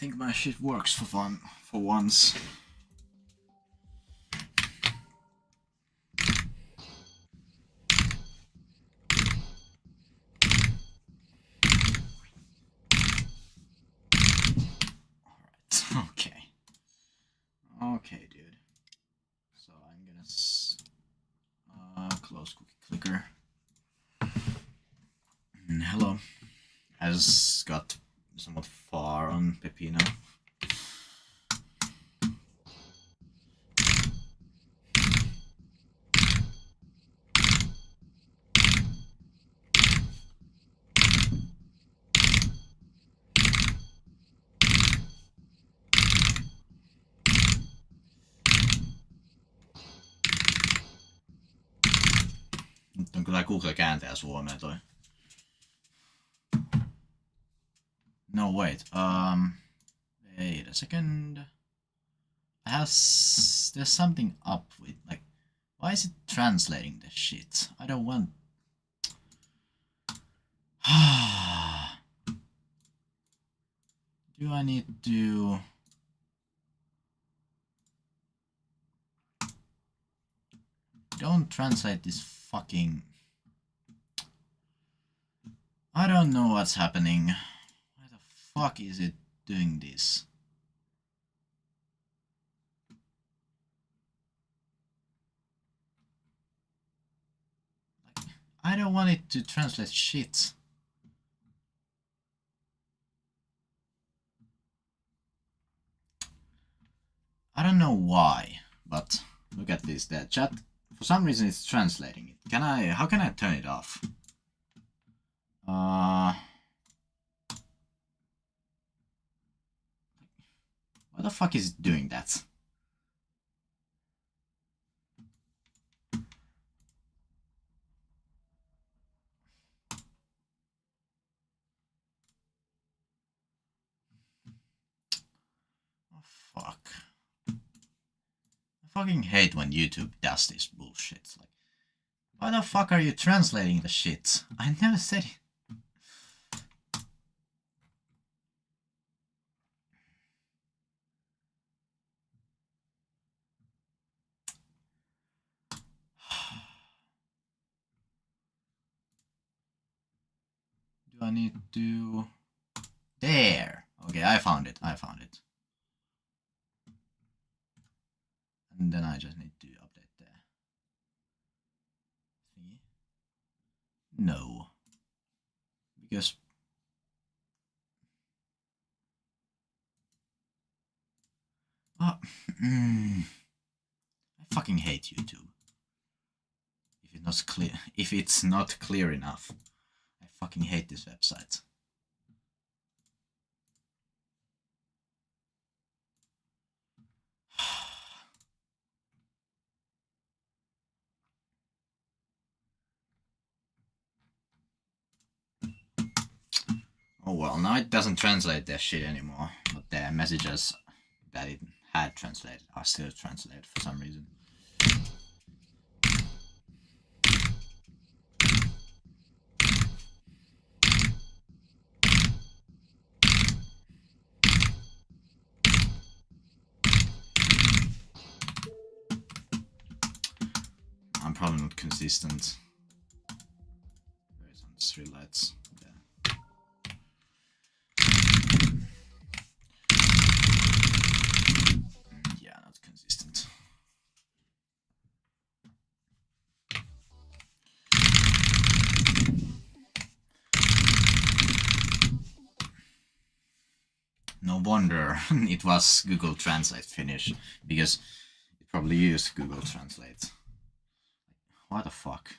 think my shit works for fun for once. Alright, okay. Okay, dude. So I'm gonna close cookie clicker. Hello. I just got somewhat far on Pepino. Nyt on kyllä Google kääntäjä suomeen toi. No wait, wait a second. There's something up with, like, why is it translating the shit? I don't want... Do I need to... Don't translate this fucking... I don't know what's happening. Why the fuck is it doing this? Like, I don't want it to translate shit. I don't know why, but look at this. The chat, for some reason, it's translating it. How can I turn it off? Why the fuck is it doing that? Oh, fuck. I fucking hate when YouTube does this bullshit. Like, why the fuck are you translating the shit? I never said it. Do I need to... There! Okay, I found it. And then I just need to update the thingy. No. Because... I fucking hate YouTube. If it's not clear enough. I fucking hate this website. Oh well, now it doesn't translate that shit anymore, but the messages that it had translated are still translated for some reason. I'm probably not consistent. Where's on the street lights? There. Yeah, not consistent. No wonder it was Google Translate Finnish, because it probably used Google Translate. What the fuck?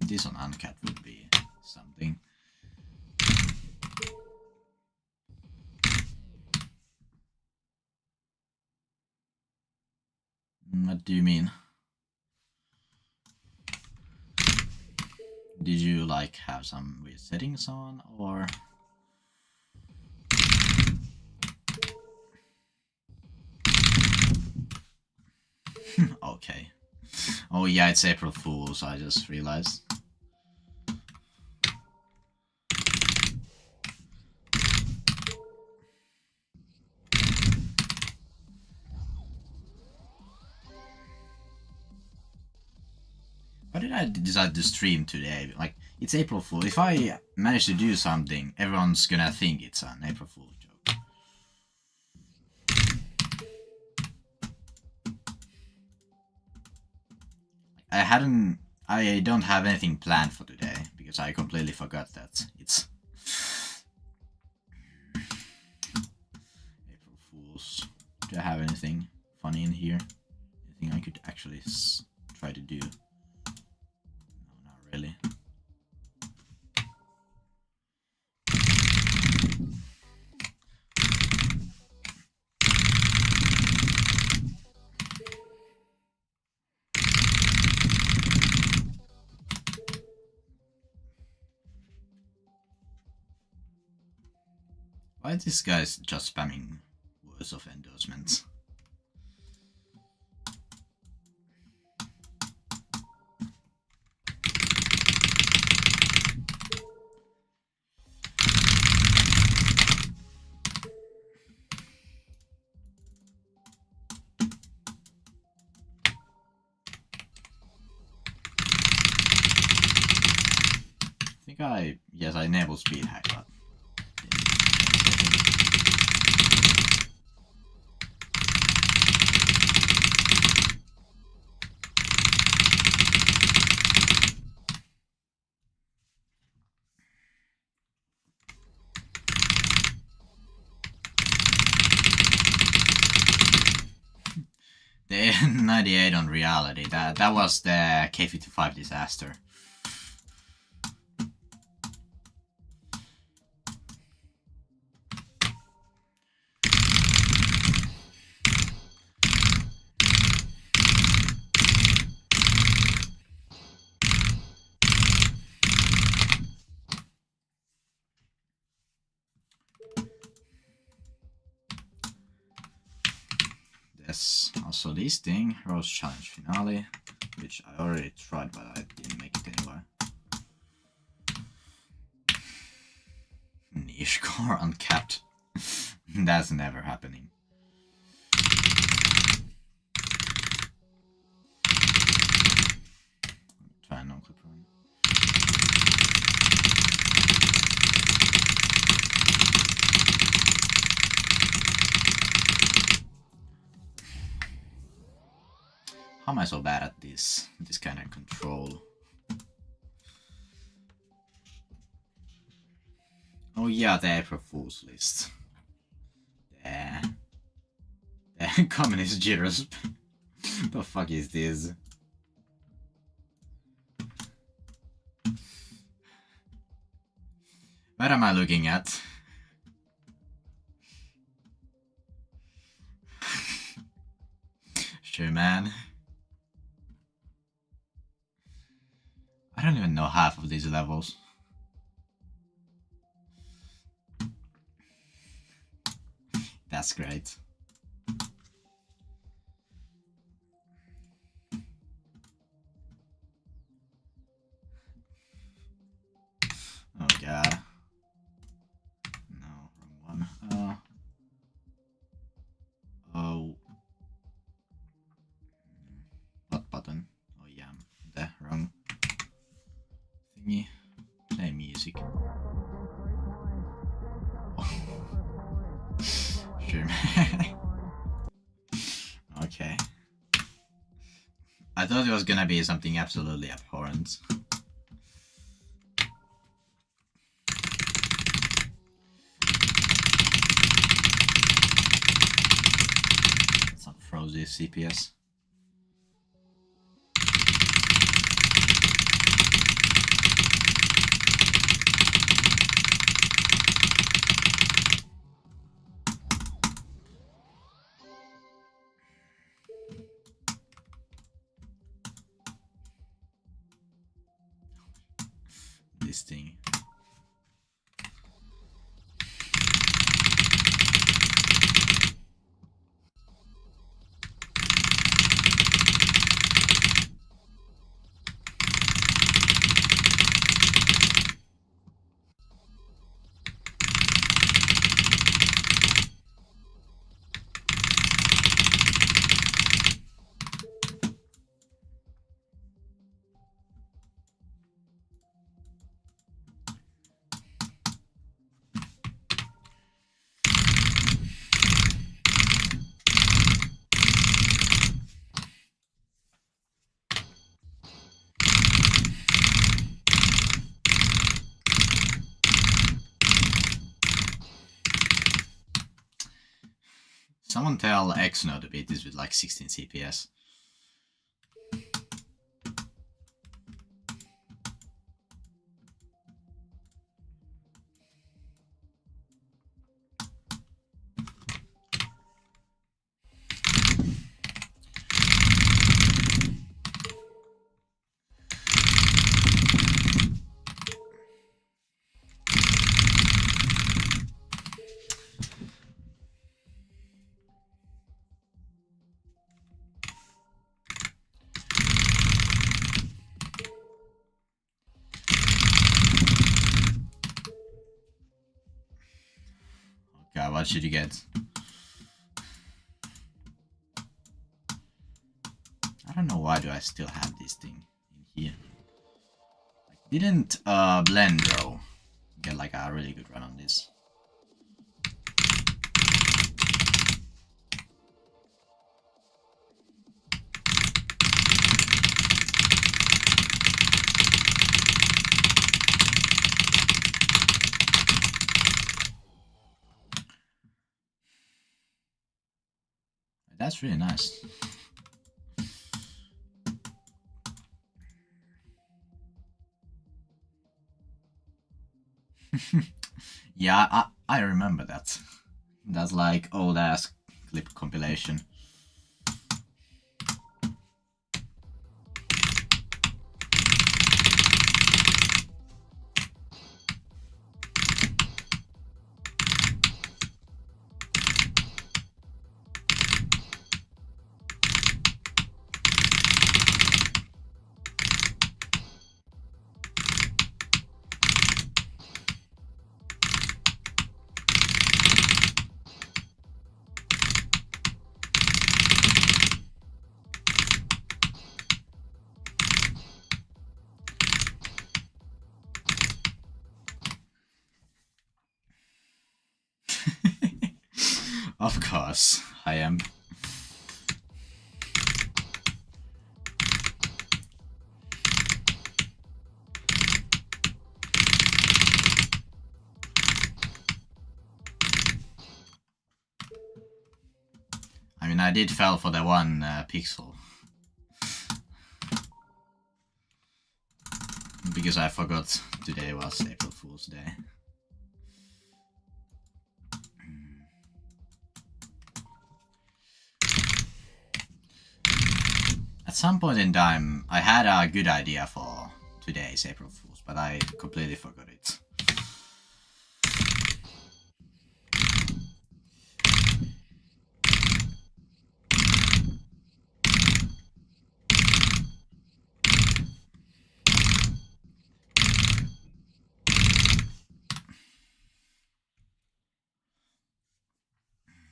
This on Uncat would be something. What do you mean? Did you like have some weird settings on, or? Okay. Oh yeah, it's April Fool's, I just realized. Why did I decide to stream today? Like, it's April Fool. If I manage to do something, everyone's gonna think it's an April Fool joke. I don't have anything planned for today, because I completely forgot that it's April Fools. Do I have anything funny in here? Anything I could actually try to do? No, not really. Why is this guy just spamming words of endorsements? Yes, I enabled speed hack, but the 98 on reality, that was the K55 disaster. There's also this thing, Rose Challenge Finale, which I already tried, but I didn't make it anyway. Niche core uncapped. That's never happening. Try a non-clip run. How am I so bad at this kind of control? Oh yeah, the April Fool's list. The communist jitters. The fuck is this? What am I looking at? Sure, man. I don't even know half of these levels. That's great. Oh god. No, wrong one. Oh. What button? Oh yeah, the wrong thingy. Play music. Oh. Sure, man. Okay. I thought it was gonna be something absolutely abhorrent. Some frozen CPS. this thing. Someone tell Exno to beat this with like 16 CPS. God, what should you get? I don't know why do I still have this thing in here. Like, didn't Blendro get like a really good run on this? That's really nice. Yeah, I remember that. That's like old ass clip compilation. Of course, I am. I mean, I did fell for the one pixel. Because I forgot today was April Fool's Day. At some point in time, I had a good idea for today's April Fool's, but I completely forgot it.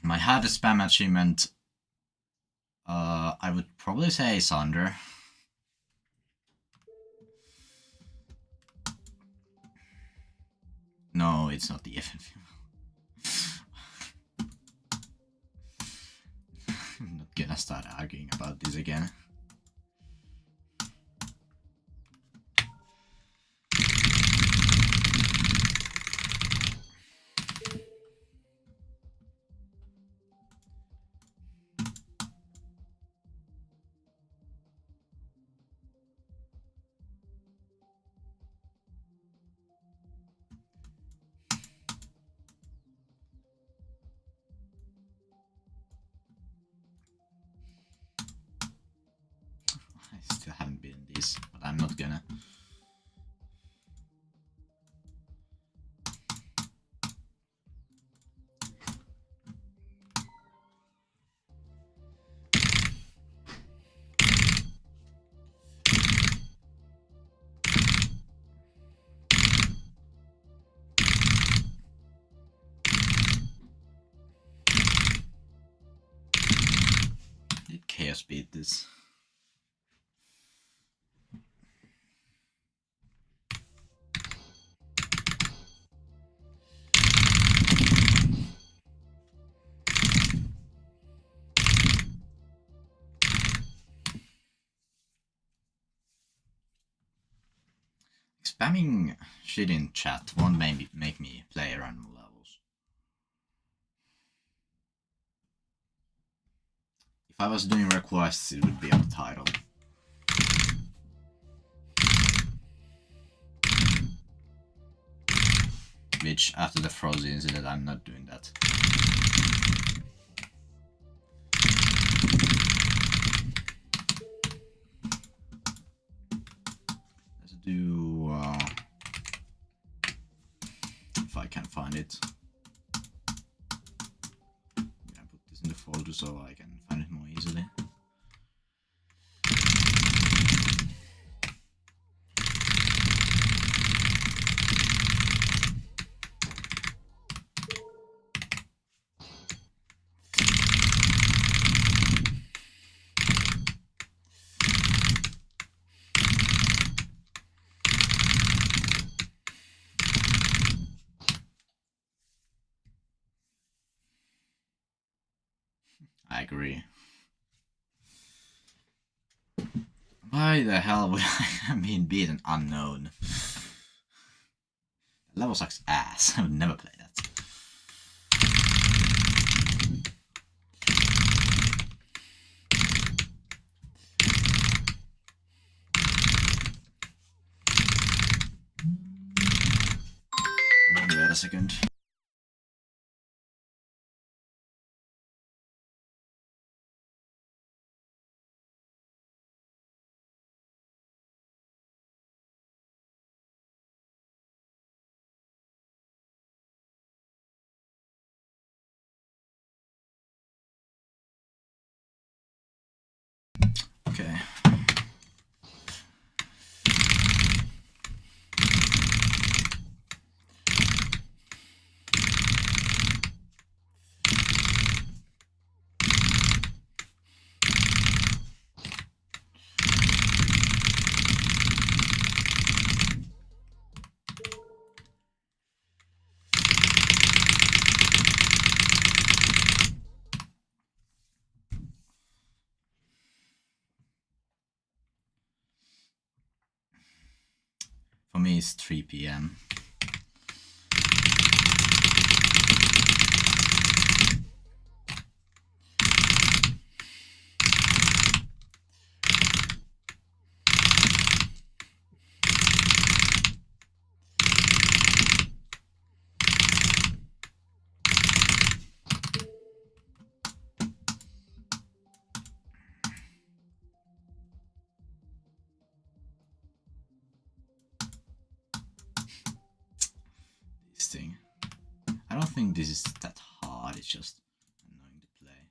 My hardest spam achievement, I would probably say Sonder. No, it's not the FNF. I'm not gonna start arguing about this again. I still haven't been in this, but I'm not gonna. Did Chaos beat this? Spamming shit in chat won't make me play random levels. If I was doing requests, it would be on the title. Which, after the Frozen incident, I'm not doing that. Let's do... if I can find it. I'm gonna put this in the folder so I can find it more easily. I agree. Why the hell would I have been beaten unknown? The level sucks ass. I would never play that. Wait a second. Okay. For me, it's 3 PM. Thing. I don't think this is that hard, it's just annoying to play.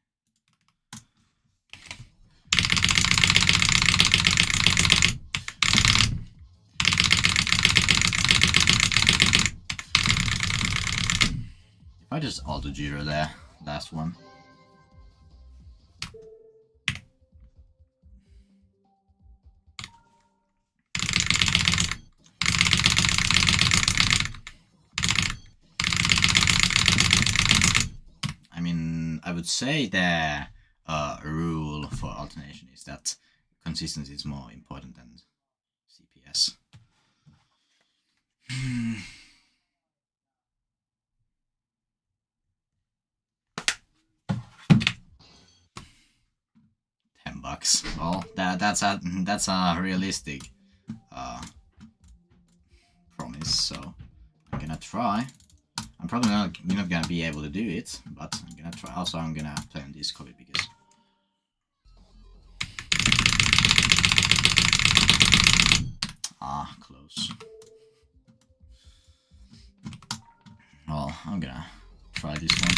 If I just auto-gyro there, last one. I would say the rule for alternation is that consistency is more important than CPS. 10 bucks. Well, that's a realistic promise. So I'm gonna try. I'm probably not gonna be able to do it, but I'm gonna try. Also, I'm gonna play on Discord because close. Well, I'm gonna try this one.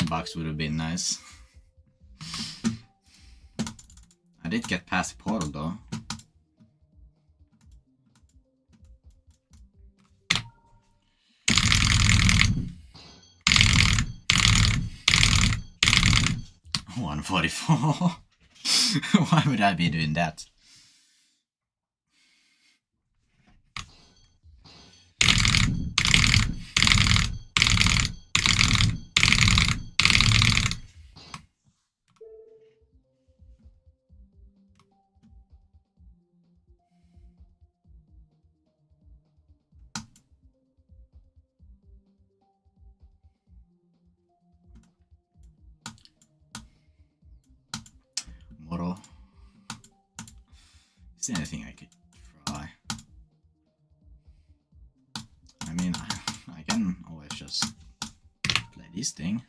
$10 would have been nice. I did get past the portal though. $144. Why would I be doing that? Moro. Is there anything I could try? I mean, I can always just play this thing.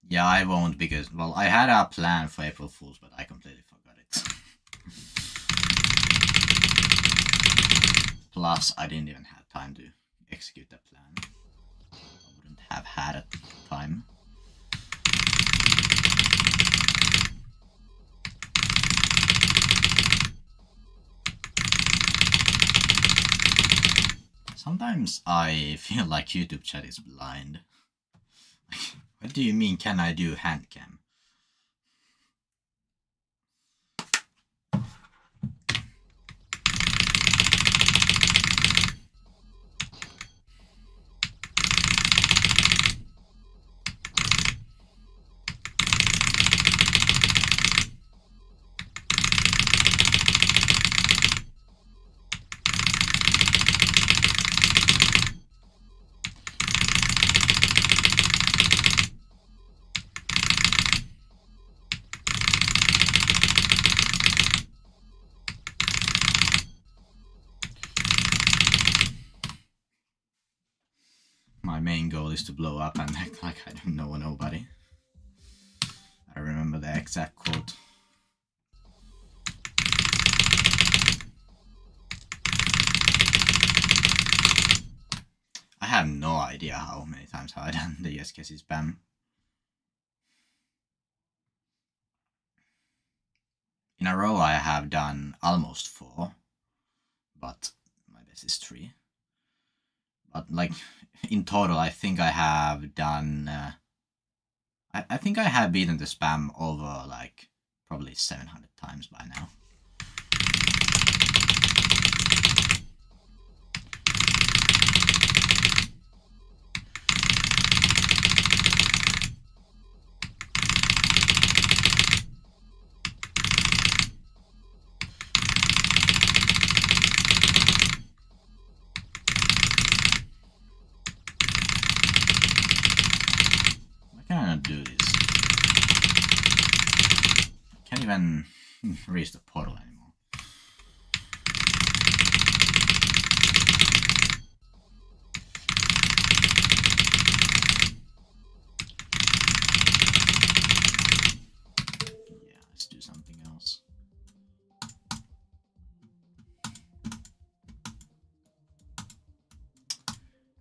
Yeah, I won't because, well, I had a plan for April Fools, but I completely forgot it. Plus, I didn't even have time to execute that plan. I wouldn't have had it time. Sometimes I feel like YouTube chat is blind. What do you mean, can I do hand cam? My main goal is to blow up and act like I don't know nobody. I remember the exact quote. I have no idea how many times I've done the uskc spam. In a row I have done almost 4, but my best is 3. But like in total, I think I have done. I think I have beaten the spam over like probably 700 times by now. Do this. Can't even reach the portal anymore. Yeah, let's do something else.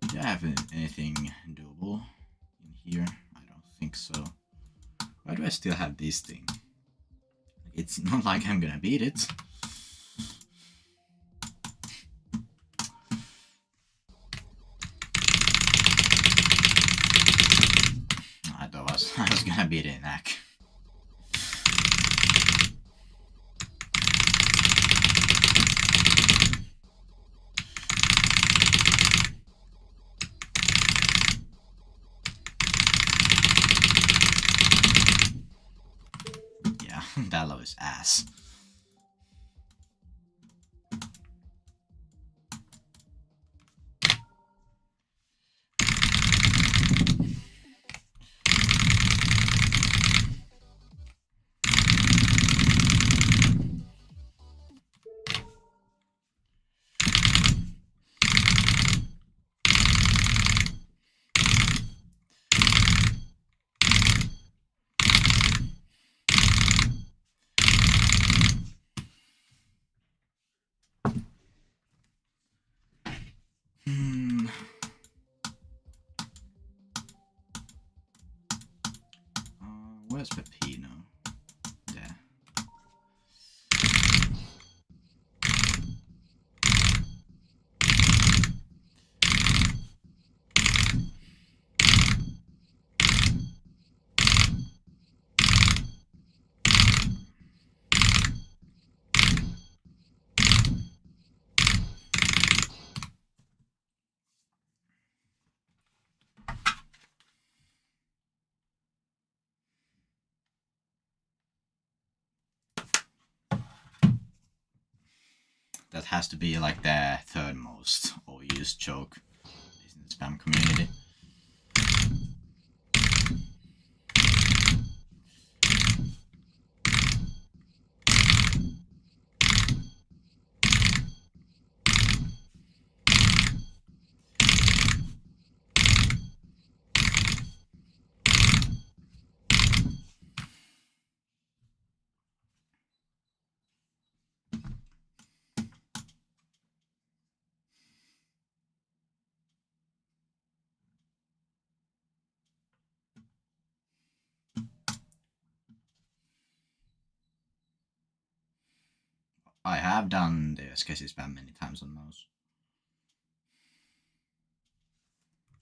Do I have anything doable in here? Think so. Why do I still have this thing? It's not like I'm gonna beat it. I thought I was gonna beat it in Ack. Dallo is ass. Where's Pepino? There. That has to be like the third most overused joke in the spam community. I have done the uskc spam many times on mouse.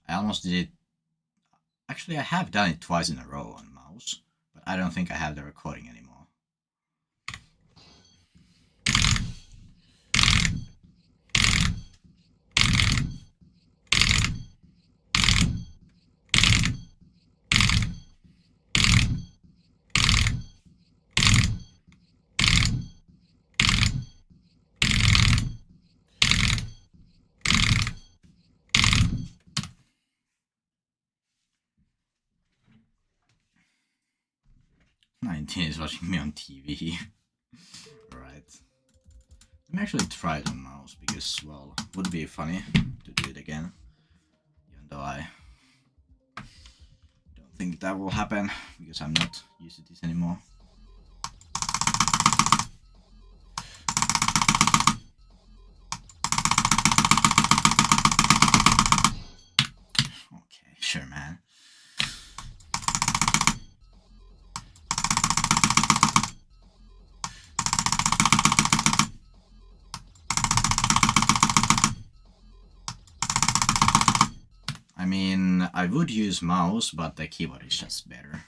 I almost did it. Actually, I have done it twice in a row on mouse, but I don't think I have the recording anymore. Is watching me on TV. Right. Let me actually try it on mouse because, well, it would be funny to do it again. Even though I don't think that will happen because I'm not used to this anymore. Okay, sure, man. I mean, I would use mouse, but the keyboard is just better.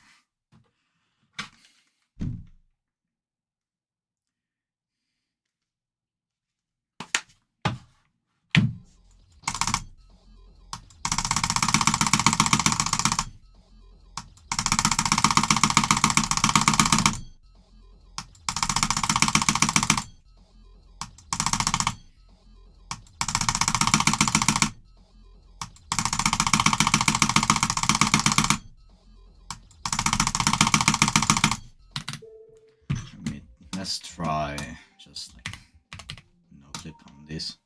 Let's try just like no clip on this.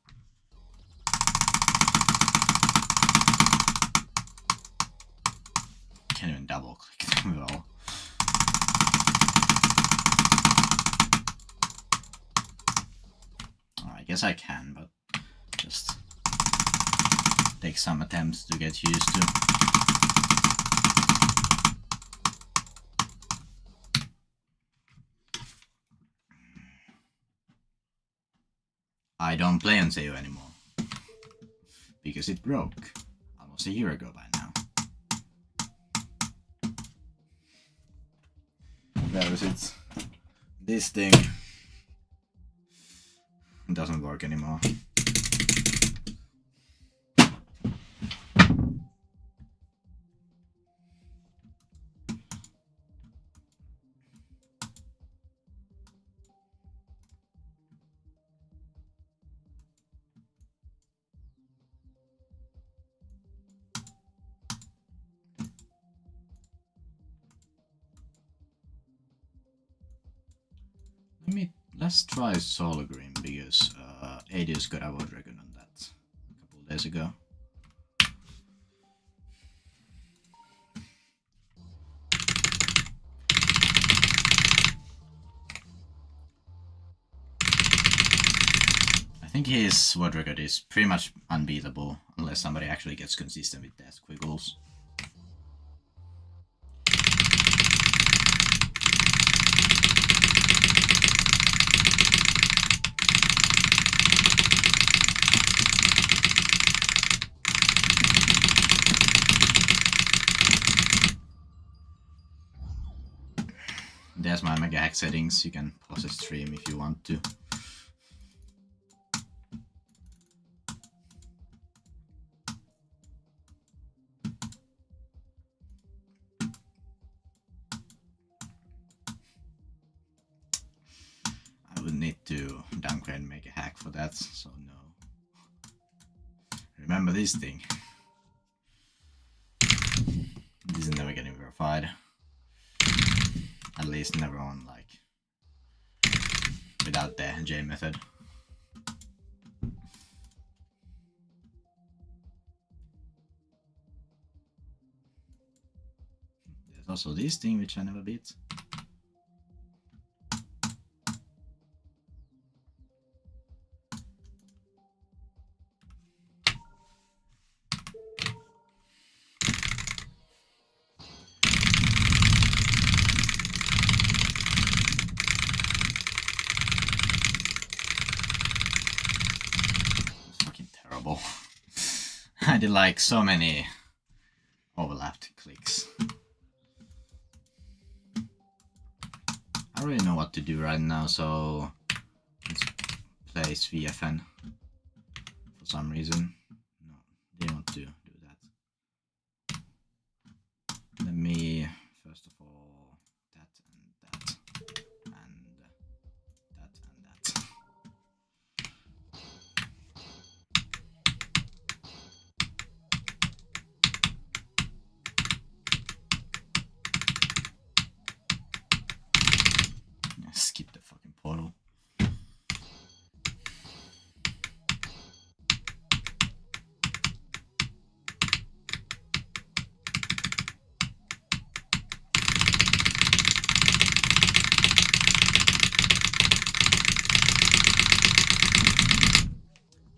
Can't even double click them well. Oh, I guess I can, but just take some attempts to get used to. I don't play on Seo anymore because it broke almost a year ago by now. Where is it? This thing doesn't work anymore. Let's try Solar Green because Adius got a Wood Dragon on that a couple of days ago. I think his Wood Record is pretty much unbeatable unless somebody actually gets consistent with death quiggles. There's my mega hack settings. You can pause the stream if you want to. I would need to downgrade and make a hack for that, so no. Remember this thing. This is never getting verified. At least never on, like, without the J method. There's also this thing which I never beat. I did like so many overlapped clicks. I don't really know what to do right now, so let's place VFN for some reason. No, they don't want to do that. Let me first of all that and that and that and that. Skip the fucking portal.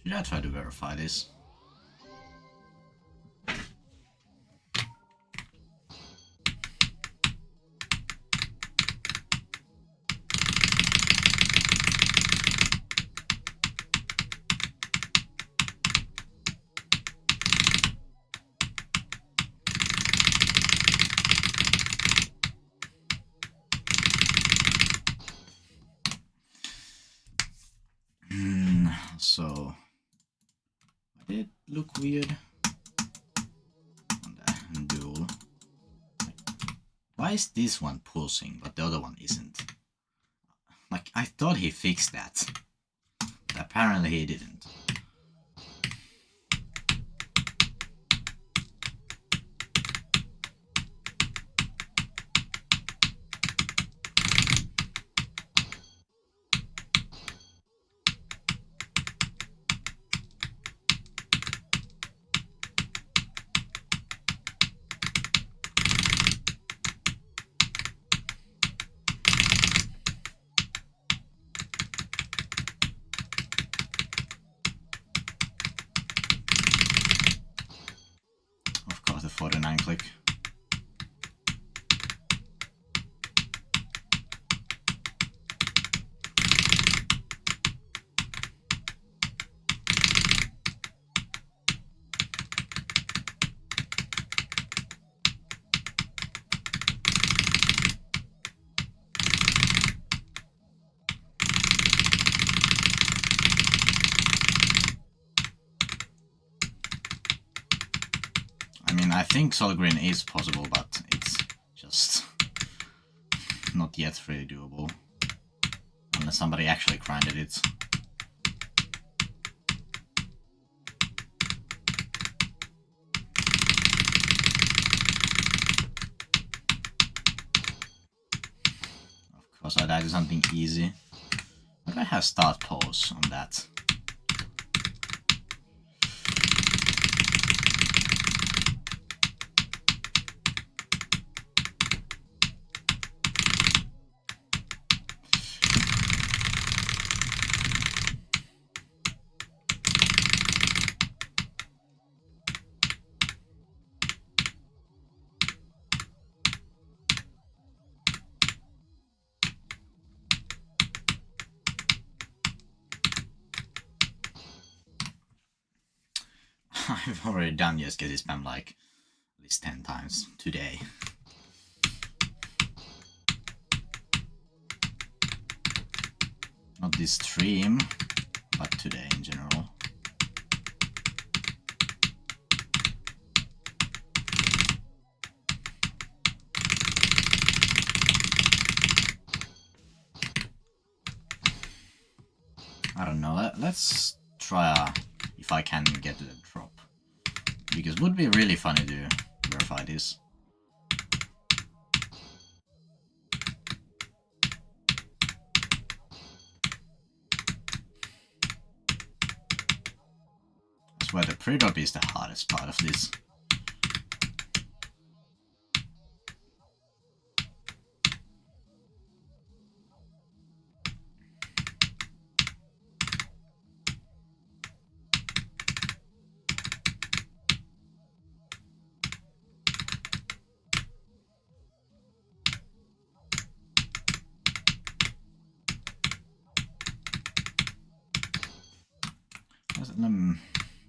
Should I try to verify this? So did it look weird on the duel? Like, why is this one pulsing but the other one isn't? Like, I thought he fixed that, but apparently he didn't. Of course, the 49 click. I think Solid Green is possible, but it's just not yet really doable. Unless somebody actually grinded it. Of course I died to something easy. But I have start pause on that. I've already done uskc spam like at least 10 times today. Not this stream, but today in general. I don't know, let's try if I can get to the drop. Because it would be really funny to verify this. I swear the pre-drop is the hardest part of this.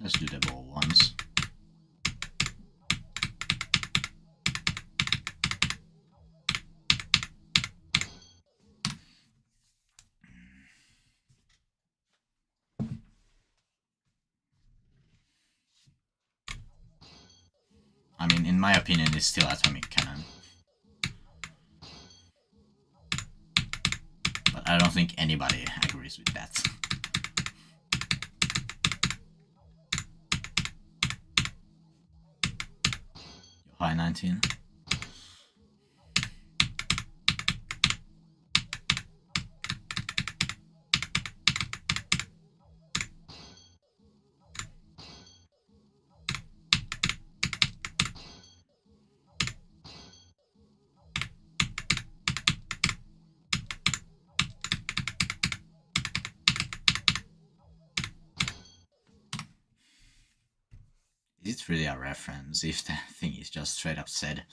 Let's do the ball once. I mean, in my opinion, it's still atomic cannon. But I don't think anybody agrees with that. High 19. Is it really a reference if the thing is just straight up said?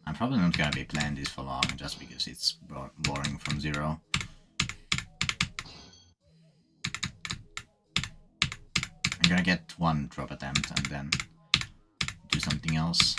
I'm probably not gonna be playing this for long just because it's boring from zero. I'm gonna get one drop attempt and then do something else.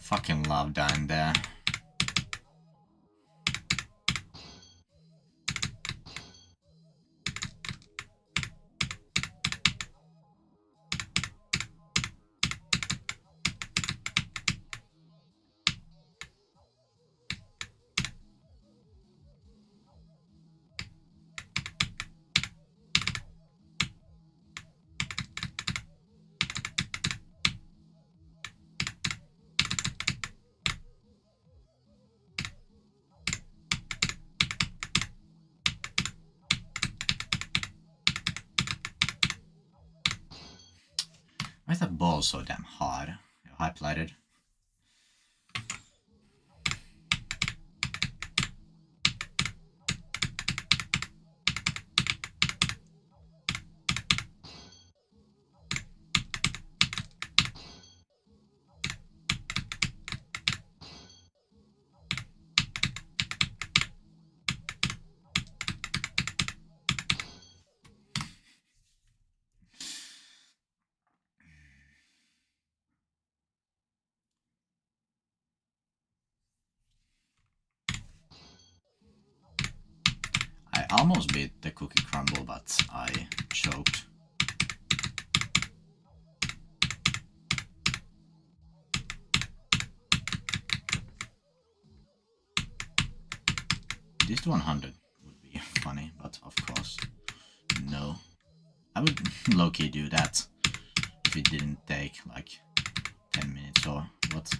Fucking love dying there. Why is that ball so damn hard? Highlighted. I almost beat the cookie crumble, but I choked. This 100 would be funny, but of course, no. I would low-key do that if it didn't take like 10 minutes or what.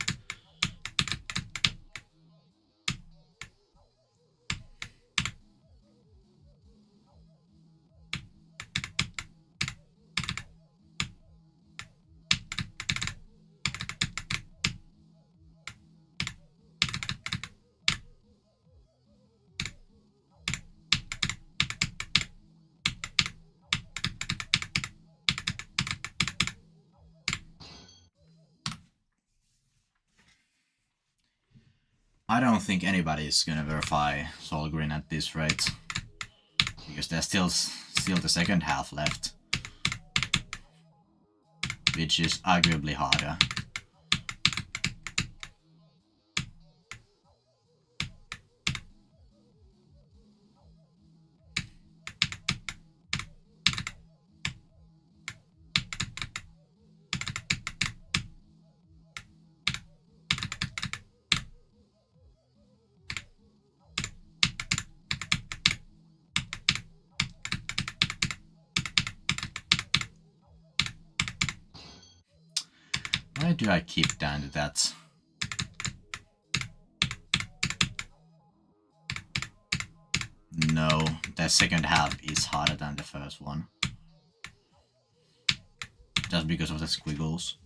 I don't think anybody is gonna verify Solgreen at this rate, because there's still the second half left, which is arguably harder. Why do I keep down to that? No, the second half is harder than the first one. Just because of the squiggles.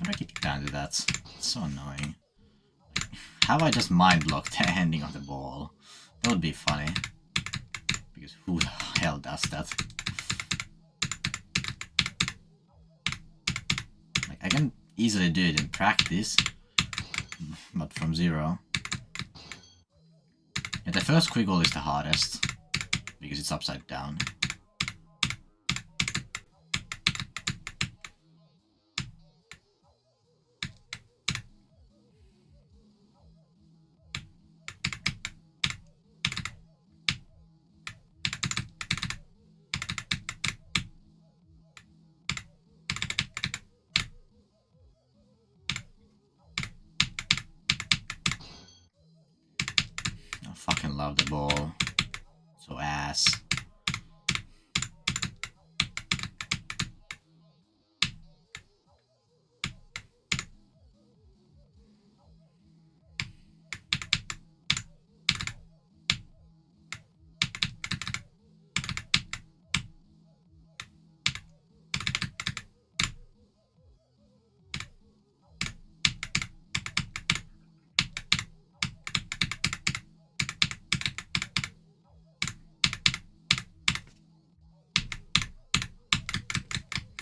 How do I keep down to that? It's so annoying. Have I just mind blocked the ending of the ball? That would be funny. Because who the hell does that? Like, I can easily do it in practice, but from zero. And the first squiggle is the hardest, because it's upside down. I fucking love the ball. So ass.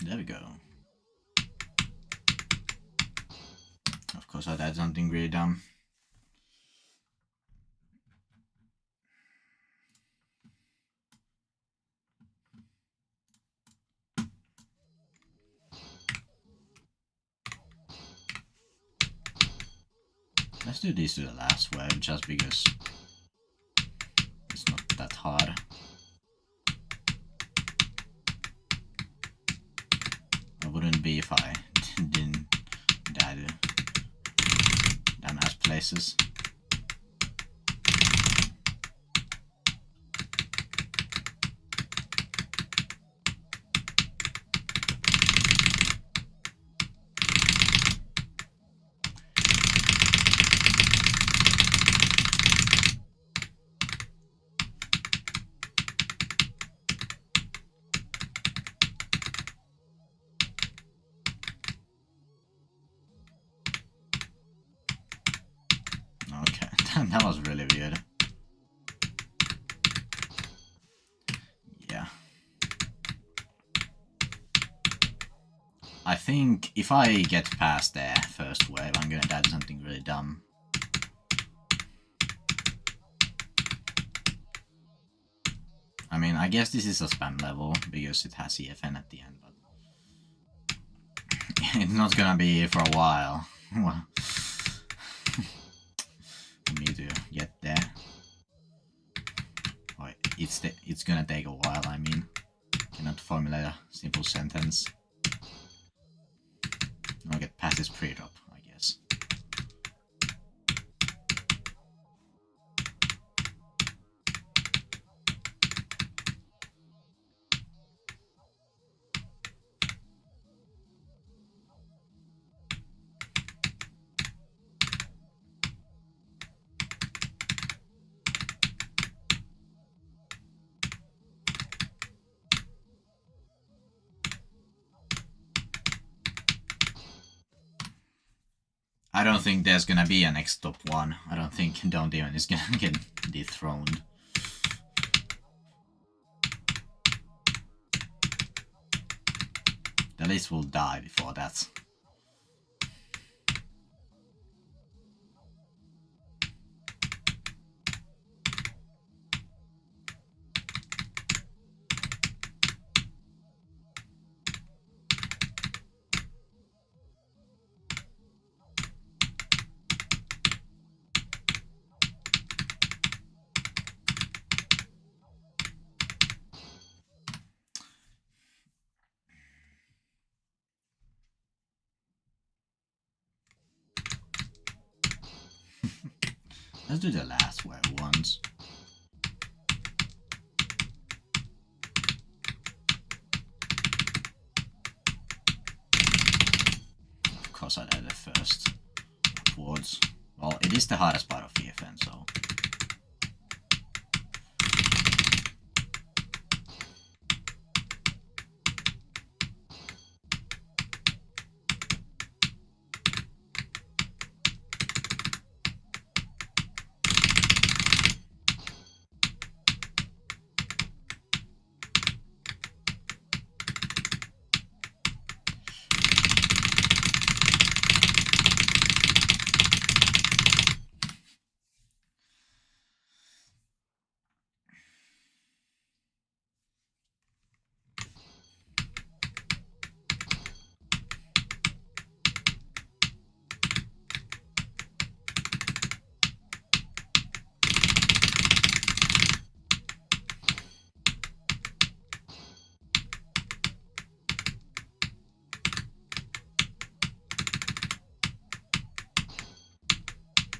There we go. Of course I did something really dumb. Let's do this to the last wave, just because it's not that hard. I wouldn't be if I didn't die to dumbass places. That was really weird. Yeah. I think if I get past the first wave, I'm gonna die to something really dumb. I mean, I guess this is a spam level, because it has EFN at the end, but it's not gonna be for a while. For me to get there. Oh, it's gonna take a while, I mean. Cannot formulate a simple sentence. I'll get past this pre-drop, I guess. I don't think there's gonna be a next top one. I don't think Don't Even is gonna get dethroned. The list will die before that. Let's do the last wave once. Of course I did it first. Upwards. Well, it is the hardest part of EFN, so...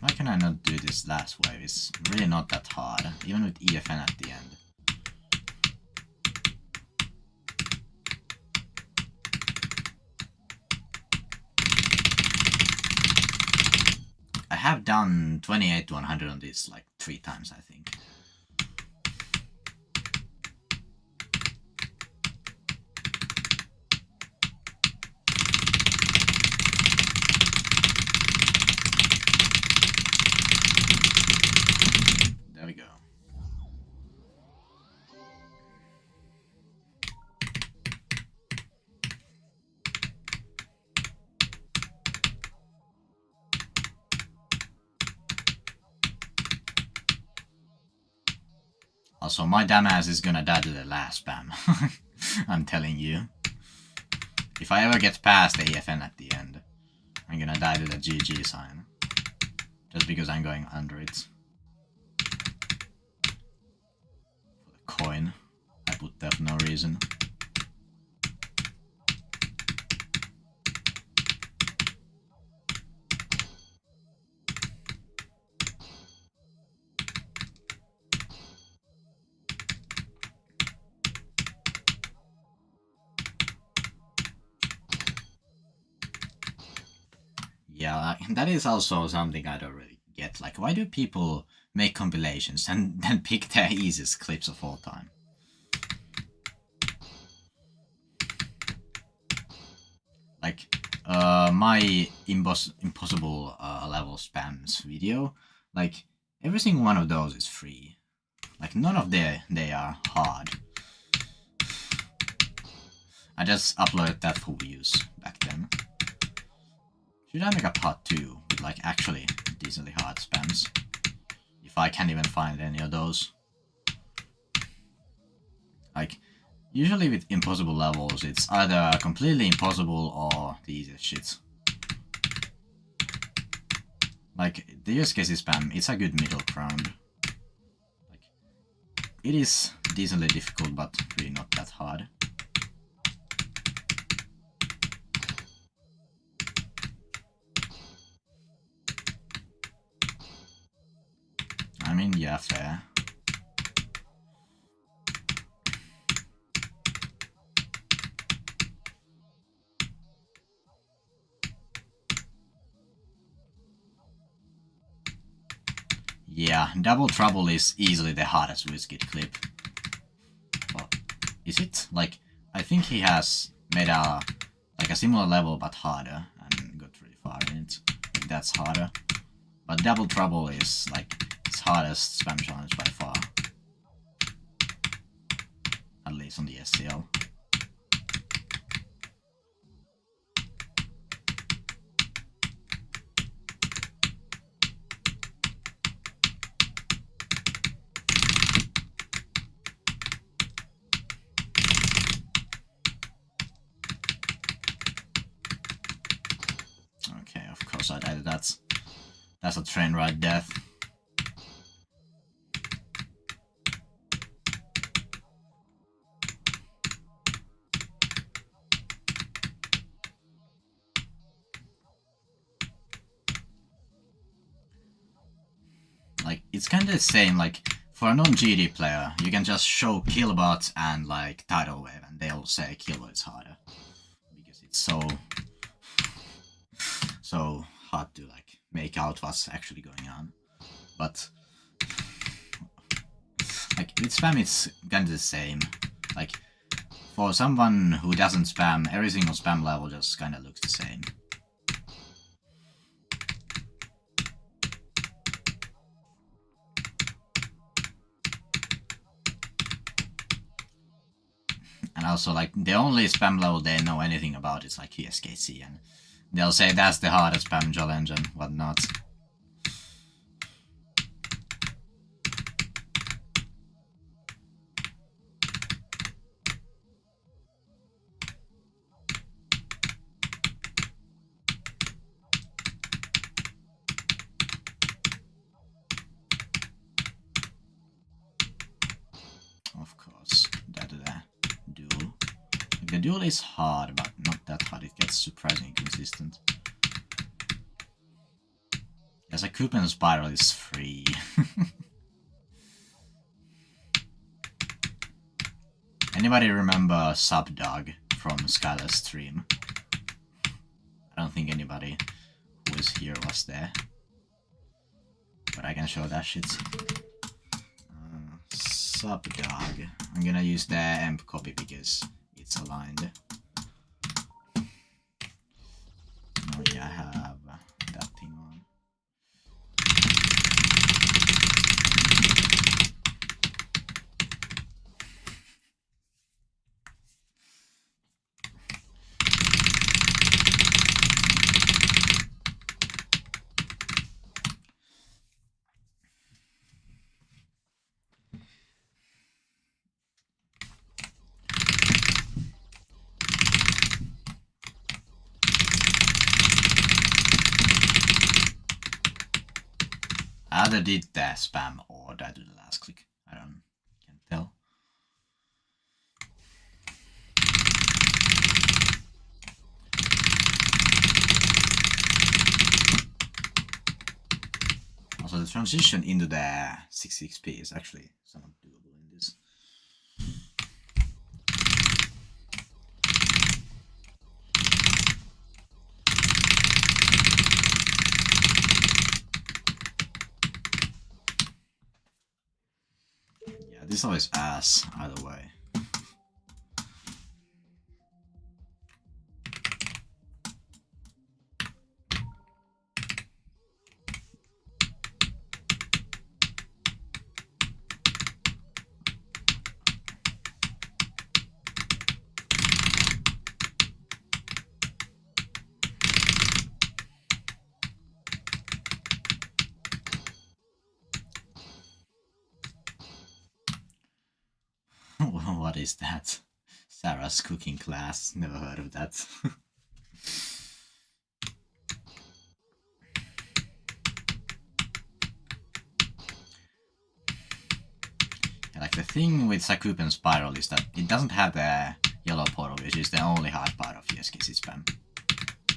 Why can I not do this last wave? It's really not that hard, even with EFN at the end. I have done 28 to 100 on this like 3 times, I think. There we go. Also, my dumbass is gonna die to the last spam. I'm telling you. If I ever get past the EFN at the end, I'm gonna die to the GG sign. Just because I'm going under it. For the coin. I put there for no reason. Yeah, that is also something I don't really get. Like, why do people make compilations and then pick their easiest clips of all time? Like, my impossible level spams video, like, Every single one of those is free. Like, none of they are hard. I just uploaded that for views back then. Should I make a part 2 with like actually decently hard spams? If I can't even find any of those. Like, usually with impossible levels, it's either completely impossible or the easiest shit. Like, the uskc spam, it's a good middle ground. Like, it is decently difficult, but really not that hard. I mean, yeah, fair. Yeah, Double Trouble is easily the hardest WizKid clip. Well, is it? Like, I think he has made a similar level but harder and got really far in it. Like, that's harder. But Double Trouble is like his hardest spam challenge by far. At least on the SCL. Okay, of course I died. That's a train ride death. Like, it's kinda the same, like, for a non-GD player, you can just show Killbot and, like, Tidal Wave, and they'll say Killbot is harder. Because it's so hard to, like, make out what's actually going on. But, like, with spam it's kinda the same. Like, for someone who doesn't spam, every single spam level just kinda looks the same. And also, like, the only spam level they know anything about is, like, uskc, and they'll say that's the hardest spam challenge and whatnot. Of course, that duel. Like, the duel is hard, but not that hard. It gets surprisingly consistent. As a coupon spiral is free. Anybody remember Subdog from Skylar's stream? I don't think anybody who was here was there. But I can show that shit. Subdog. I'm gonna use the emp copy because it's aligned. Oh yeah, I have that thing on. I either did the spam or did I do the last click. I can't tell. Also, the transition into the 6 XP is actually somewhat doable in this. Yeah, this is always ass either way. What is that? Sarah's cooking class. Never heard of that. Like the thing with Sakupen Spiral is that it doesn't have the yellow portal, which is the only hard part of uskc spam.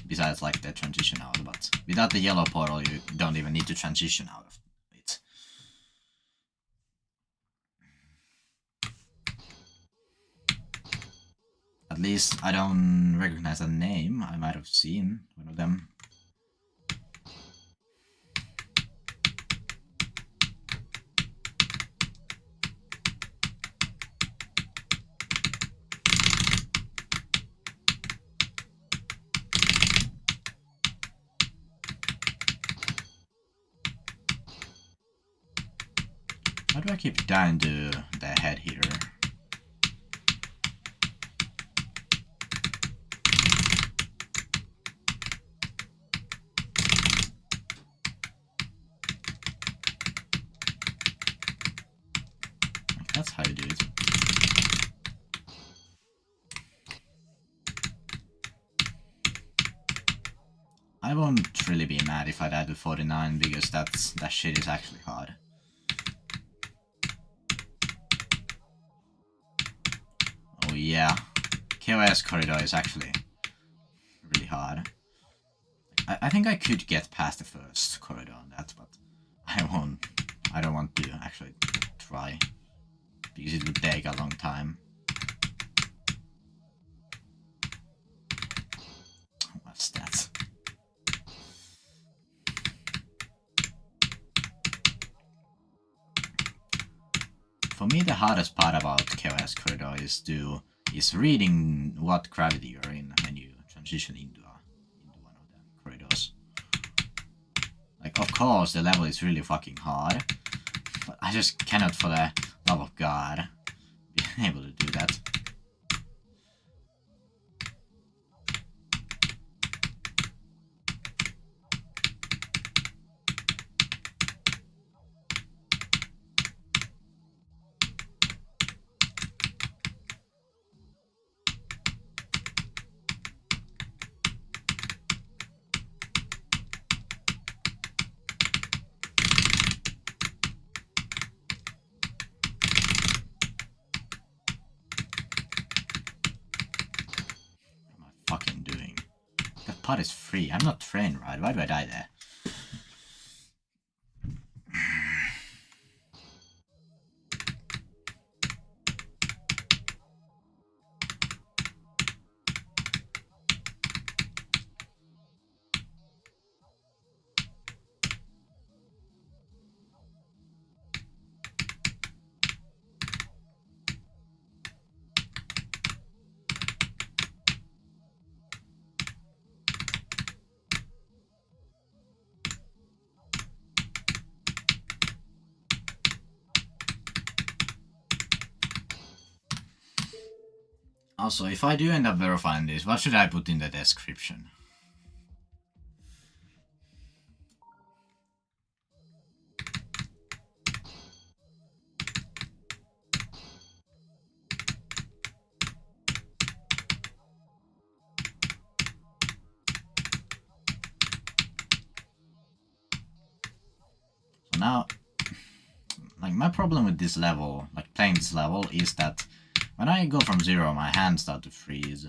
Besides like the transition out, but without the yellow portal you don't even need to transition out of it. At least I don't recognize the name. I might have seen one of them. Why do I keep dying to the head hitter? That's how you do it. I won't really be mad if I die to 49 because that shit is actually hard. Oh yeah, KOS corridor is actually really hard. I think I could get past the first corridor on that, but I won't. I don't want to actually try because it would take a long time. What's that? For me, the hardest part about KOS corridor is reading what gravity you're in when you transition into one of the corridors. Like, of course, the level is really fucking hard, but I just cannot, for the love of God, be able to do that. Fucking doing? That part is free. I'm not trained, right? Why do I die there? Also, if I do end up verifying this, what should I put in the description? So now, like, my problem with this level, like playing this level, is that when I go from 0, my hands start to freeze.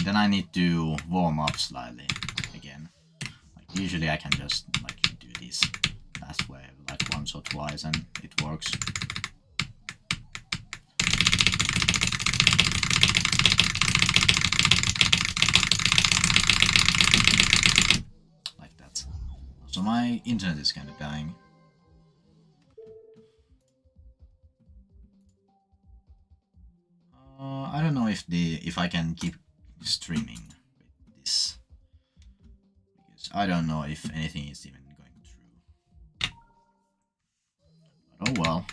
Then I need to warm up slightly again. Like, usually I can just like do this fast wave like once or twice and it works. Like that. So my internet is kind of dying. I don't know if I can keep streaming with this, because I don't know if anything is even going through. But oh well.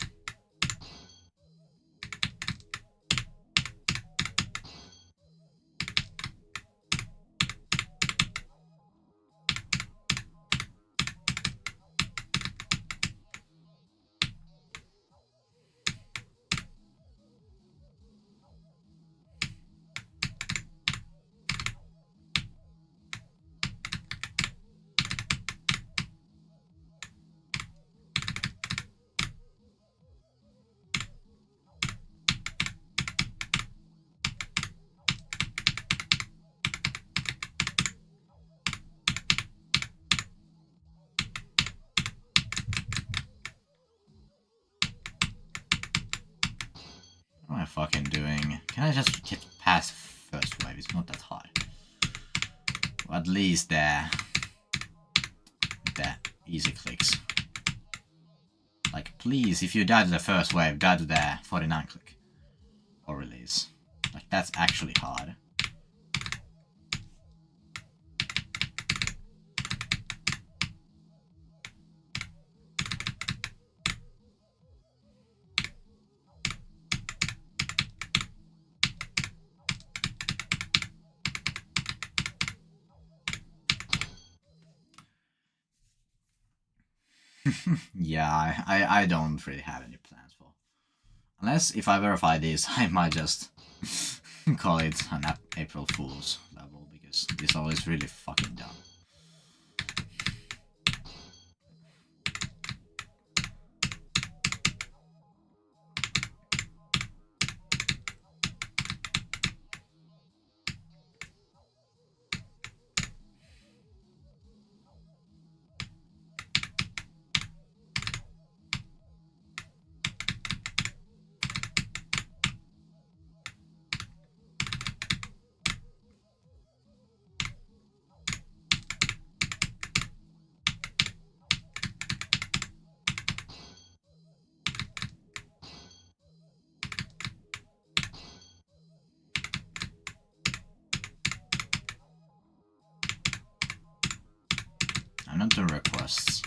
What am I fucking doing? Can I just get past first wave? It's not that hard. Or at least the easy clicks. Like, please, if you die to the first wave, die to the 49 click. Or release. Like, that's actually hard. Yeah, I don't really have any plans for. Unless, if I verify this, I might just call it an April Fool's level, because this level is really fucking dumb. I'm not doing requests.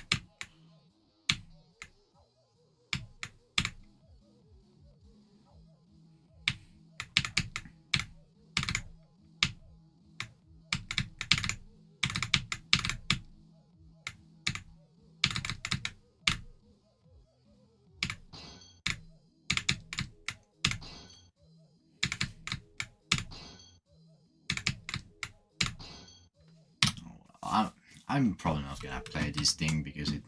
I'm probably not gonna play this thing because it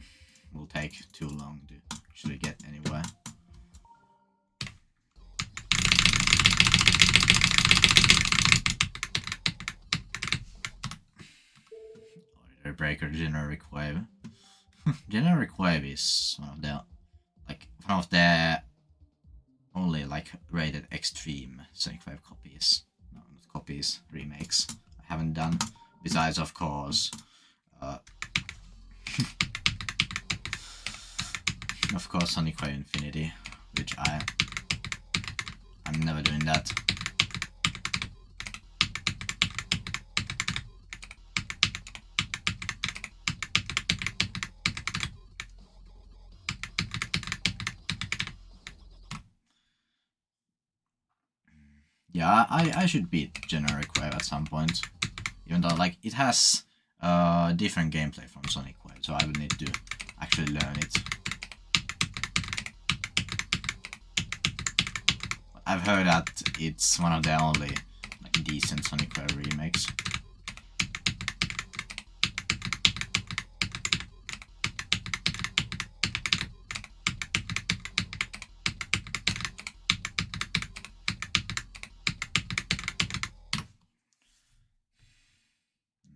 will take too long to actually get anywhere. Order breaker generic wave. Generic wave is one of the only like rated extreme Sonic Wave copies. No, not copies, remakes. I haven't done. Besides, of course, Sonic Wave Infinity, which I'm never doing that. Yeah, I should beat Generic Wave at some point. Even though, like, it has different gameplay from Sonic Wave, so I will need to actually learn it. I've heard that it's one of the only like decent Sonic Wave remakes.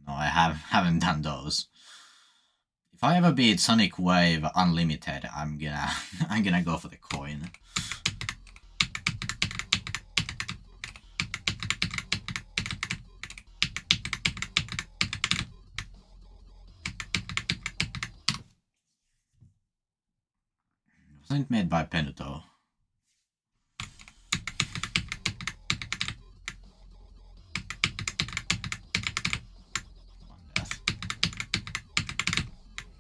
No, I haven't done those. If I ever beat Sonic Wave Unlimited, I'm gonna go for the coin. Wasn't it made by Penuto? One death.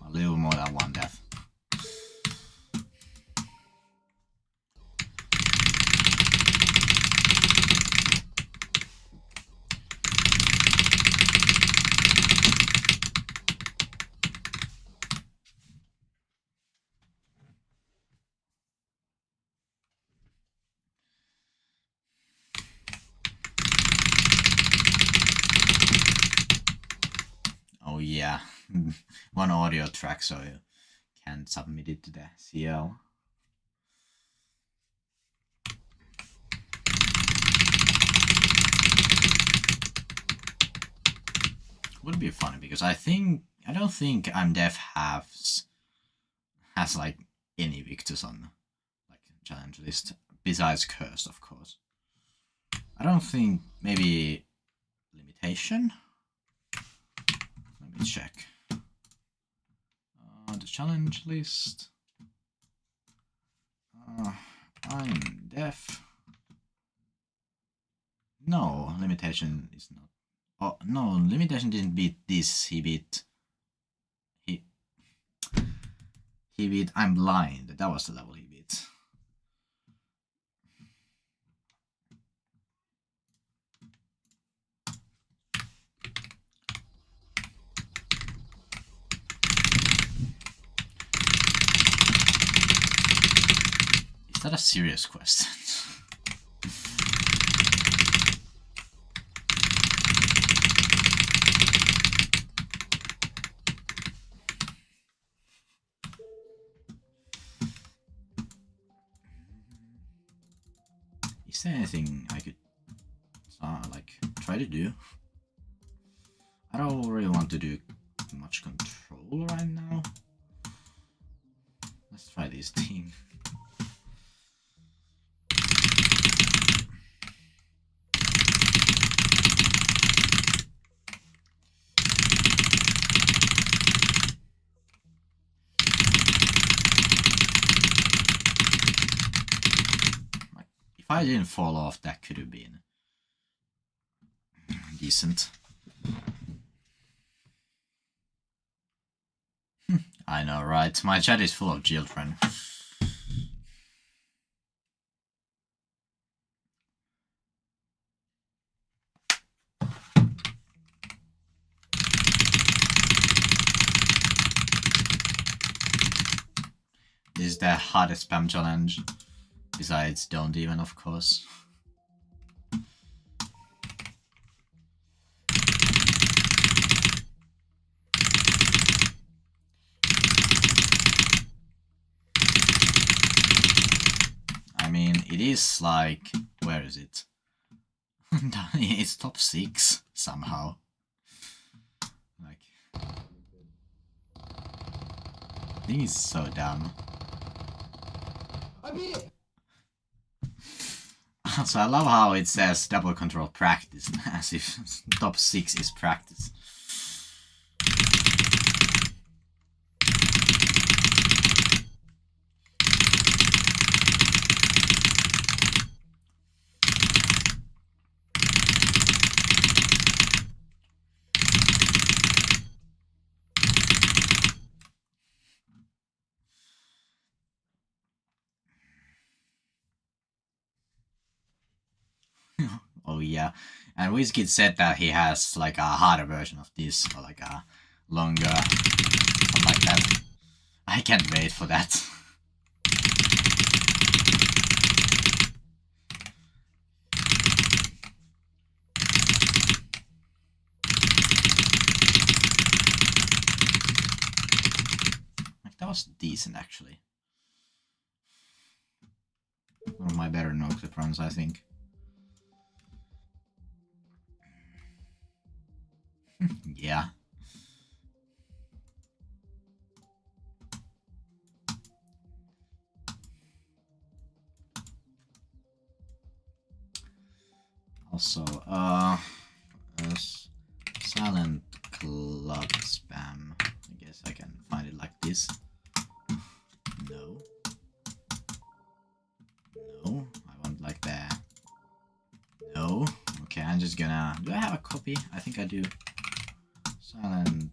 A little more than one death. Oh yeah, one audio track, so you can't submit it to the CL. Would be funny because I don't think I'm Deaf has like any victors on like challenge list. besides cursed, of course. I don't think maybe limitation. Let me check. The challenge list. I'm deaf. No, limitation is not. Oh no, limitation didn't beat this. He beat I'm blind. That was the level he beat. Is that a serious question? Is there anything I could like try to do? I don't really want to do much control right now. Let's try this thing. If I didn't fall off, that could have been decent. I know, right? My chat is full of children. This is the hardest spam challenge. Besides, don't even, of course. I mean, it is like, where is it? It's top 6 somehow. Like, thing is so dumb. I beat it. Also, I love how it says double control practice, as if top 6 is practice. Oh yeah, and WizKid said that he has like a harder version of this, or like a longer, something like that. I can't wait for that. Like, that was decent actually. One of my better no-clip runs, I think. Yeah. Also, silent club spam. I guess I can find it like this. No. No, I want like that. No. Okay, I'm just gonna. Do I have a copy? I think I do. Silent.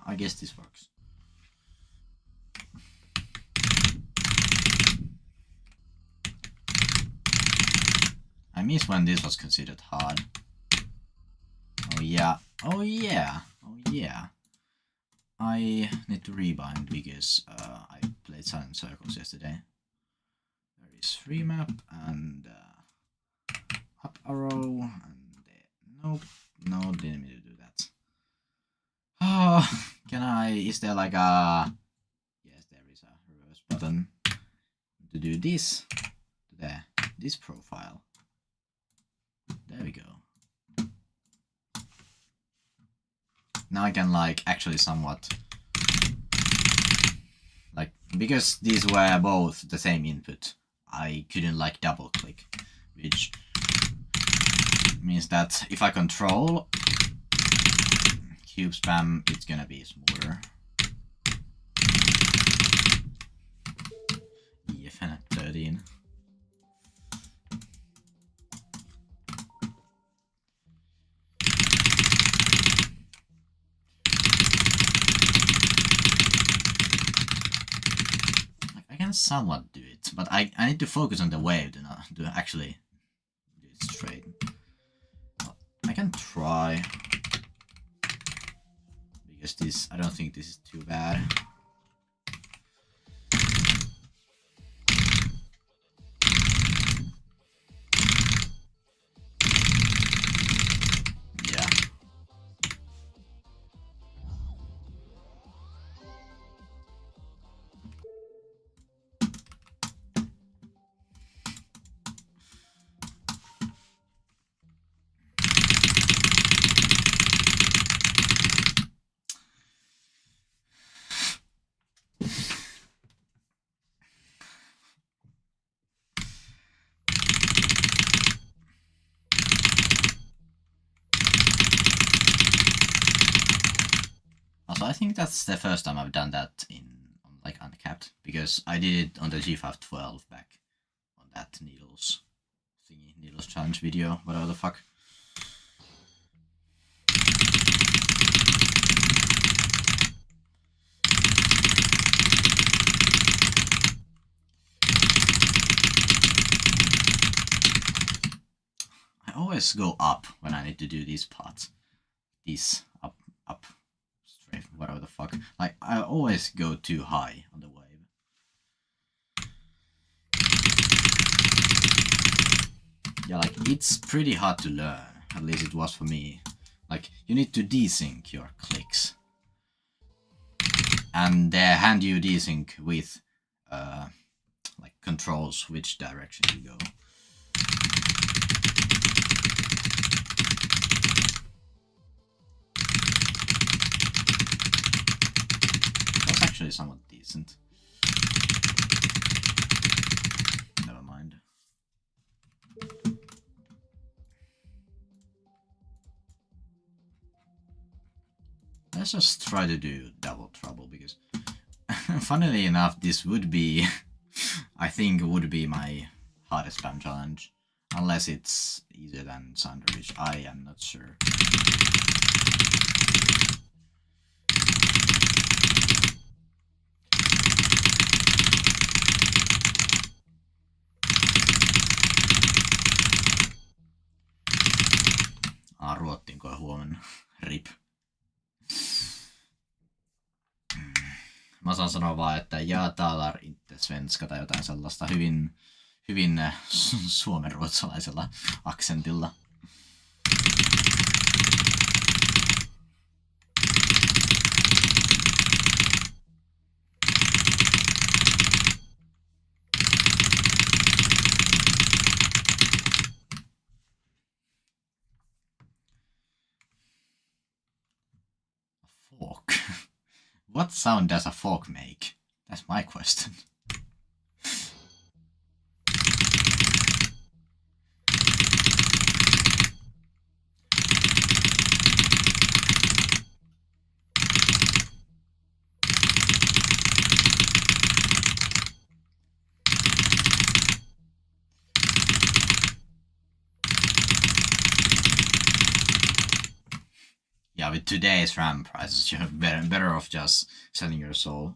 I guess this works. I miss when this was considered hard. Oh yeah. Oh yeah. Oh yeah. I need to rebind because I played Silent Circles yesterday. There is free map and up arrow and nope. No, didn't mean to do that. Oh, can I? Is there like a? Yes, there is a reverse button to do this. There, this profile. There we go. Now I can like actually somewhat like because these were both the same input, I couldn't like double click, which means that if I control cube spam, it's gonna be smoother. EFN at 13. I can somewhat do it, but I need to focus on the wave to actually do it straight. But I can try, because this, I don't think this is too bad. Yeah. Also, I think that's the first time I've done that in like uncapped, because I did it on the G512 back on that needles thingy, needles challenge video, whatever the fuck. I always go up when I need to do these parts. These up, straight, whatever the fuck. Like, I always go too high on the wave. Yeah, like, it's pretty hard to learn. At least it was for me. Like, you need to desync your clicks. And they hand you desync with, like, controls which direction you go. That's actually somewhat decent. Never mind. Let's just try to do double trouble, because funnily enough, this would be, I think, would be my hardest spam challenge. Unless it's easier than Sander, which I am not sure. Ruottinko huomenna. Rip. Mä saan sanoa vaan, että ja talar inte svenska tai jotain sellaista hyvin suomenruotsalaisella aksentilla. Fork. What sound does a fork make? That's my question. Yeah, with today's RAM prices, you're better off just selling your soul.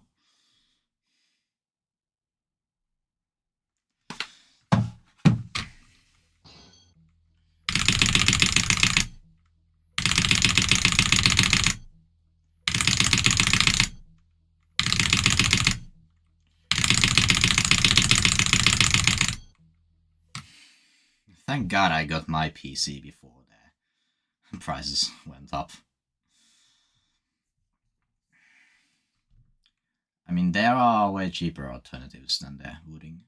Thank God I got my PC before the prices went up. I mean, there are way cheaper alternatives than the wooding.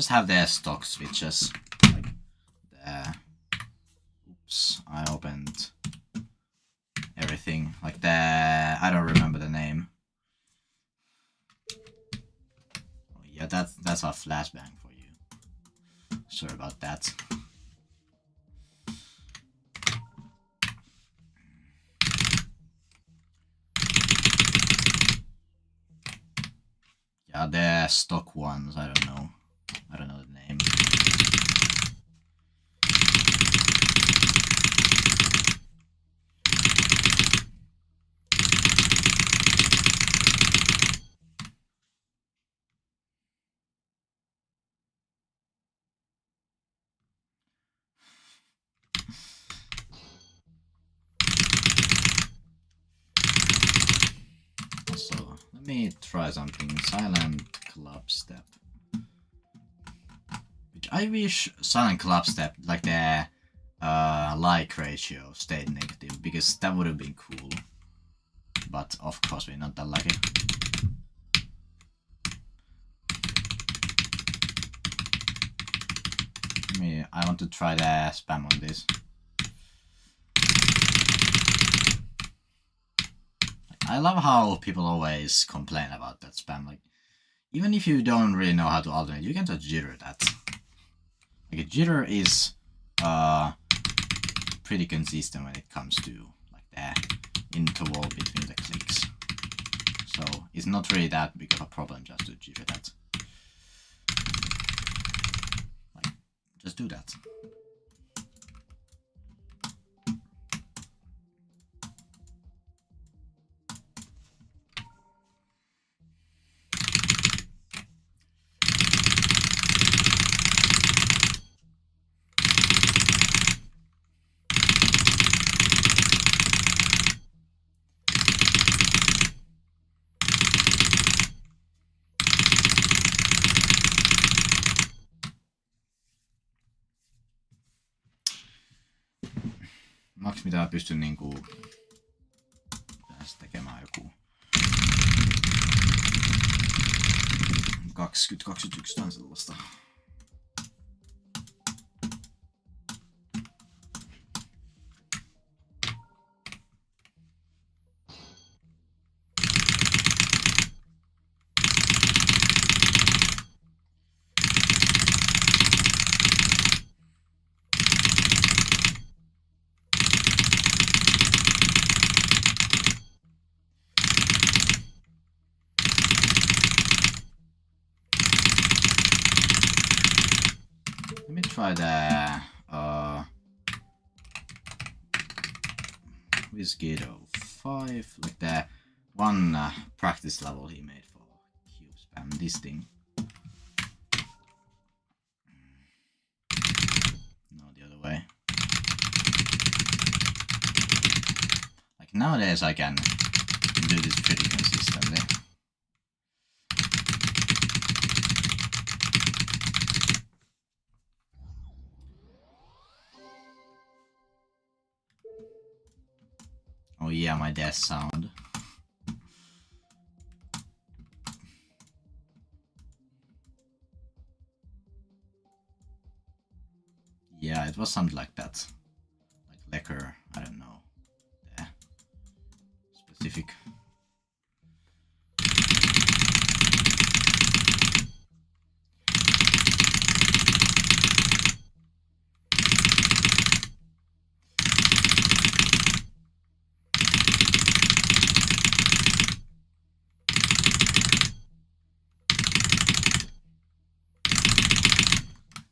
just have the stock switches. Like the... Oops, I opened everything. Like the... I don't remember the name. Oh, yeah, that's a flashbang for you. Sorry about that. Yeah, the stock ones, I don't know. I don't know the name. So, let me try something. Silent club step. Which I wish silent club step, like the like ratio, stayed negative, because that would have been cool. But of course we're not that lucky. I want to try the spam on this. I love how people always complain about that spam. Like, even if you don't really know how to alternate, you can just jitter that. Like, a jitter is pretty consistent when it comes to like the interval between the clicks. So it's not really that big of a problem just to jitter that. Like, just do that. Maks mitä pystyn niinku tässä tekemään joku 20-21 tai sellaista. Let me try the Wizgido 5, like the one practice level he made for cube spam, this thing. No, the other way. Like nowadays I can do this pretty consistently. Oh yeah, my desk sound. Yeah, it was something like that. Like Lecker, I don't know. The specific.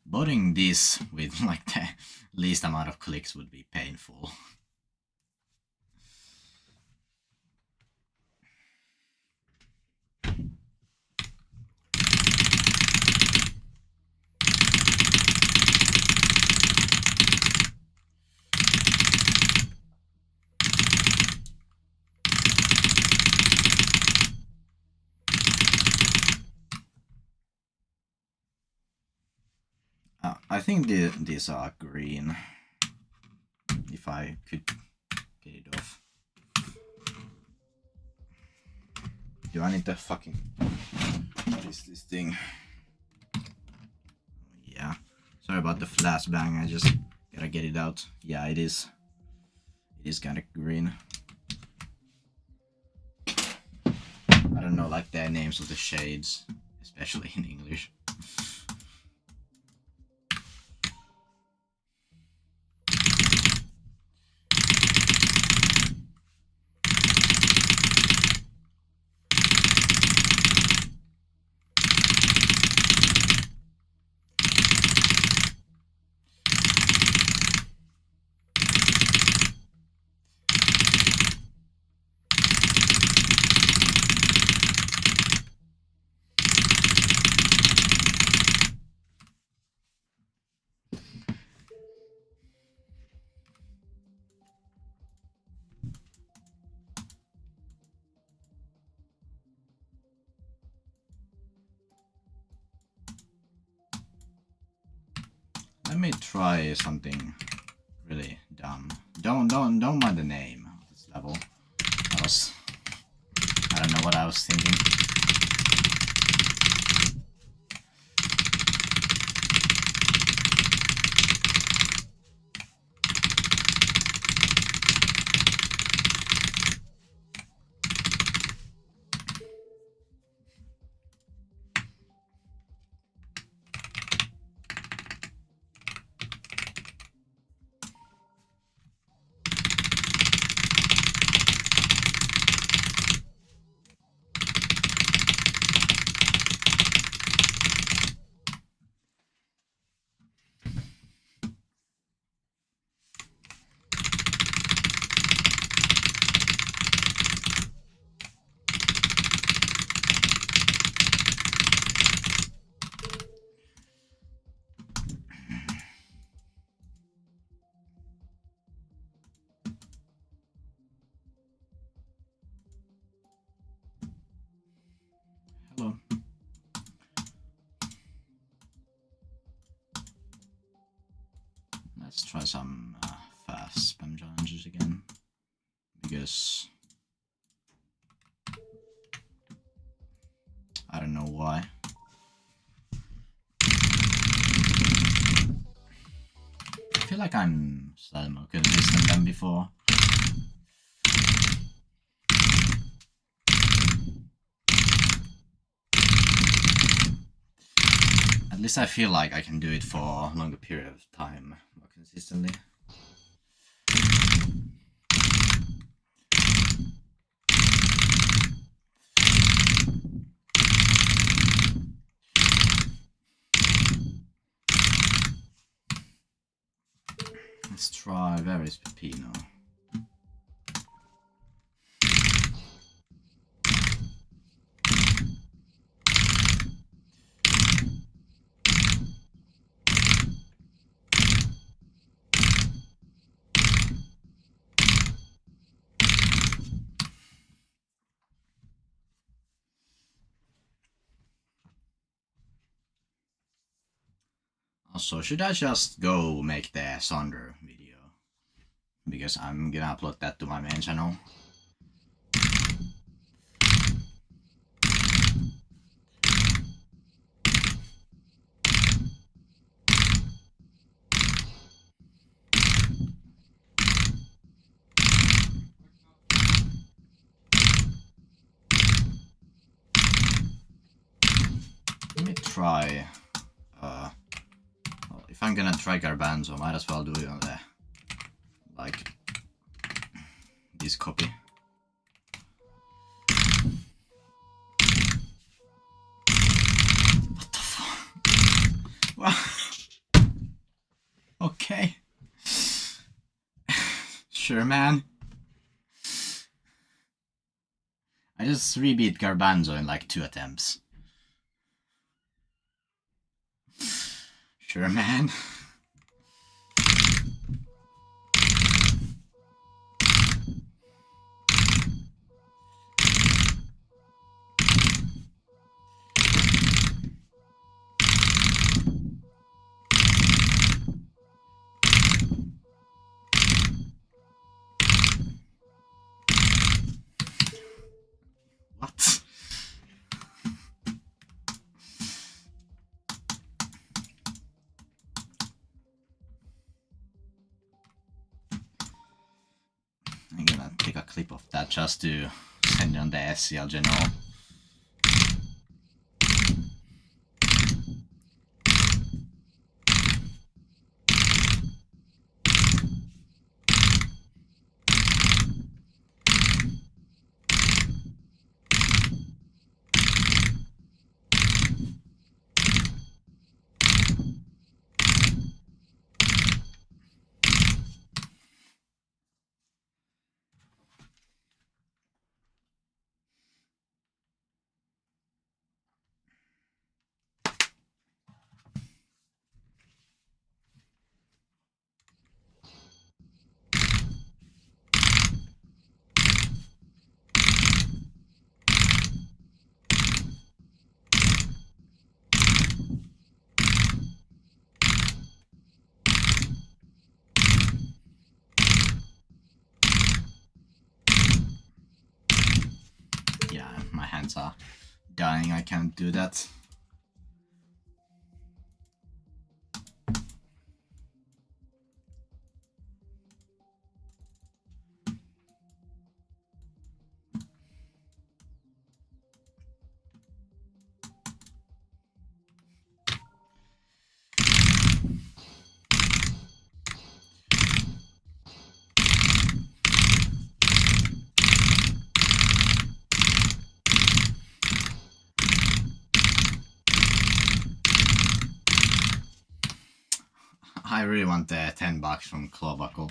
Botting this with like the least amount of clicks would be painful. I think these are green. If I could get it off. Do I need to fucking... What is this thing? Sorry about the flashbang, I just gotta get it out. Yeah, it is. It is kinda green. I don't know, like the names of the shades, especially in English. Let me try something really dumb. Don't mind the name of this level. I don't know what I was thinking. Hello. Let's try some fast spam challenges again, because I don't know why. I feel like I'm slightly more consistent than before. At least I feel like I can do it for a longer period of time, more consistently. Let's try various pepino. Also, should I just go make the Sonder video? Because I'm gonna upload that to my main channel. Let me try. Well, if I'm gonna try Garbanzo, might as well do it on the like this copy. What the fuck? Well, okay. Sure, man. I just rebeat Garbanzo in like 2 attempts. Sure, man. What? clip of that just to send on the SCL general. My hands are dying, I can't do that. I really want the $10 from Clawbuckle.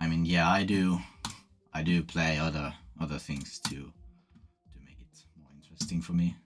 I mean, yeah, I do play other things to make it more interesting for me.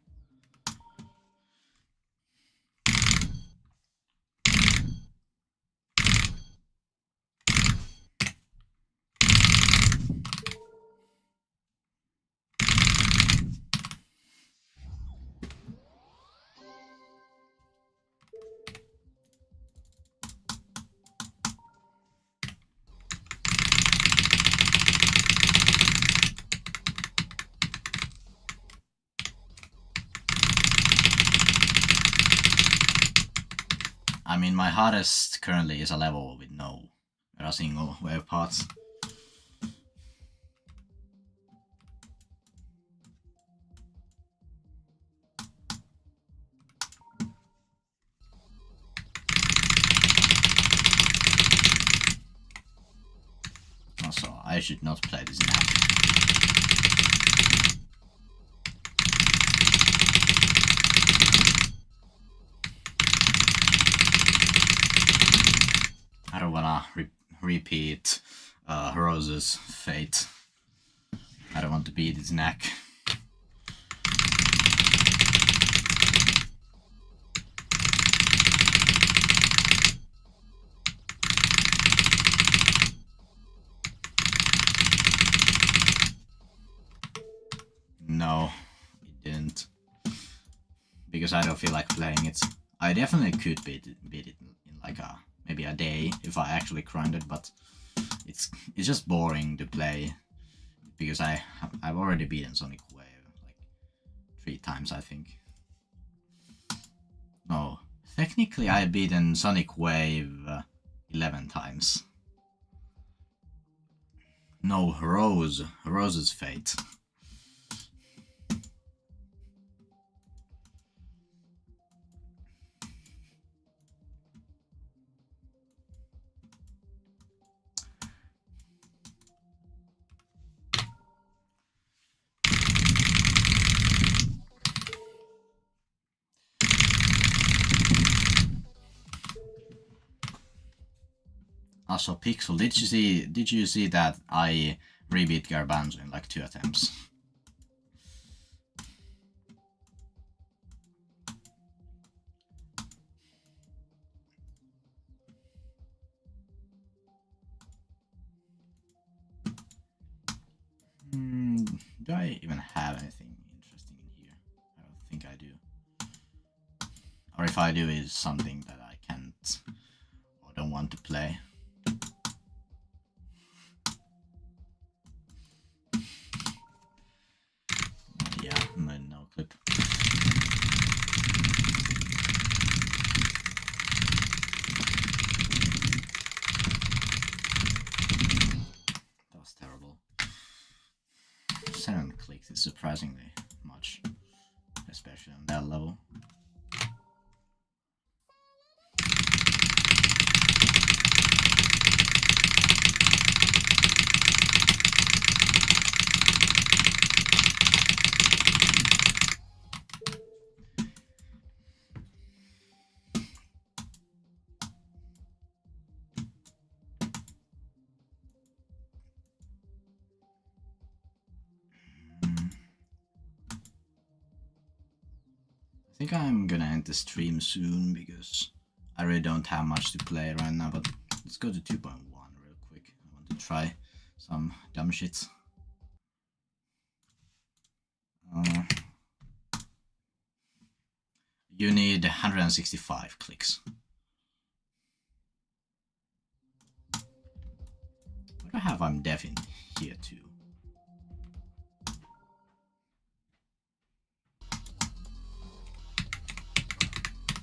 I mean, my hardest currently is a level with no single wave parts. Also, I should not play this now. I don't wanna repeat Rose's fate. I don't want to beat his neck. No, it didn't. Because I don't feel like playing it. I definitely could beat it in like maybe a day if I actually grinded, but it's just boring to play because I've already beaten Sonic Wave like 3 times, I think. No, technically I've beaten Sonic Wave 11 times. No, Rose's fate. Also, Pixel, did you see that I rebeat Garbanzo in like 2 attempts? Do I even have anything interesting in here? I don't think I do. Or if I do, it's something that I can't or don't want to play. Yeah, no clip. 7 clicks is surprisingly much, especially on that level. I think I'm gonna end the stream soon because I really don't have much to play right now, but let's go to 2.1 real quick. I want to try some dumb shit. You need 165 clicks. What do I have? I'm deaf in here too.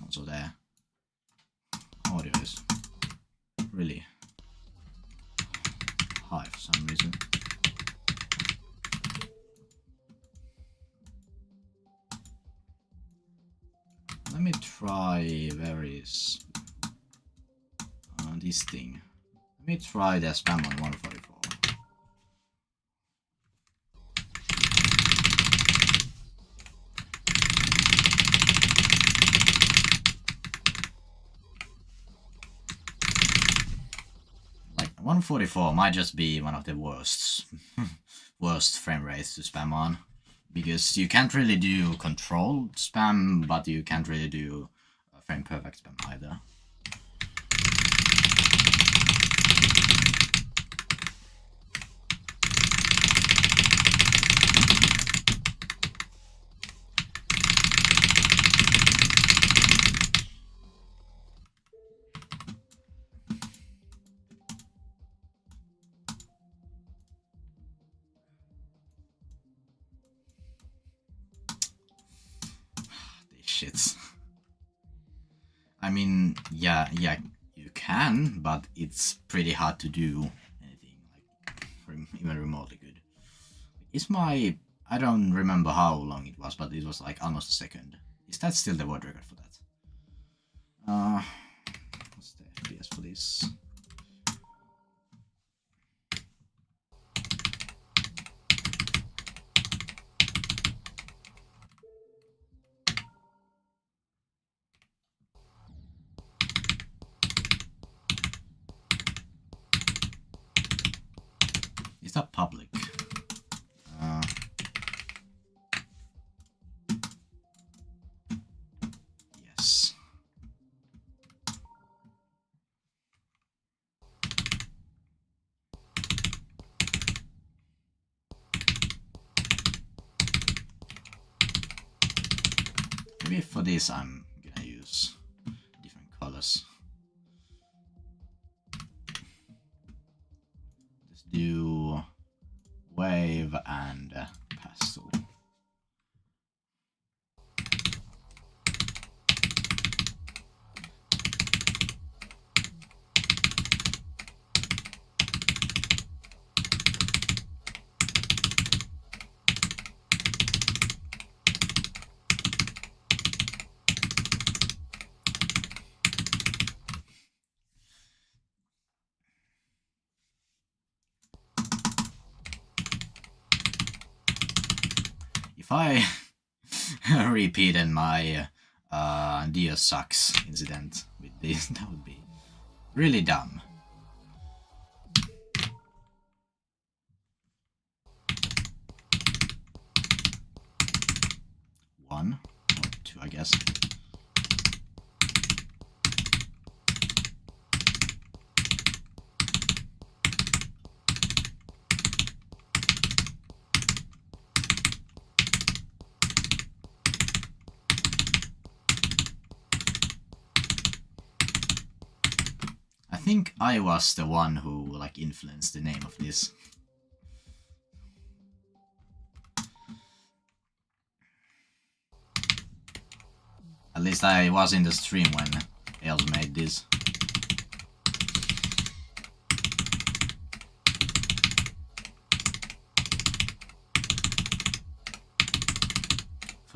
Also there. Audio is really high for some reason. Let me try this thing. Let me try the spam on 144. Like 144 might just be one of the worst frame rates to spam on. Because you can't really do controlled spam, but you can't really do frame perfect spam either. Shits. I mean, yeah, you can, but it's pretty hard to do anything like even remotely good. I don't remember how long it was, but it was like almost a second. Is that still the world record for that? What's the FPS for this? Is that public? Yes. Maybe for this I'm gonna use different colors. Let's do wave and pastel. If I repeated my Dio sucks incident with this, that would be really dumb. One or two, I guess. I think I was the one who like influenced the name of this. At least I was in the stream when Els made this.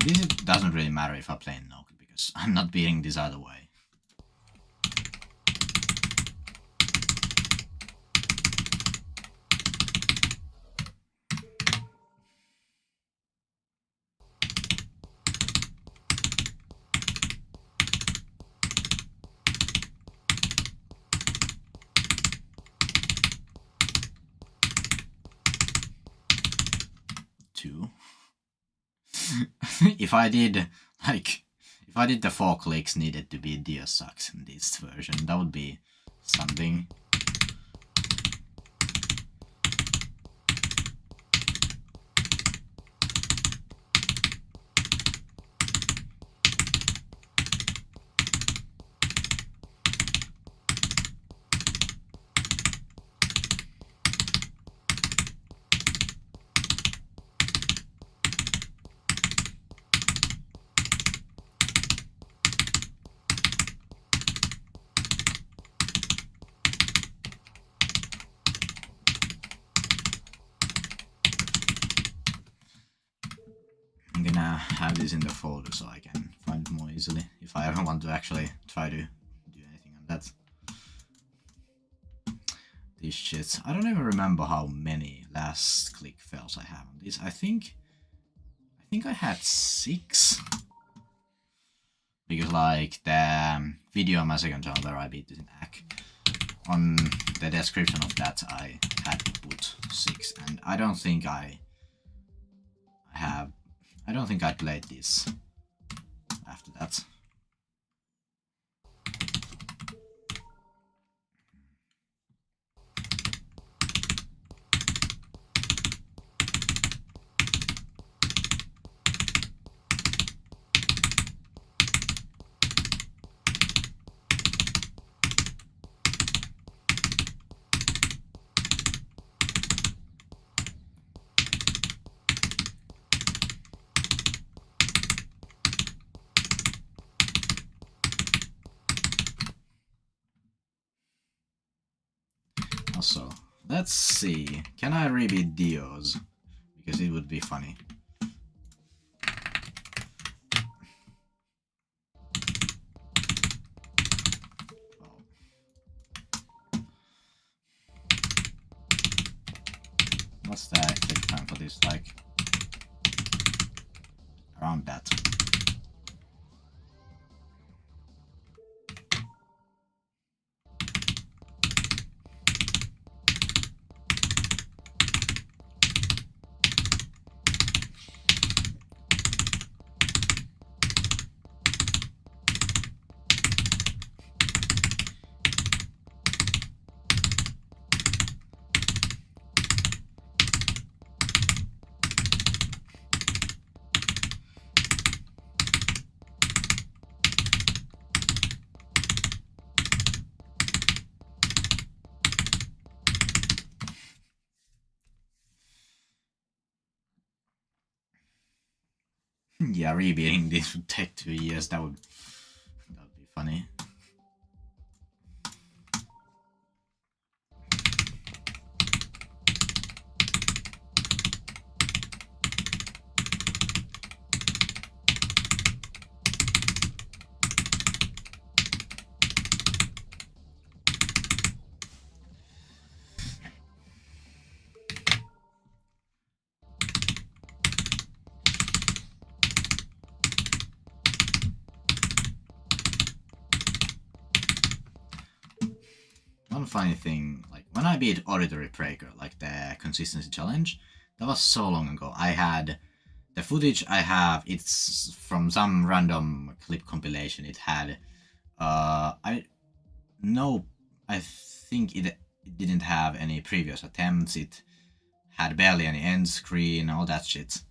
This doesn't really matter if I play no, because I'm not beating this either way. If I did the 4 clicks needed to be Dio sucks in this version, that would be something. I'm gonna have this in the folder so I can find it more easily if I ever want to actually try to do anything on that. These shits. I don't even remember how many last click fails I have on this. I think I had 6. Because like the video on my second channel where I beat this in hack, on the description of that I had to put 6, and I don't think I played this after that. Also, let's see, can I rebeat Dio's? Because it would be funny. Oh. What's the active time for this, like? Around that. Yeah, rebeating this would take 2 years. That would be funny. One funny thing, like when I beat Auditory Breaker, like the consistency challenge, that was so long ago. I had the footage I have, it's from some random clip compilation. It had I think it didn't have any previous attempts. It had barely any end screen, all that shit.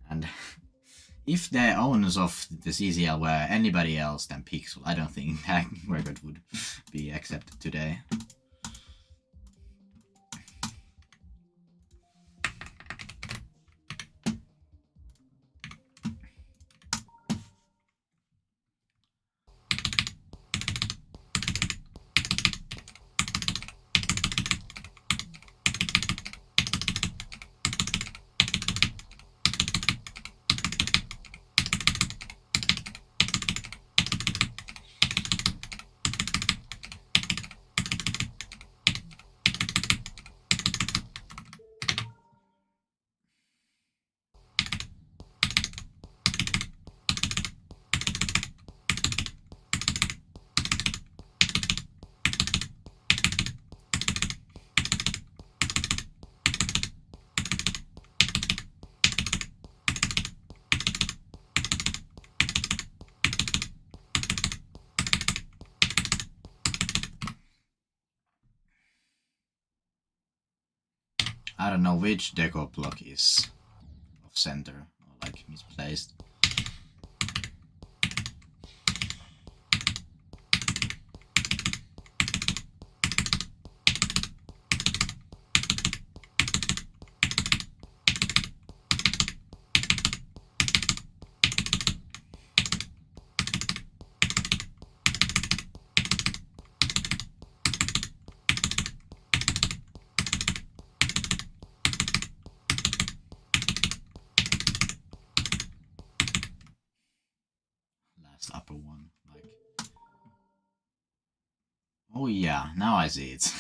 And if the owners of the CCL were anybody else than Pixel, I don't think that record would be accepted today. I don't know which deco block is off center or like misplaced. Upper one, like, oh yeah, now I see it.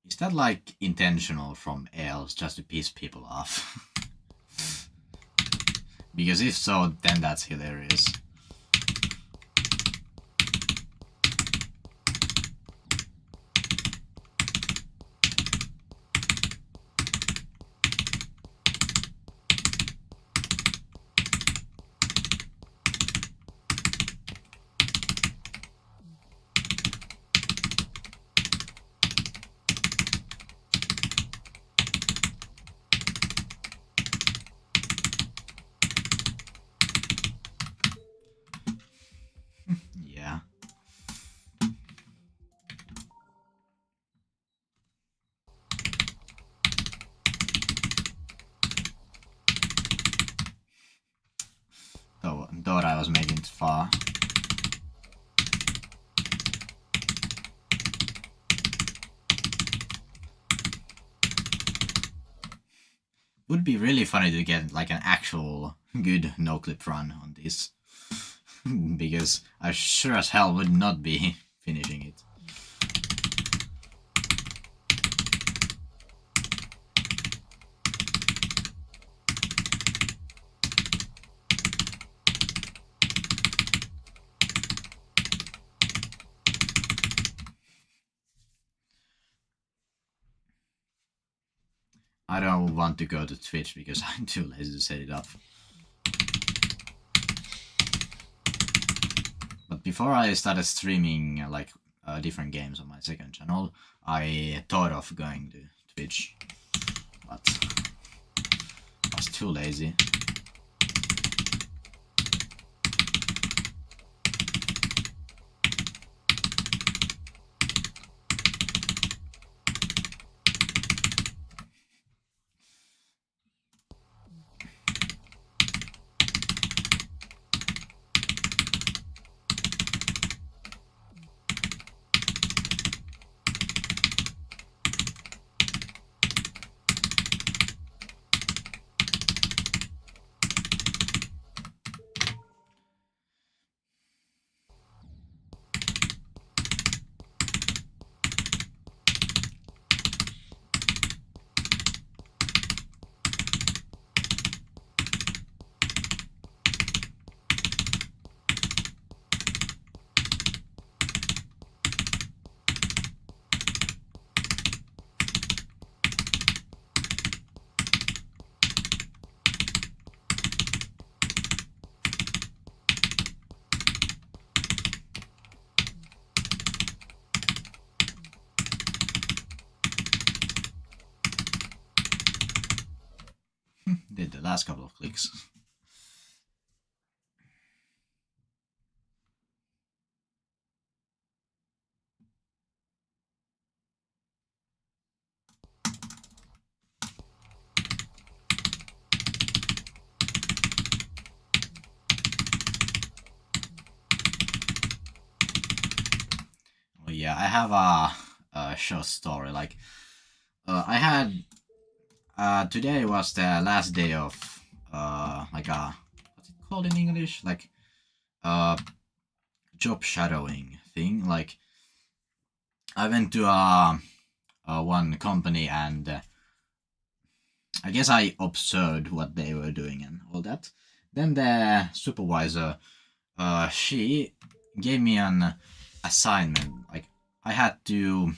Is that like intentional from Els just to piss people off? Because if so, then that's hilarious. Yeah. Thought I was making it far. Would be really funny to get like an actual good no-clip run on this. Because I sure as hell would not be finishing it. I don't want to go to Twitch because I'm too lazy to set it up. But before I started streaming like different games on my second channel, I thought of going to Twitch, but I was too lazy. Did the last couple of clicks. Oh yeah, I have a short story. Like, I had today was the last day of like a what's it called in English? Like job shadowing thing. Like, I went to one company and I guess I observed what they were doing and all that. Then the supervisor, she gave me an assignment. Like, I had to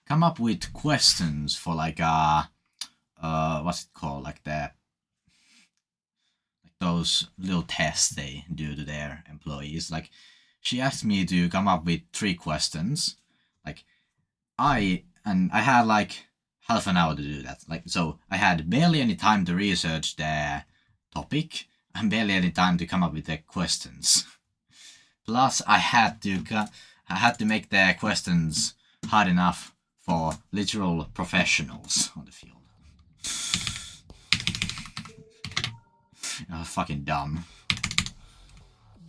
come up with questions for like what's it called, like those little tests they do to their employees. Like, she asked me to come up with 3 questions. Like, I had like half an hour to do that. Like, so I had barely any time to research the topic and barely any time to come up with the questions. Plus, I had to make the questions hard enough for literal professionals on the field. Fucking dumb.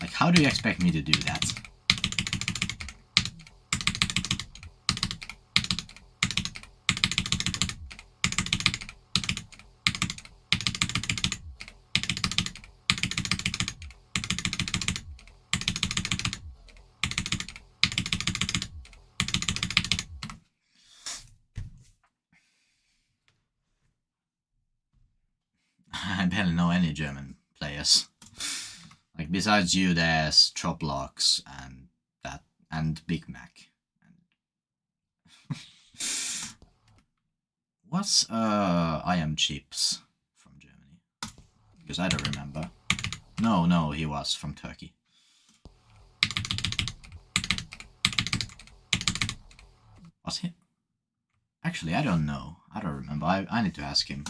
Like, how do you expect me to do that? I barely know any German players. Like, besides you, there's Chopblocks and that, and Big Mac. What's I Am Chips from Germany? Because I don't remember. No, he was from Turkey. Was he? Actually, I don't know. I don't remember. I need to ask him.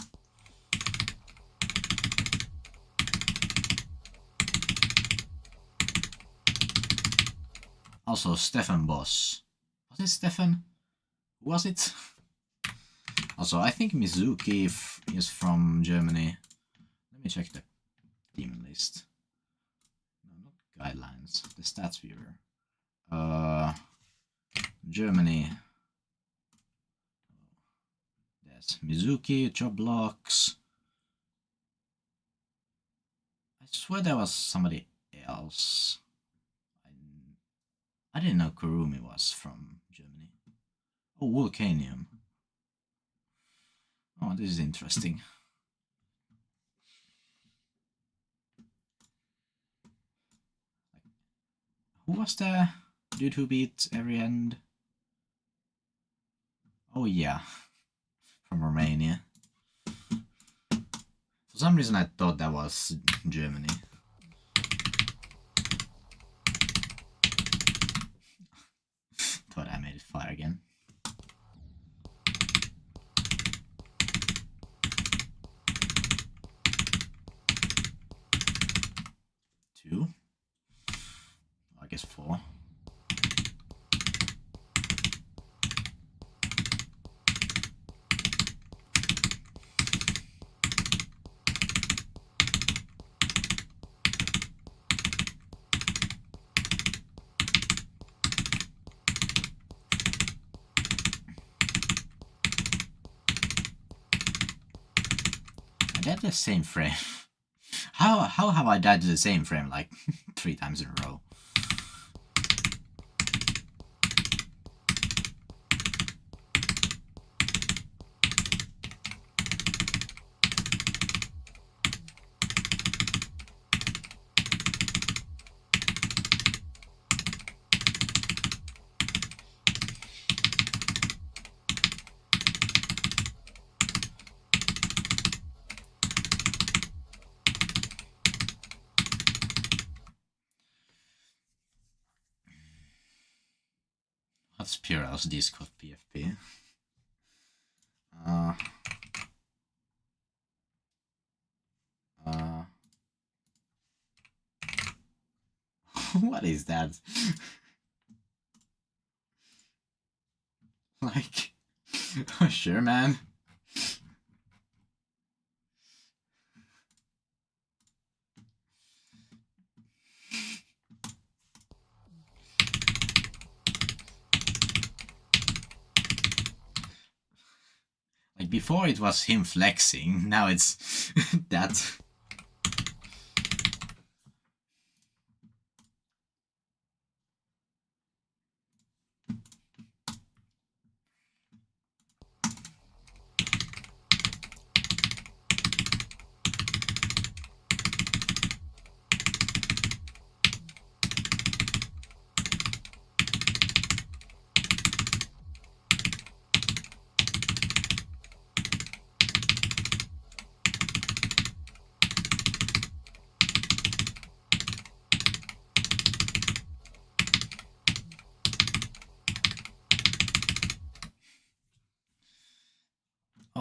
Also, Stefan Boss. Was it Stefan? Who was it? Also, I think Mizuki is from Germany. Let me check the team list. No, not guidelines. The stats viewer. Germany. There's Mizuki, Chopblocks. I swear there was somebody else. I didn't know Kurumi was from Germany. Oh, Volcanium. Oh, this is interesting. Who was the dude who beat every end? Oh yeah, from Romania. For some reason I thought that was Germany. Thought I made it fire again. Two. I guess 4. I died to the same frame. How have I died to the same frame like 3 times in a row? What's Piral's Discord PFP? What is that? Like, sure, man. Like, before it was him flexing, now it's that.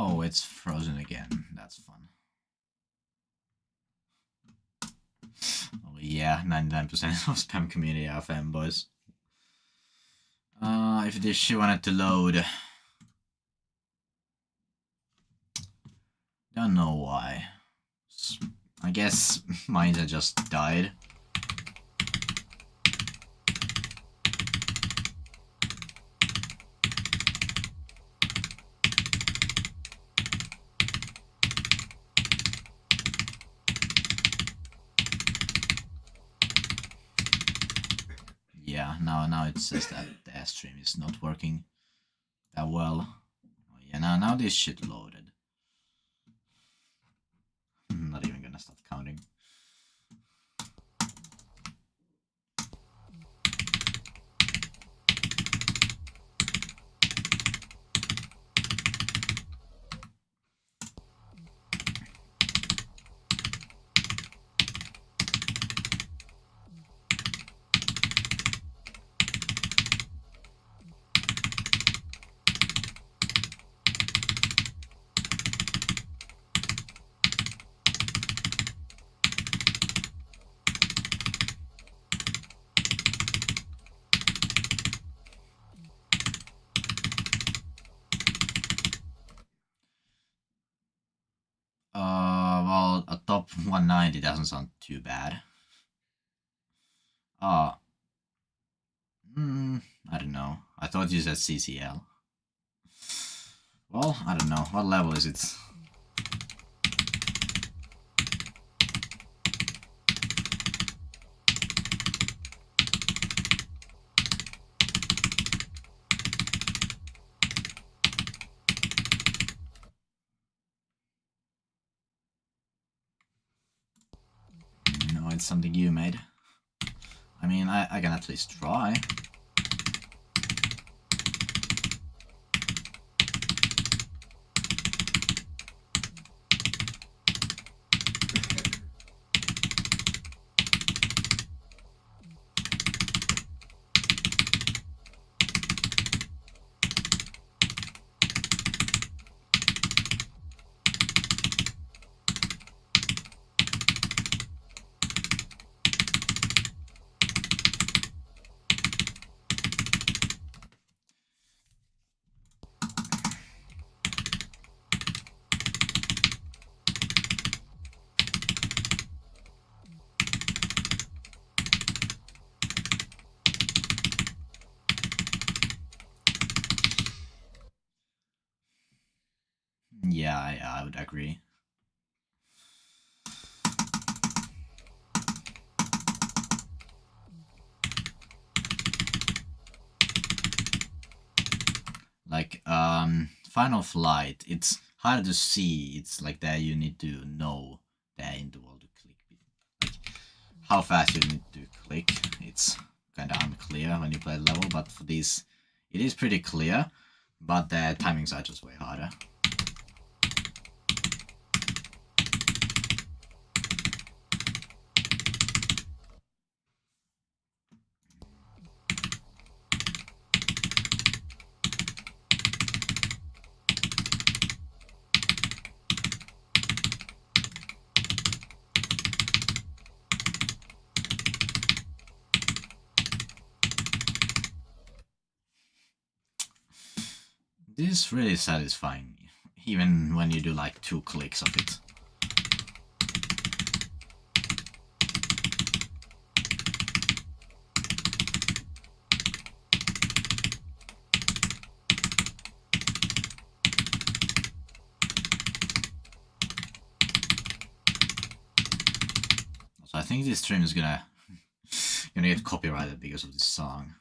Oh, it's frozen again. That's fun. Oh yeah, 99% of spam community are fanboys. If this shit wanted to load. Don't know why. I guess mine had just died. Yeah, now it says that the stream is not working that well. Oh, yeah, now this shit loaded. I'm not even gonna start counting. Well, a top 190 doesn't sound too bad. I don't know. I thought you said CCL. Well, I don't know. What level is it? No, it's something you made. I mean, I can at least try. Yeah, I would agree. Like, Final Flight, it's hard to see. It's like that you need to know the interval to click. Like, how fast you need to click, it's kind of unclear when you play the level, but for this, it is pretty clear, but the timings are just way harder. This is really satisfying, even when you do like 2 clicks of it. So I think this stream is gonna get copyrighted because of this song.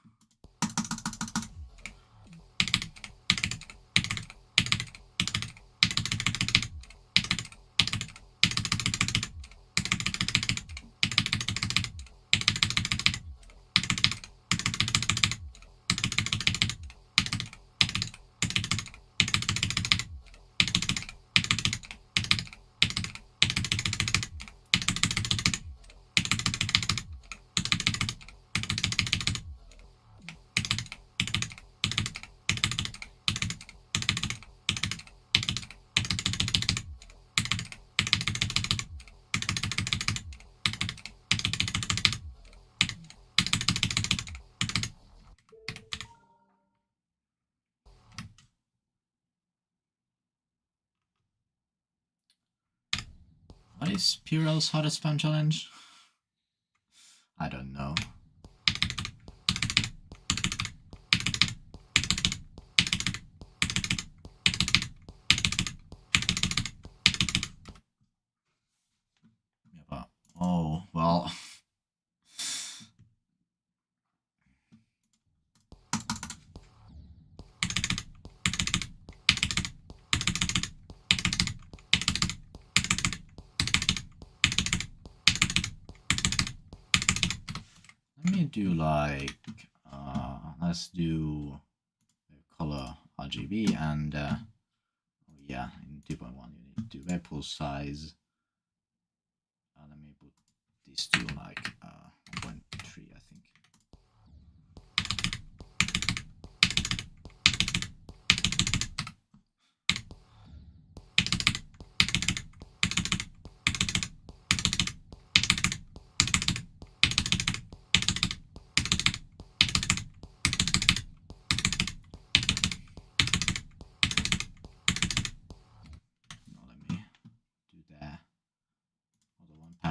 What is Purell's hottest spam challenge? I don't know. Yeah, but, oh, well. Let me do like, let's do color RGB and, oh yeah, in 2.1 you need to do web pool size. Let me put these two like 1.3, I think.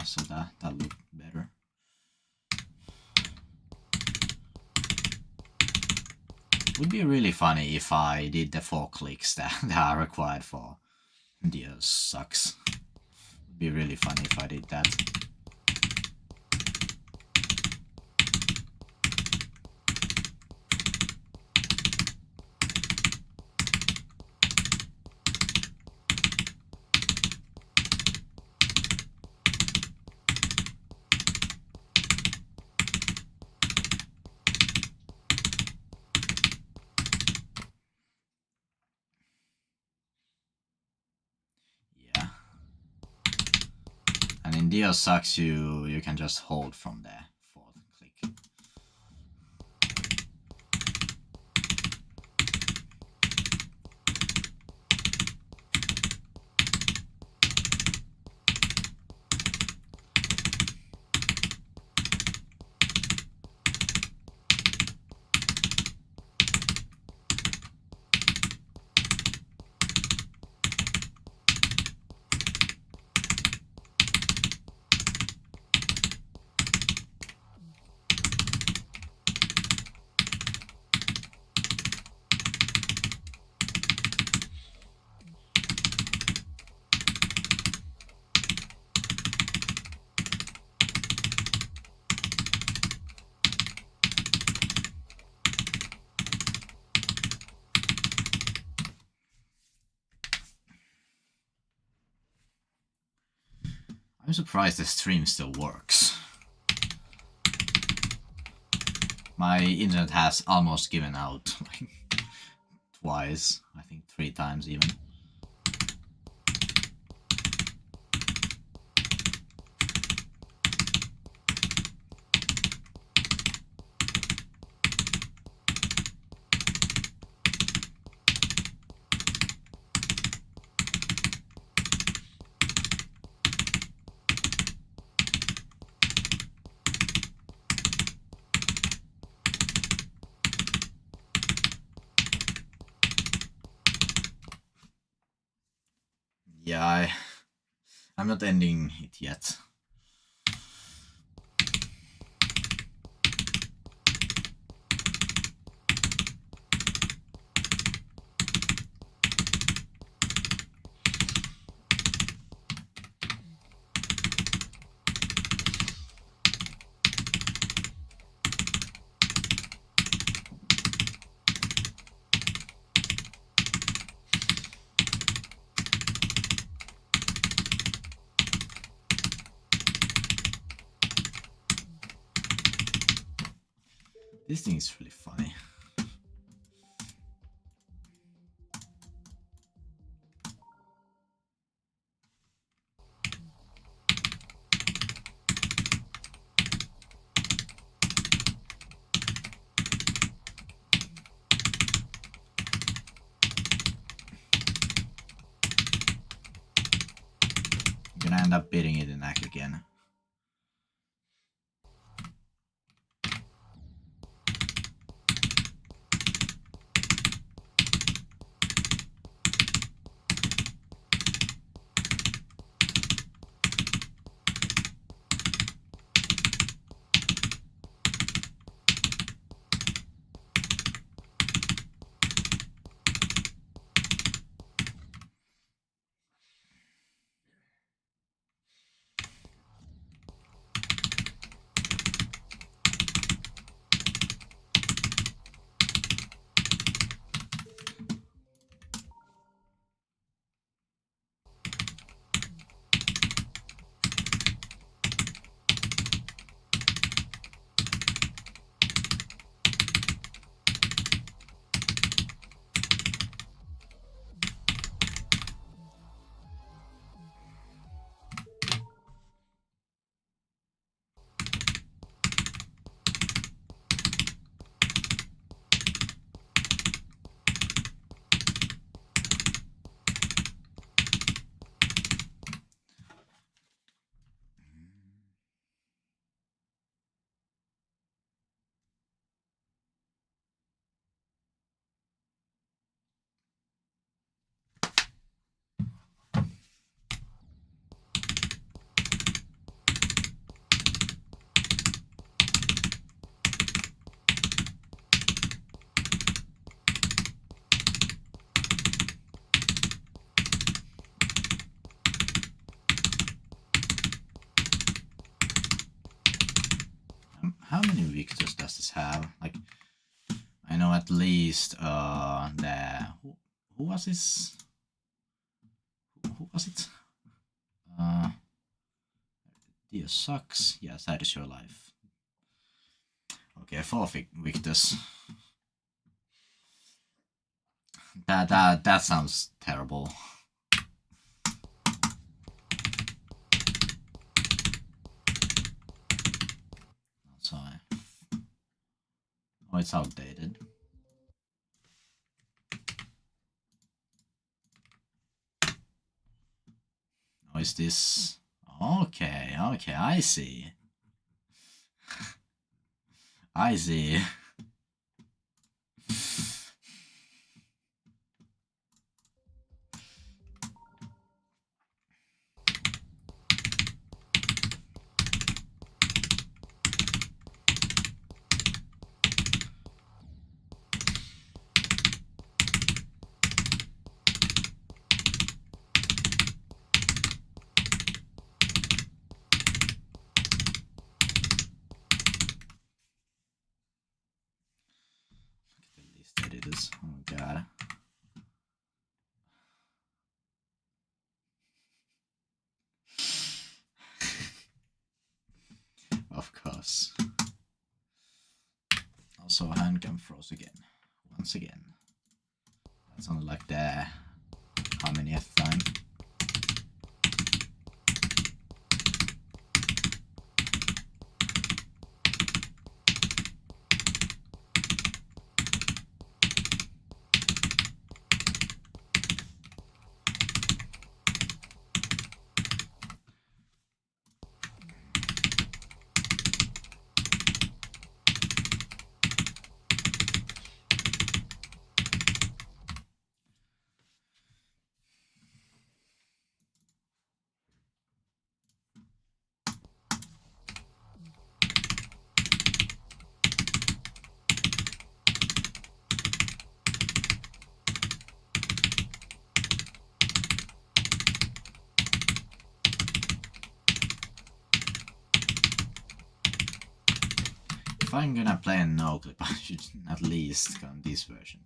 So that looked better. Would be really funny if I did the 4 clicks that are required for Dios sucks. Would be really funny if I did that. And in Dios sucks you can just hold from there for the click. I'm surprised the stream still works. My internet has almost given out like twice, I think 3 times even. Yeah, I'm not ending it yet. This thing is really funny. I'm gonna end up beating it in neck again. at least the who was this? Who was it? Dear sucks. Yes, that is your life. Okay, 4 Victus. That sounds terrible. Sorry. Oh, it's outdated. Oh, is this? Okay, I see. I see. Editors. Oh god. Of course. Also, handgun froze again. Once again. That's only like the how many time? If I'm gonna play a no clip, I should at least go on this version.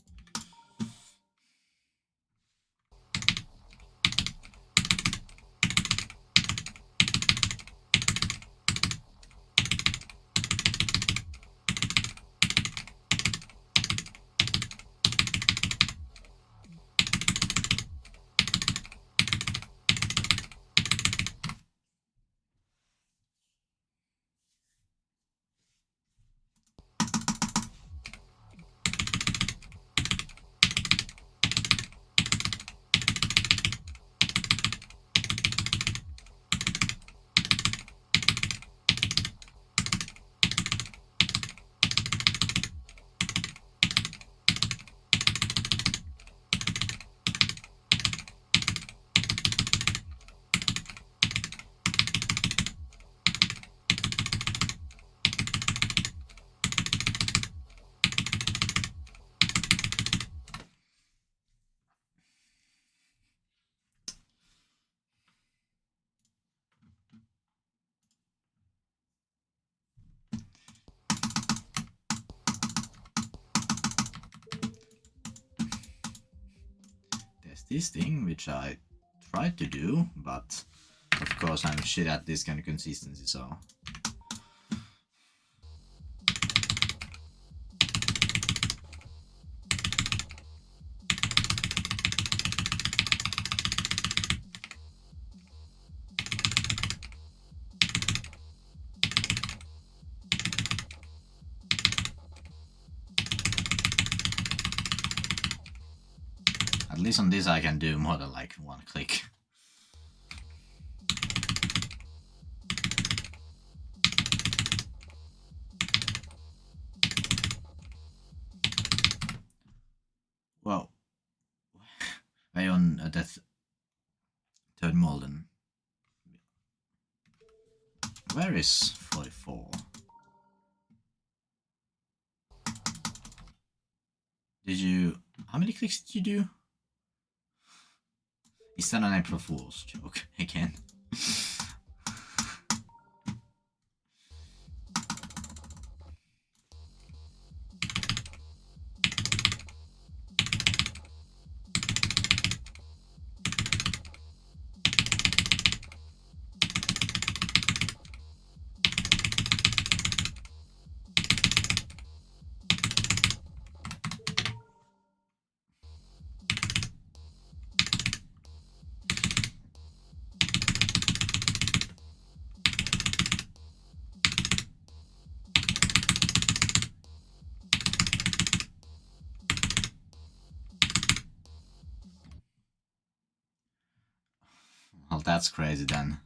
There's this thing which I tried to do, but of course I'm shit at this kind of consistency, so. At least on this I can do more than like one click. Well, I on that third Molden. Where is 44? Did you... How many clicks did you do? Is that an April Fool's joke again? Well, that's crazy then.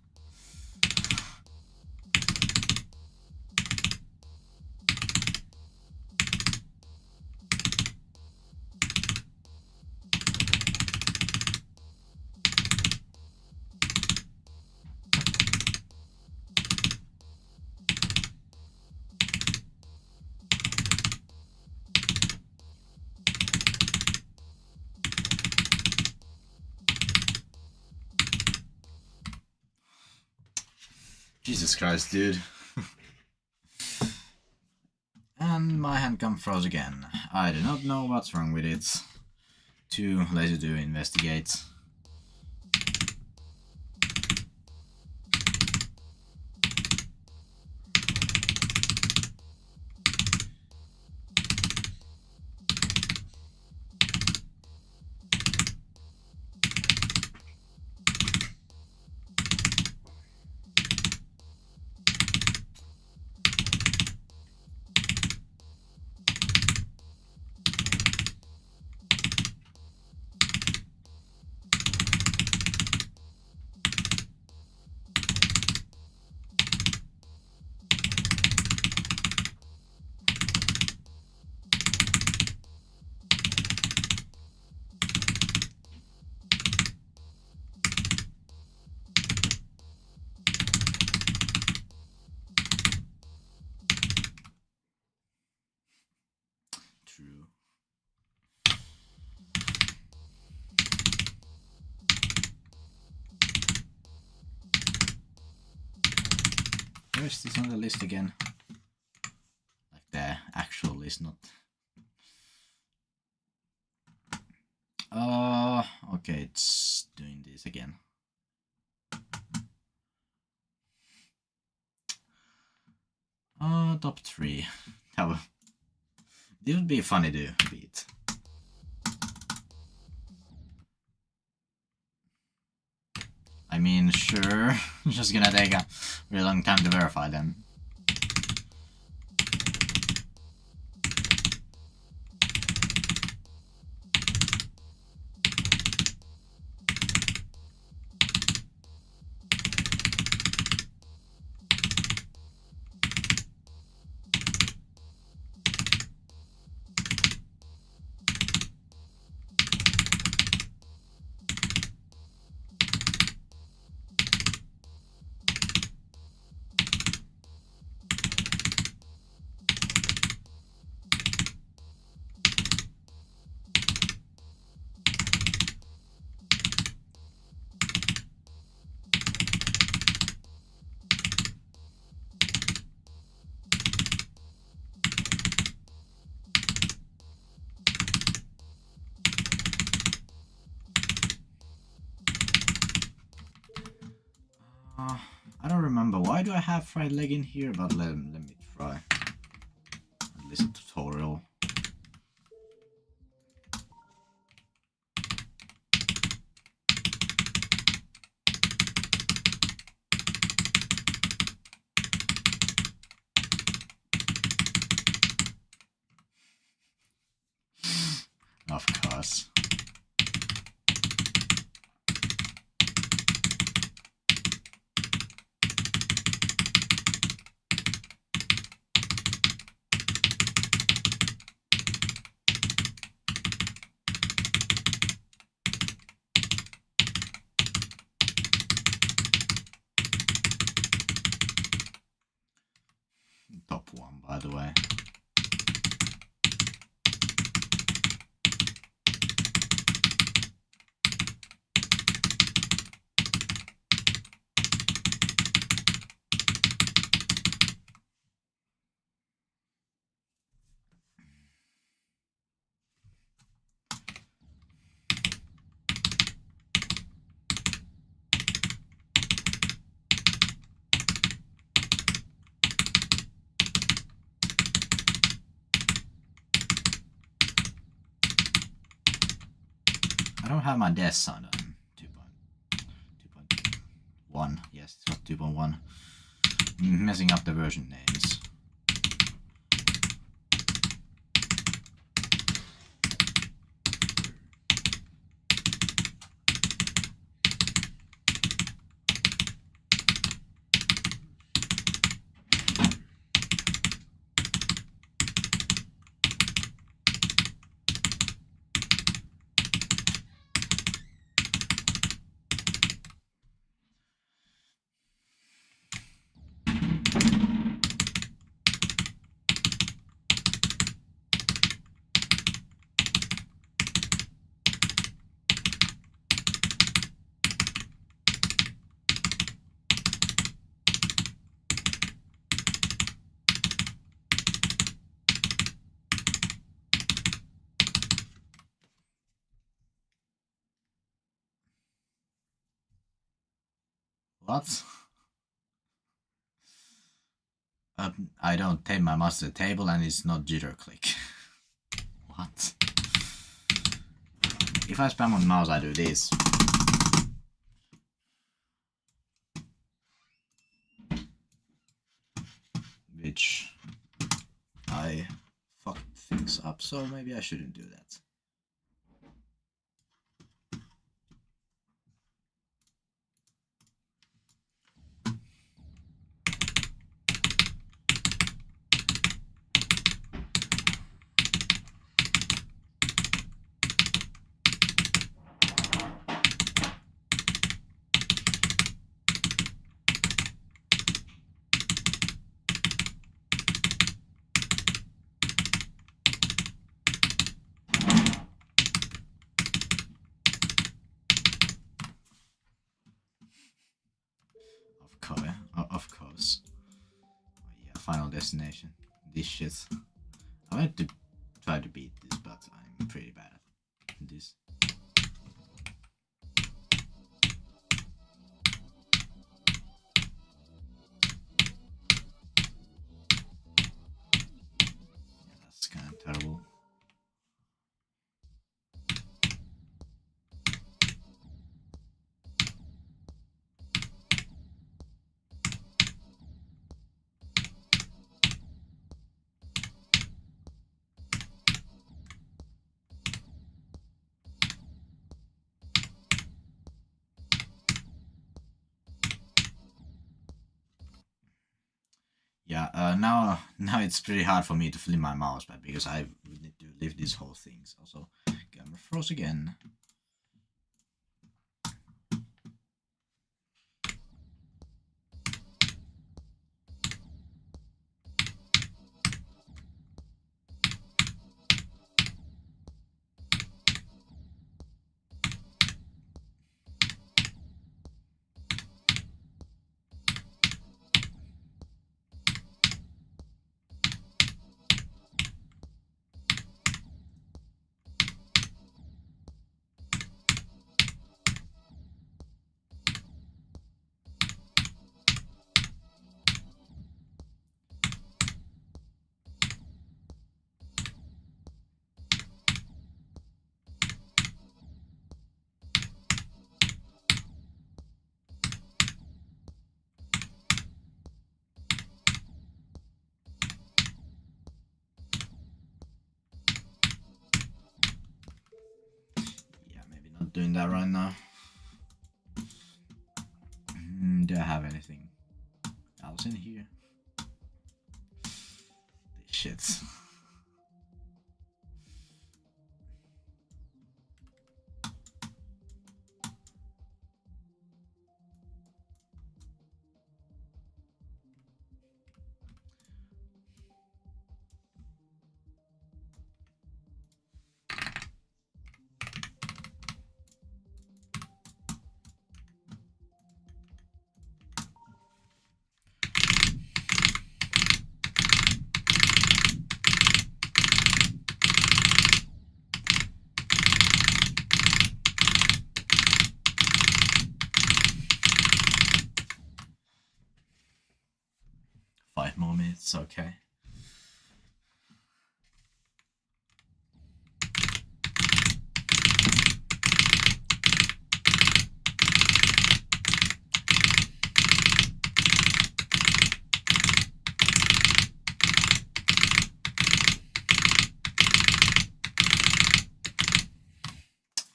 Jesus Christ, dude. And my handgun froze again. I do not know what's wrong with it. Too lazy to investigate. True. Where's this on the list again? Like the actual list, not... Okay, it's doing this again. Top 3. This would be funny to beat. I mean, sure, it's just gonna take a really long time to verify them. I don't remember, why do I have fried leg in here, but let me try. At least a tutorial. Of course. Top 1, by the way. I don't have my desk sound on 2.1. Yes, it's got 2.1. Messing up the version names. What? I don't tape my mouse to the table and it's not jitter click. What? If I spam on the mouse, I do this. Which I fucked things up, so maybe I shouldn't do that. Of course. Oh, yeah, Final Destination. This shit. I want to try to beat this, but I'm pretty bad at this. Yeah, that's kind of terrible. Yeah, now it's pretty hard for me to flip my mouse back because I need to lift these whole things. Also, camera froze again. Doing that right now. Do I have anything else in here? This shit. Five more minutes, okay.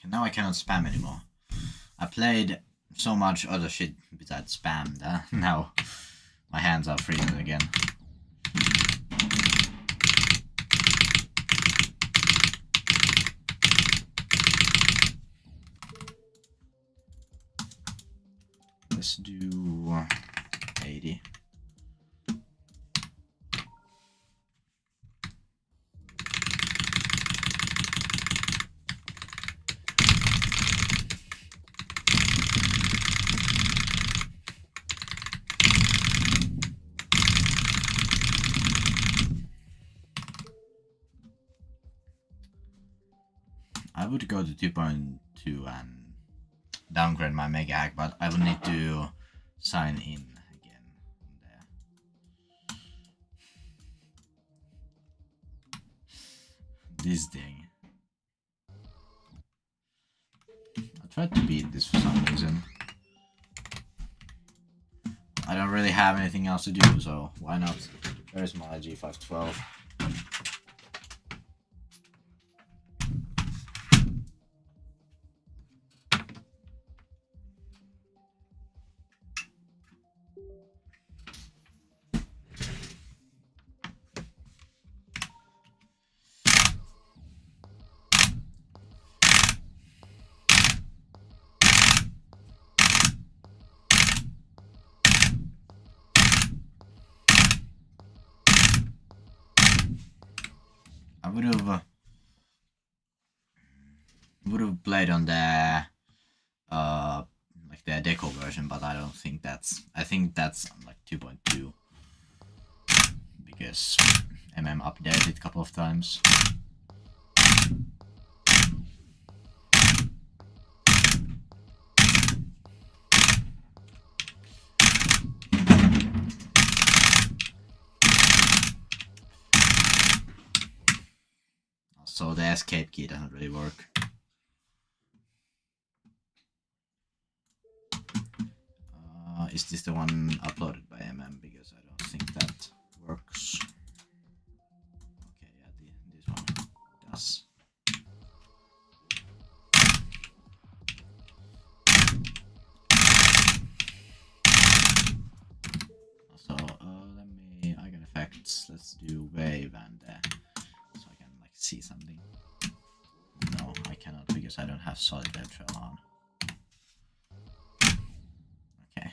Now I cannot spam anymore. I played so much other shit besides spam that now my hands are freezing again. Let's do 80. I would go to 2.2 and downgrade my mega hack, but I would need to sign in again there. This thing. I tried to beat this for some reason. I don't really have anything else to do, so why not? There's my G512. I would have played on the like the deco version, but I don't think that's. I think that's on like 2.2 because updated it a couple of times. So the escape key doesn't really work. Is this the one uploaded by Because I don't think that works. Okay, yeah, this one does. So let me icon effects. Let's do wave and so I can like see something. No, I cannot because I don't have solid web trail on. Okay.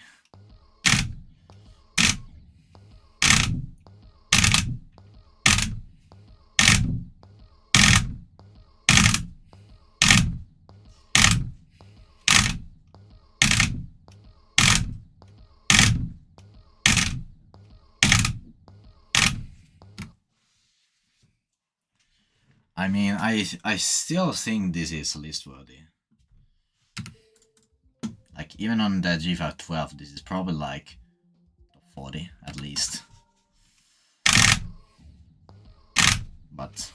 I mean, I still think this is list worthy. Like, even on the G512, this is probably like top 40 at least. But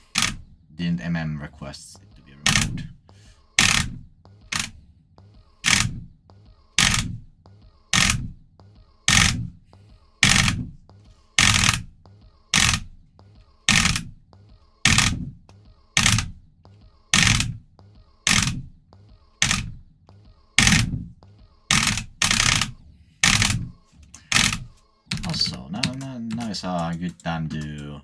didn't request it to be removed. Also, now is a good time to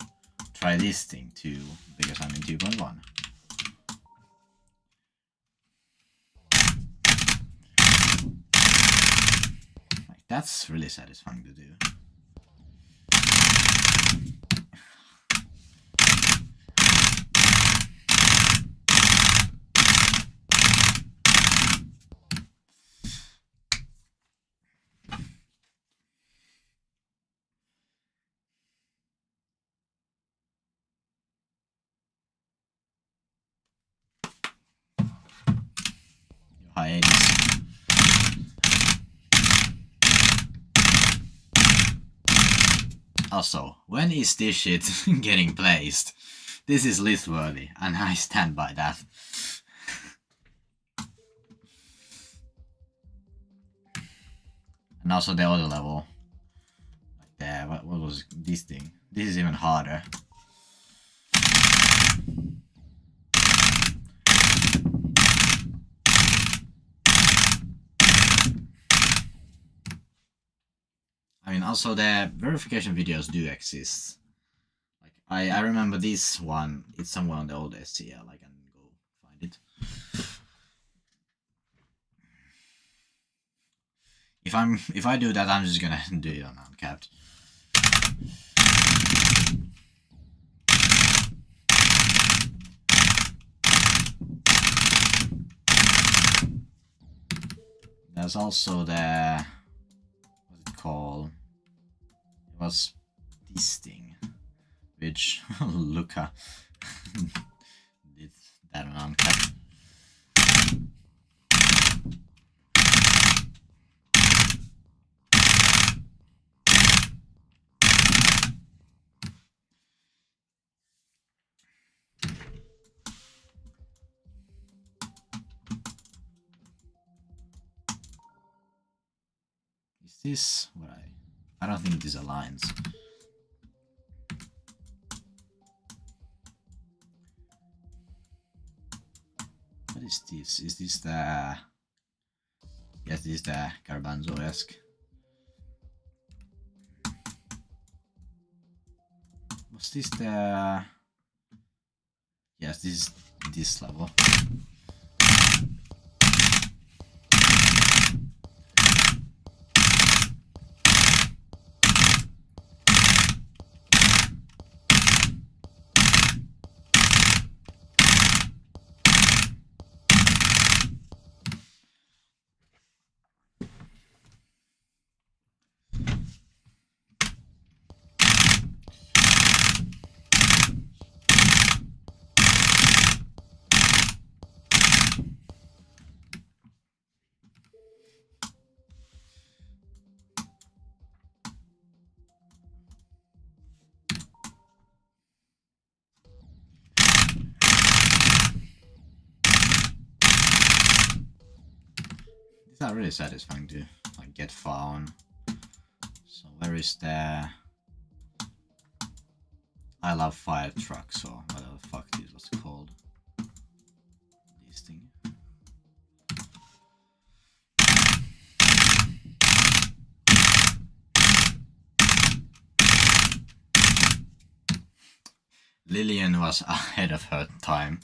try this thing too, because I'm in 2.1. Like, that's really satisfying to do. Hiatus. Also, when is this shit getting placed? This is list worthy, and I stand by that. And also the other level. Like there, what was this thing? This is even harder. I mean, also the verification videos do exist. Like I remember this one. It's somewhere on the old STL. I can go find it. If I do that, I'm just gonna do it on uncapped. There's also the what's it called? It was this thing, which Luca did that on uncapped. this what I don't think this aligns. What is this? Is this the... Yes, this is the Garbanzo-esque. Was this the... Yes, this is this level. These are really satisfying to like get far on. So where is the... I love fire trucks or whatever the fuck this was called. This thing. Lillian was ahead of her time.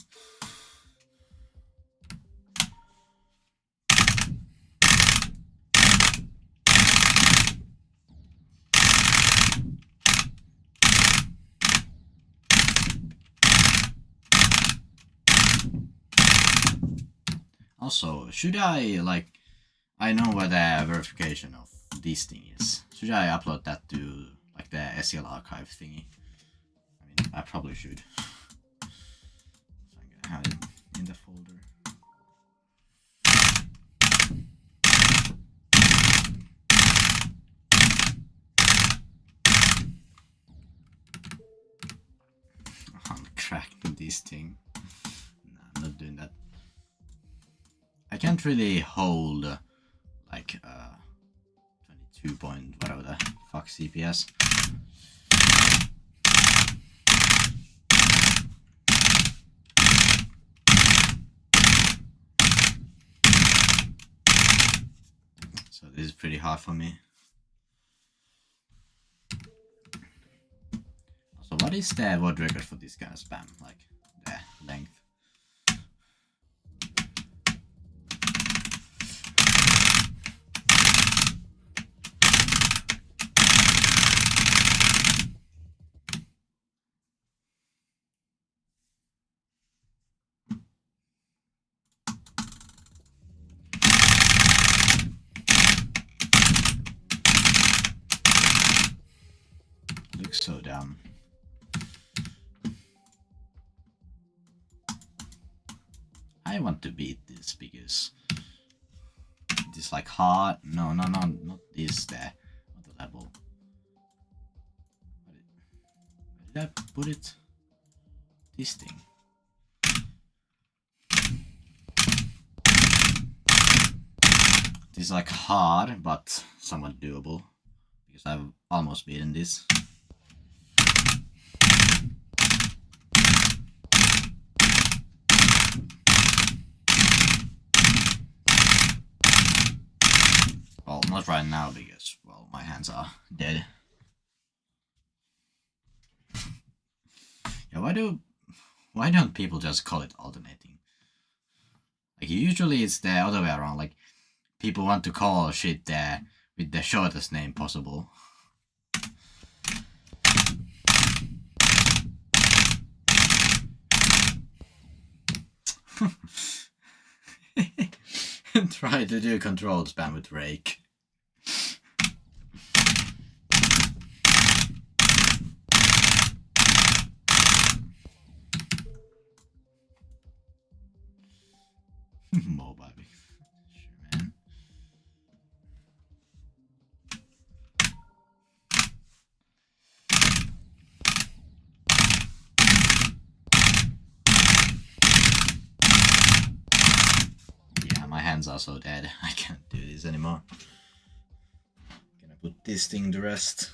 Also, should I, like, I know where the verification of this thing is. Should I upload that to, like, the SEL archive thingy? I mean, I probably should. So I'm gonna have it in the folder. I'm cracking this thing. Nah, I'm not doing that. I can't really hold like 22 point whatever the fuck CPS. So this is pretty hard for me. So what is the word record for this kind of spam? Like the length? Looks so dumb. I want to beat this because this like hard. No, not this there. Not the level. Where did I put it? This thing. This is like hard, but somewhat doable because I've almost beaten this. Well, not right now because, well, my hands are dead. Yeah, why don't people just call it alternating? Like, usually it's the other way around, like, people want to call shit there with the shortest name possible. Try to do controlled spam with rake. Mobile. Sure, man. Yeah, my hands are so dead. I can't do this anymore. this thing to rest.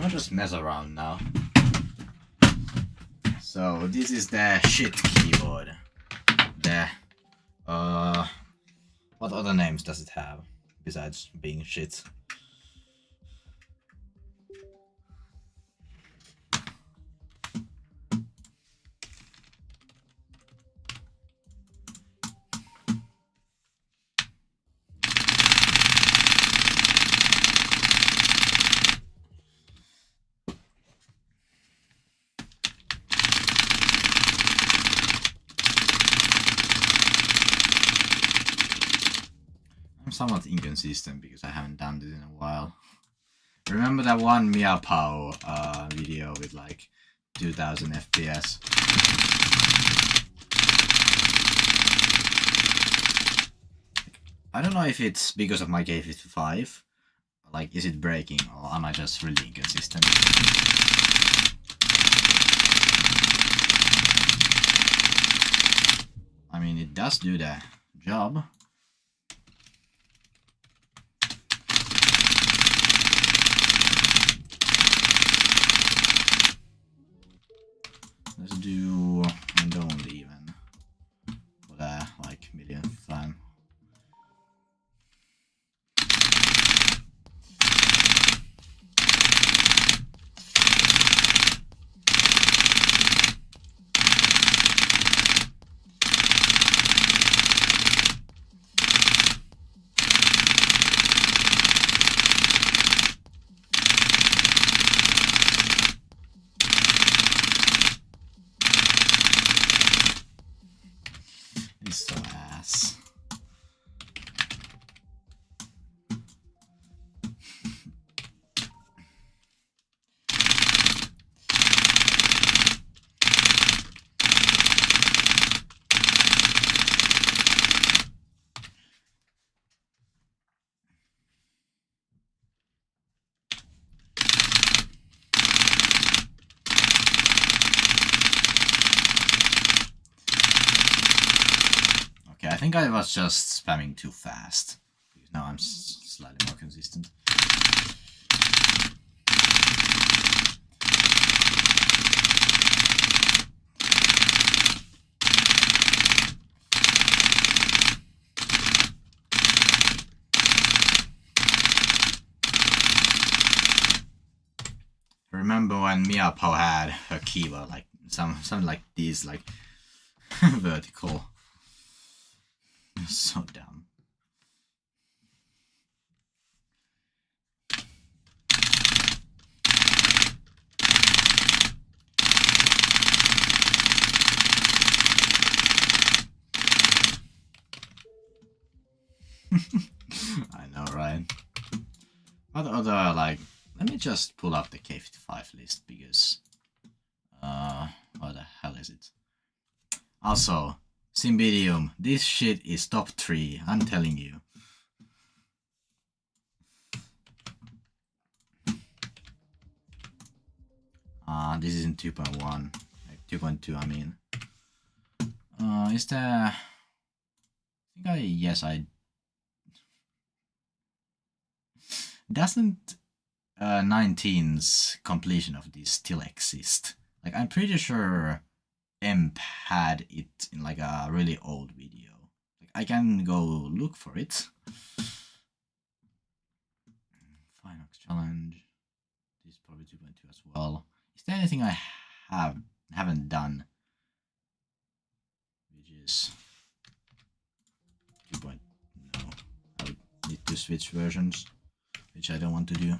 I'll just mess around now. So this is the shit keyboard. What other names does it have besides being shit? I'm somewhat inconsistent because I haven't done this in a while. Remember that one Meow video with like 2000 FPS? I don't know if it's because of my K55. Like, is it breaking or am I just really inconsistent? I mean, it does do the job. Let's do and don't even for the like millionth time. So ass. I think I was just spamming too fast. Now I'm slightly more consistent. Remember when Meow had her keyboard like something like these, like vertical. So dumb. I know, right? What other, like, let me just pull up the K55 list because what the hell is it? Also, Cymbidium, this shit is top 3, I'm telling you. This isn't 2.1, like 2.2 I mean. Is there... yes, I... Doesn't 19's completion of this still exist? Like, I'm pretty sure Emp had it in like a really old video. Like, I can go look for it. Finox challenge. This is probably 2.2 as well. Is there anything I haven't done? Which is 2. No. I would need to switch versions, which I don't want to do.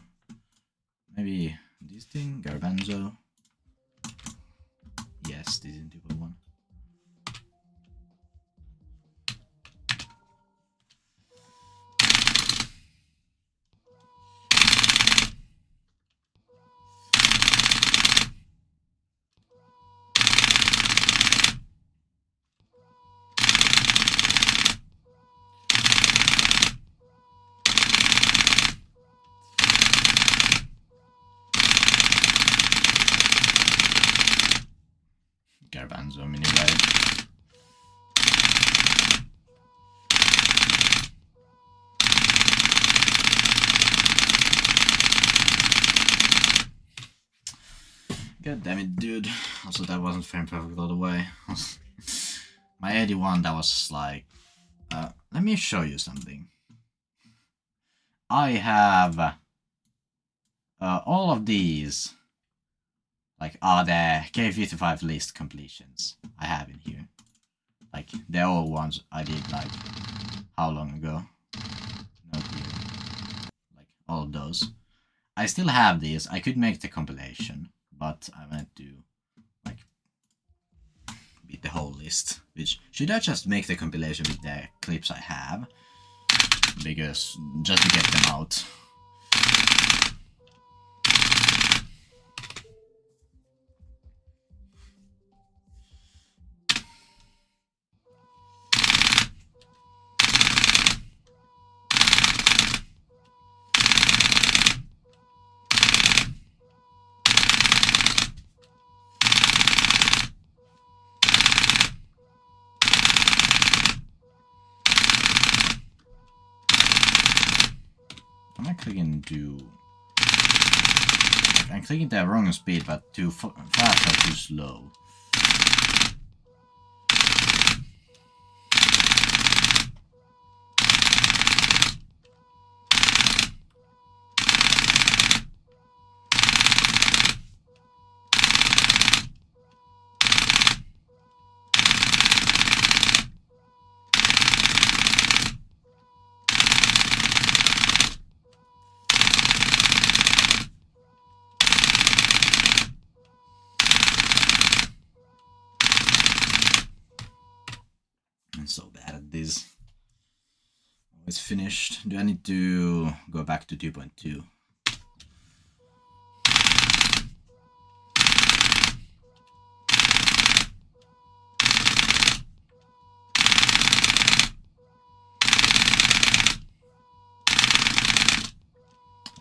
Maybe this thing, Garbanzo. Yes, this is in 2.1. Garbanzo mini guide. God damn it, dude. Also, that wasn't frame perfect all the way. My 81, that was like... let me show you something. I have... all of these... Like, are the K55 list completions I have in here. Like, they're all ones I did, like, how long ago? No clue. Like, all of those. I still have these. I could make the compilation, but I went to, like, beat the whole list. Which, should I just make the compilation with the clips I have? Because, just to get them out. I'm clicking I'm clicking the wrong speed, but too fast or too slow. I'm so bad at this. Oh, it's finished. Do I need to go back to 2.2?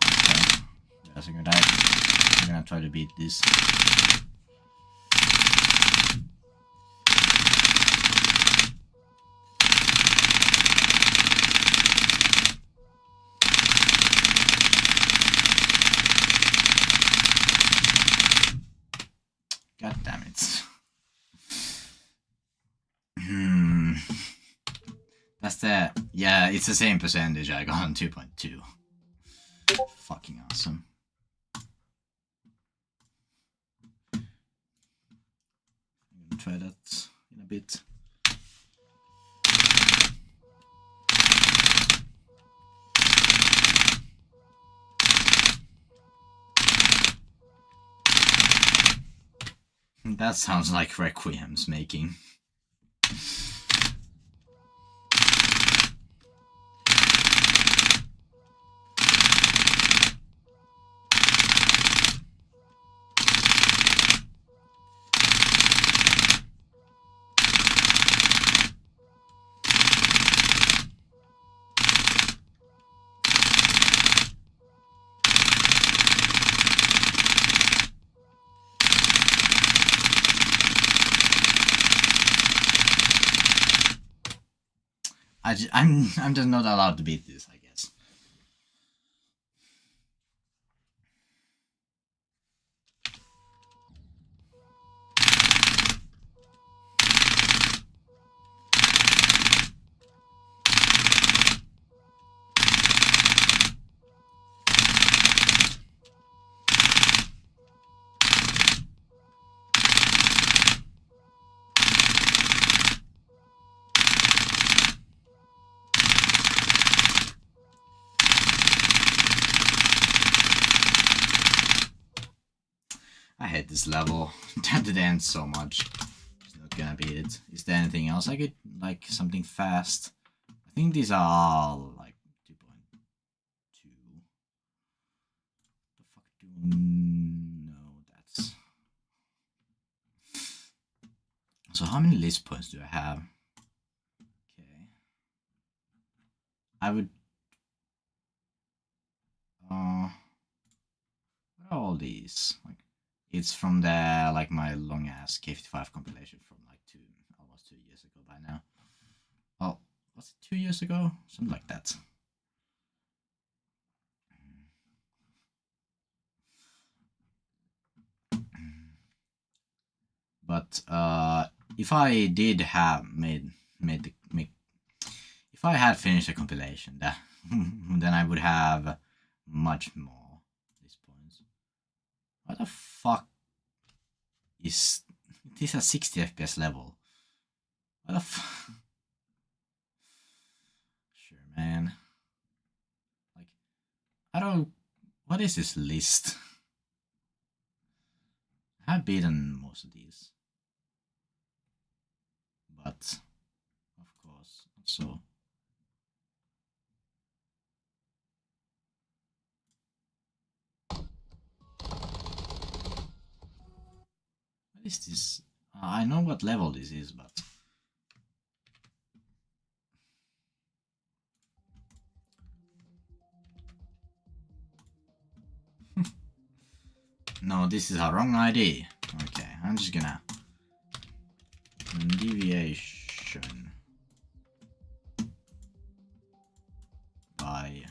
Okay. I'm gonna try to beat this. God damn it. That's the... Yeah, it's the same percentage I got on 2.2. Fucking awesome. I'm gonna try that in a bit. That sounds like Requiem's making. I'm just not allowed to beat this, I guess. I hate this level. At the end so much. It's not gonna beat it. Is there anything else I could, like, something fast? I think these are all, like, 2.2. The fuck do... No, that's... So how many list points do I have? Okay. I would... what are all these? Like, it's from the, like, my long-ass K55 compilation from, like, almost 2 years ago by now. Oh, was it 2 years ago? Something like that. But if I did have if I had finished the compilation, then I would have much more these points. What the fuck is this a 60 FPS level? What the fuck? Sure, man. Like, I don't. What is this list? I've beaten most of these, but of course, also. What is this? I know what level this is, but no, this is a wrong ID. Okay, I'm just gonna deviation by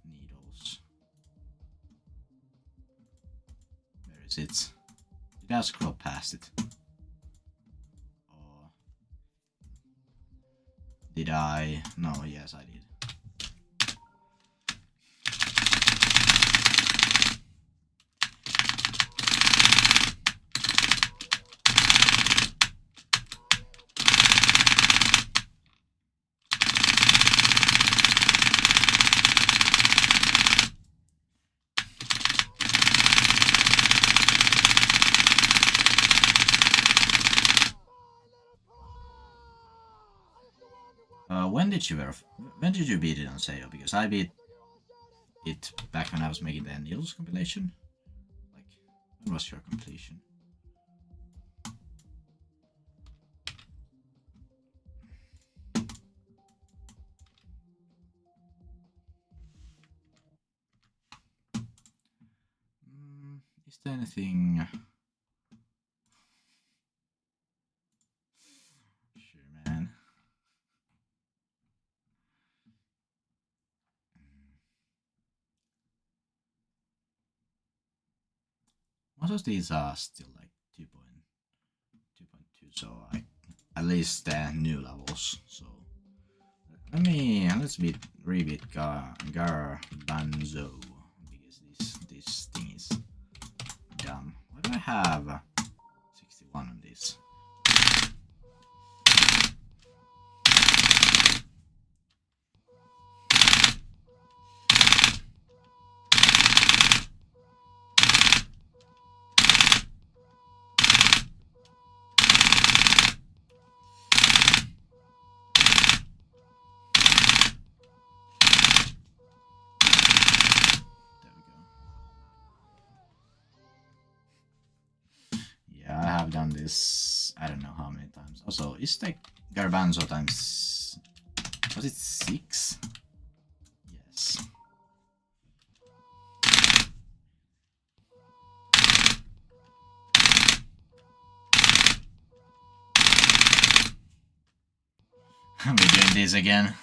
needles. Where is it? Did I scroll past it? Or did I? No, yes, I did. When did you beat it on sale? Because I beat it back when I was making the Needles compilation. Like, when was your completion? Is there anything? Sure, man. Most of these are still like 2.2, so at least new levels. So let's rebeat Garbanzo, because this thing is dumb. Why do I have 61 on this? I've done this I don't know how many times. Also, is the Garbanzo times, was it 6? Yes. We're doing this again.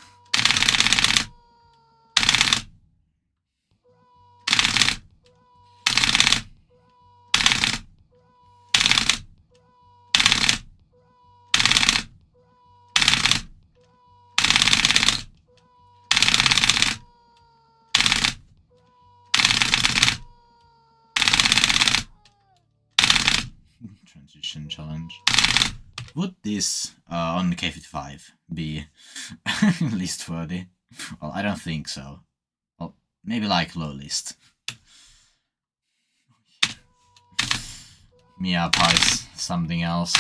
Transition challenge. Would this on K55 be list worthy? Well, I don't think so. Well, maybe like low list. Mia Pies, something else.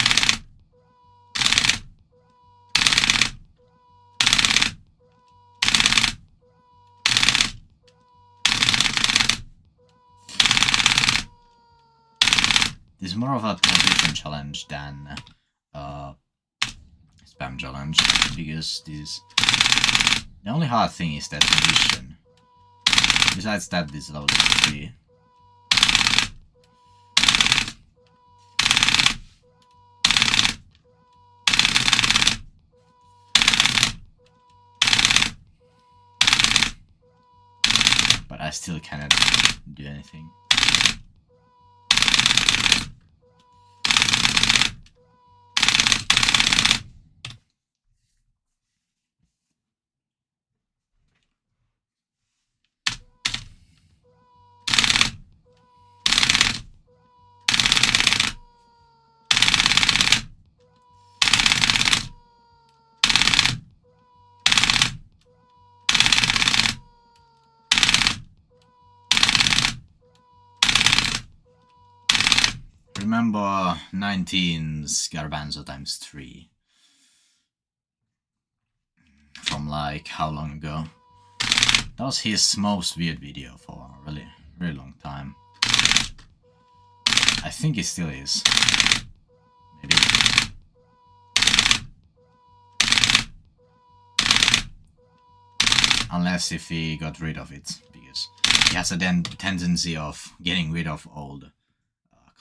This is more of a transition challenge than spam challenge, because this the only hard thing is that transition. Besides that, this level is 3. But I still cannot do anything. Remember 19's Garbanzo times 3? From like how long ago? That was his most viewed video for a really long time. I think it still is. Maybe. Unless if he got rid of it, because he has a tendency of getting rid of old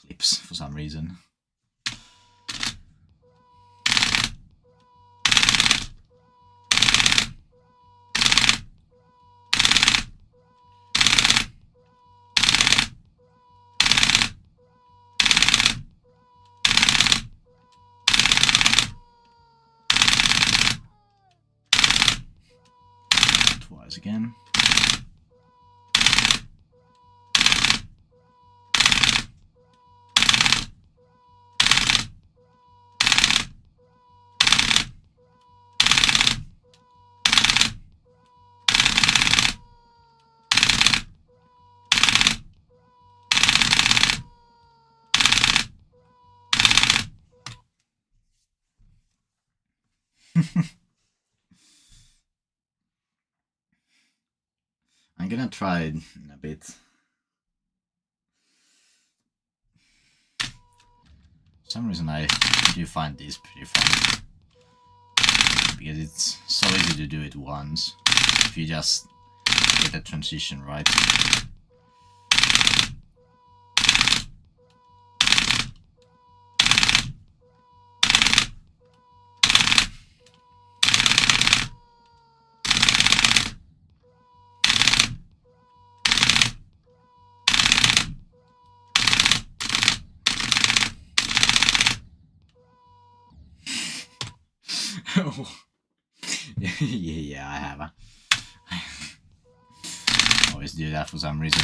clips for some reason. Twice again. I'm gonna try it in a bit. For some reason I do find this pretty fun. Because it's so easy to do it once. If you just get the transition right. Yeah, I have. I always do that for some reason.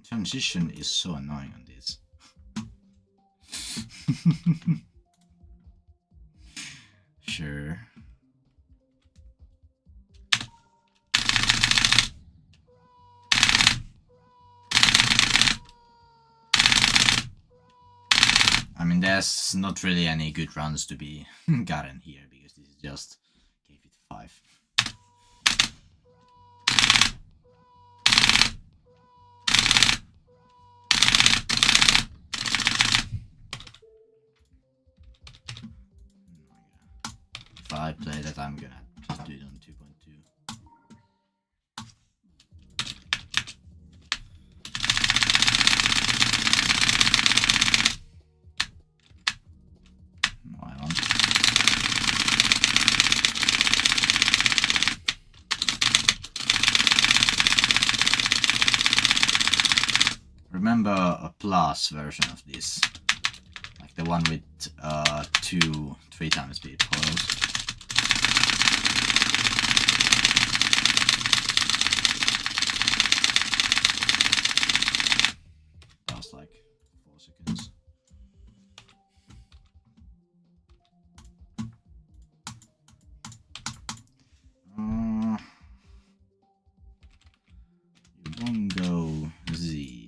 Transition is so annoying on this. Sure. I mean, there's not really any good runs to be gotten here because this is just K55. If I play that, I'm gonna just do it on 2.2. No, I won't. Remember a plus version of this, like the one with 2-3 times speed coils. That was like 4 seconds. You won't go Z.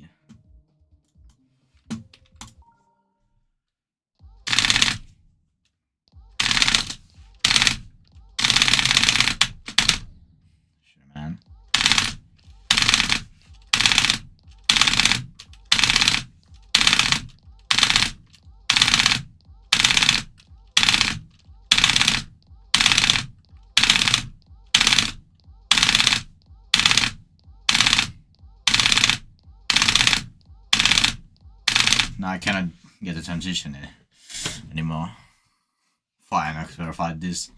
Now I cannot get the transition anymore. Fine, I verified this.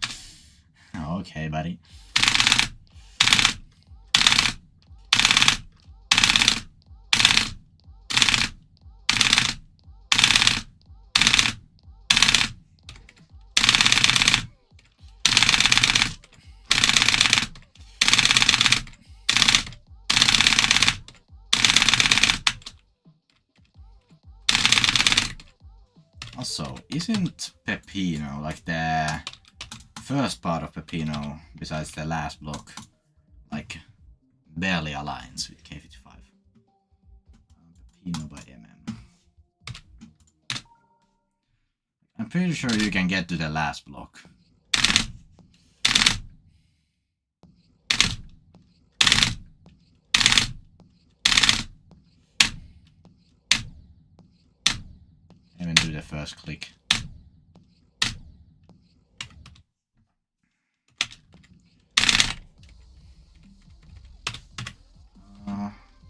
Oh, okay, buddy. Also, isn't Pepino, like the first part of Pepino, besides the last block, like barely aligns with K55? Pepino by MM. I'm pretty sure you can get to the last block. Even do the first click.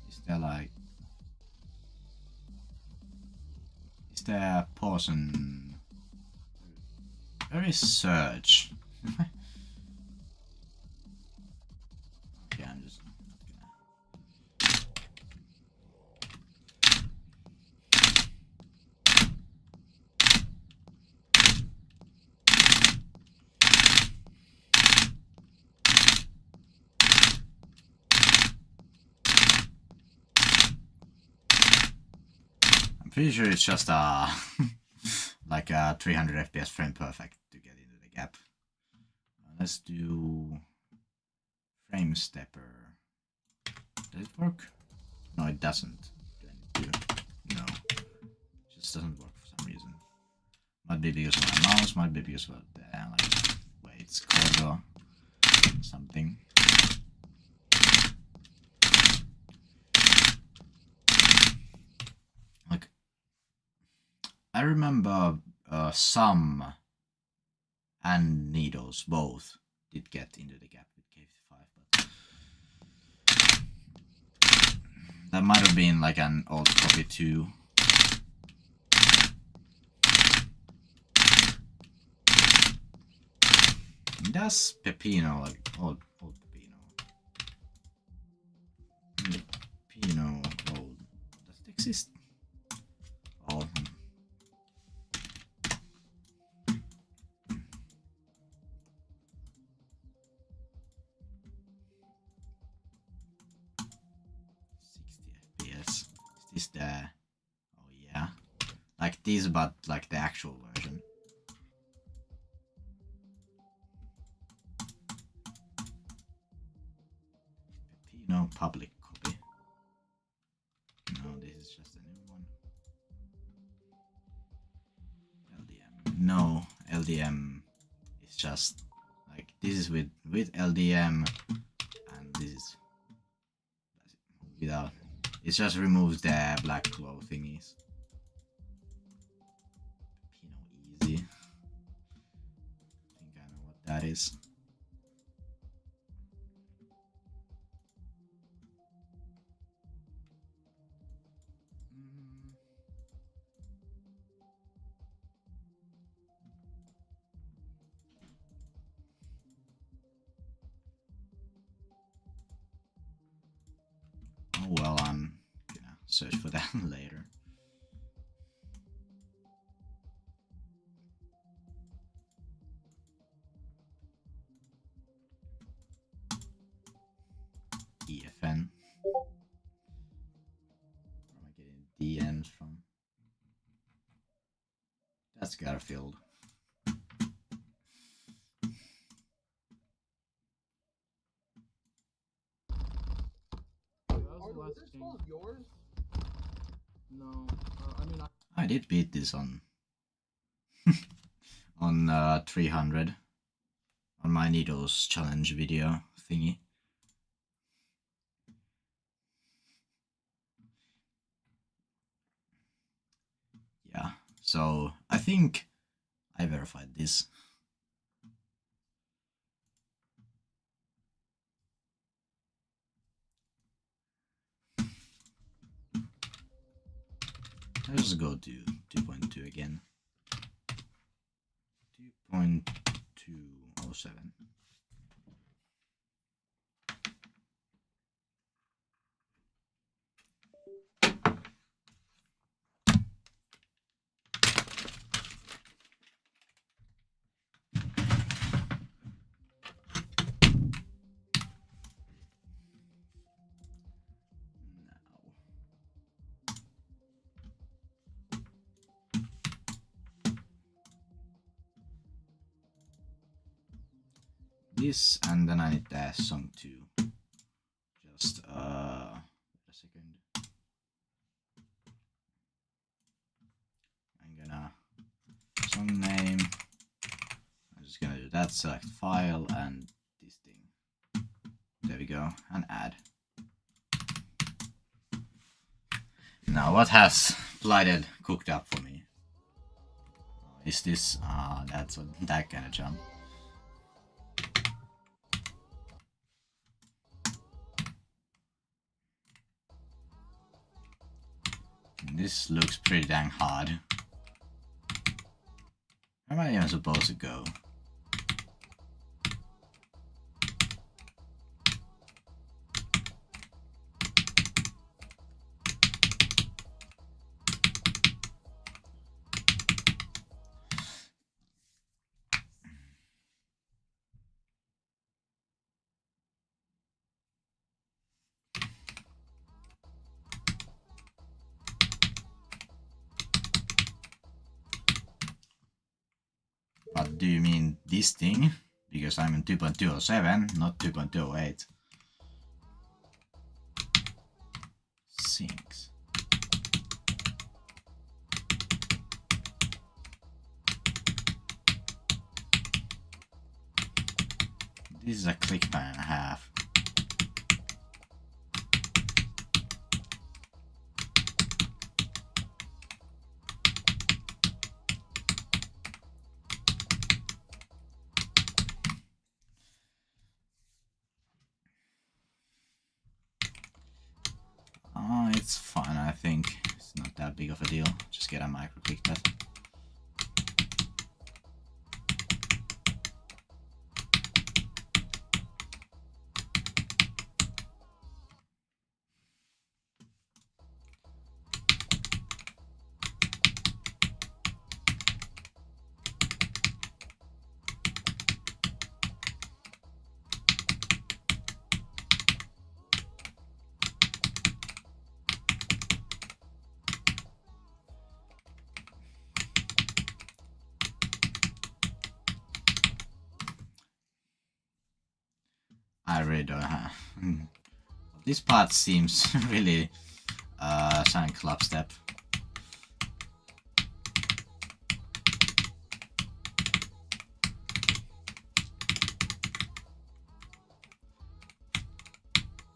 Is there like... Is there pause and... Where is Surge? Okay, I'm just gonna... I'm pretty sure it's just like a 300 FPS frame perfect to get into the gap. Let's do frame stepper. Does it work? No, it doesn't. No, it just doesn't work for some reason. Might be because of my mouse, might be because of the like way it's called or something. Like I remember some and Needles both did get into the gap with K55, but that might have been like an old copy too. Does Pepino, like old Pepino? Pepino old. Does it exist? Oh. 60 FPS. Is this the... Oh yeah. Like this, but like the actual version. Pepino public copy. No, this is just a new one. LDM. No, LDM is just like this is with LDM, and this is without. It just removes the black glow thingies. Pepino easy. I think I know what that is. Oh well, I'm gonna search for that later. EFN. Where am I getting DNs from? That's Garfield. Yours? No, I did beat this on on 300 on my Needles challenge video thingy. Yeah, so I think I verified this. Let's go to 2.2 again. 2.207. this, and then I need the song too. Just wait a second. I'm gonna song name. I'm just gonna do that. Select file and this thing. There we go, and add. Now, what has Blighted cooked up for me? Is this? That's that kind of jump. This looks pretty dang hard. Where am I even supposed to go? But do you mean this thing? Because I'm in 2.207, not 2.208. Syncs. This is a click bar and a half. It's fine, I think. It's not that big of a deal. Just get a micro click that. I really don't have. This part seems really sound club step.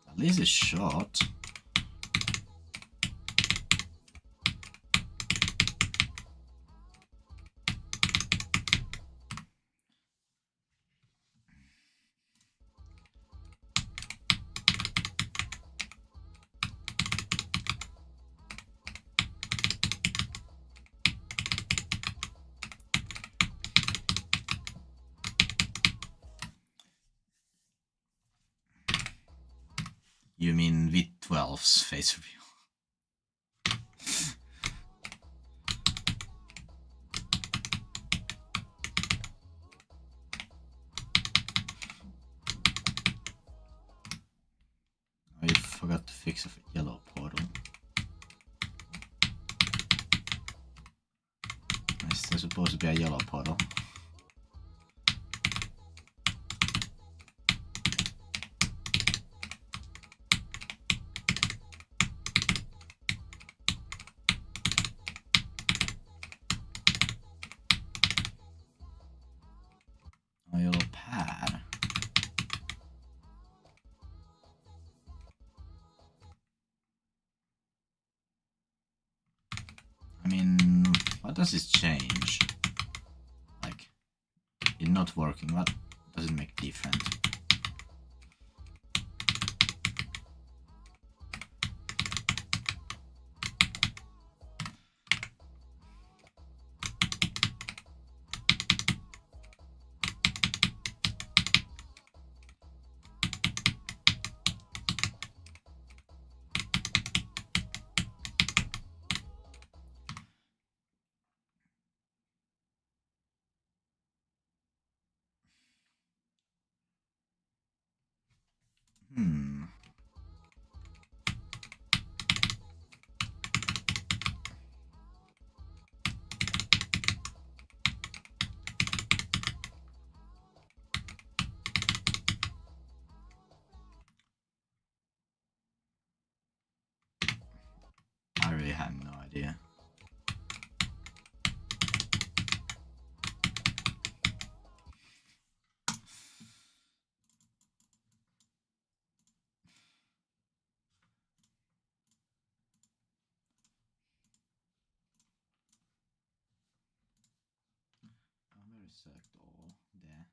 At least it's short. You mean V12's face reveal? I forgot to fix a yellow portal. Is there supposed to be a yellow portal? A yellow pad. I mean, what does this change? Like, it not working, what does it make different? sökt all det.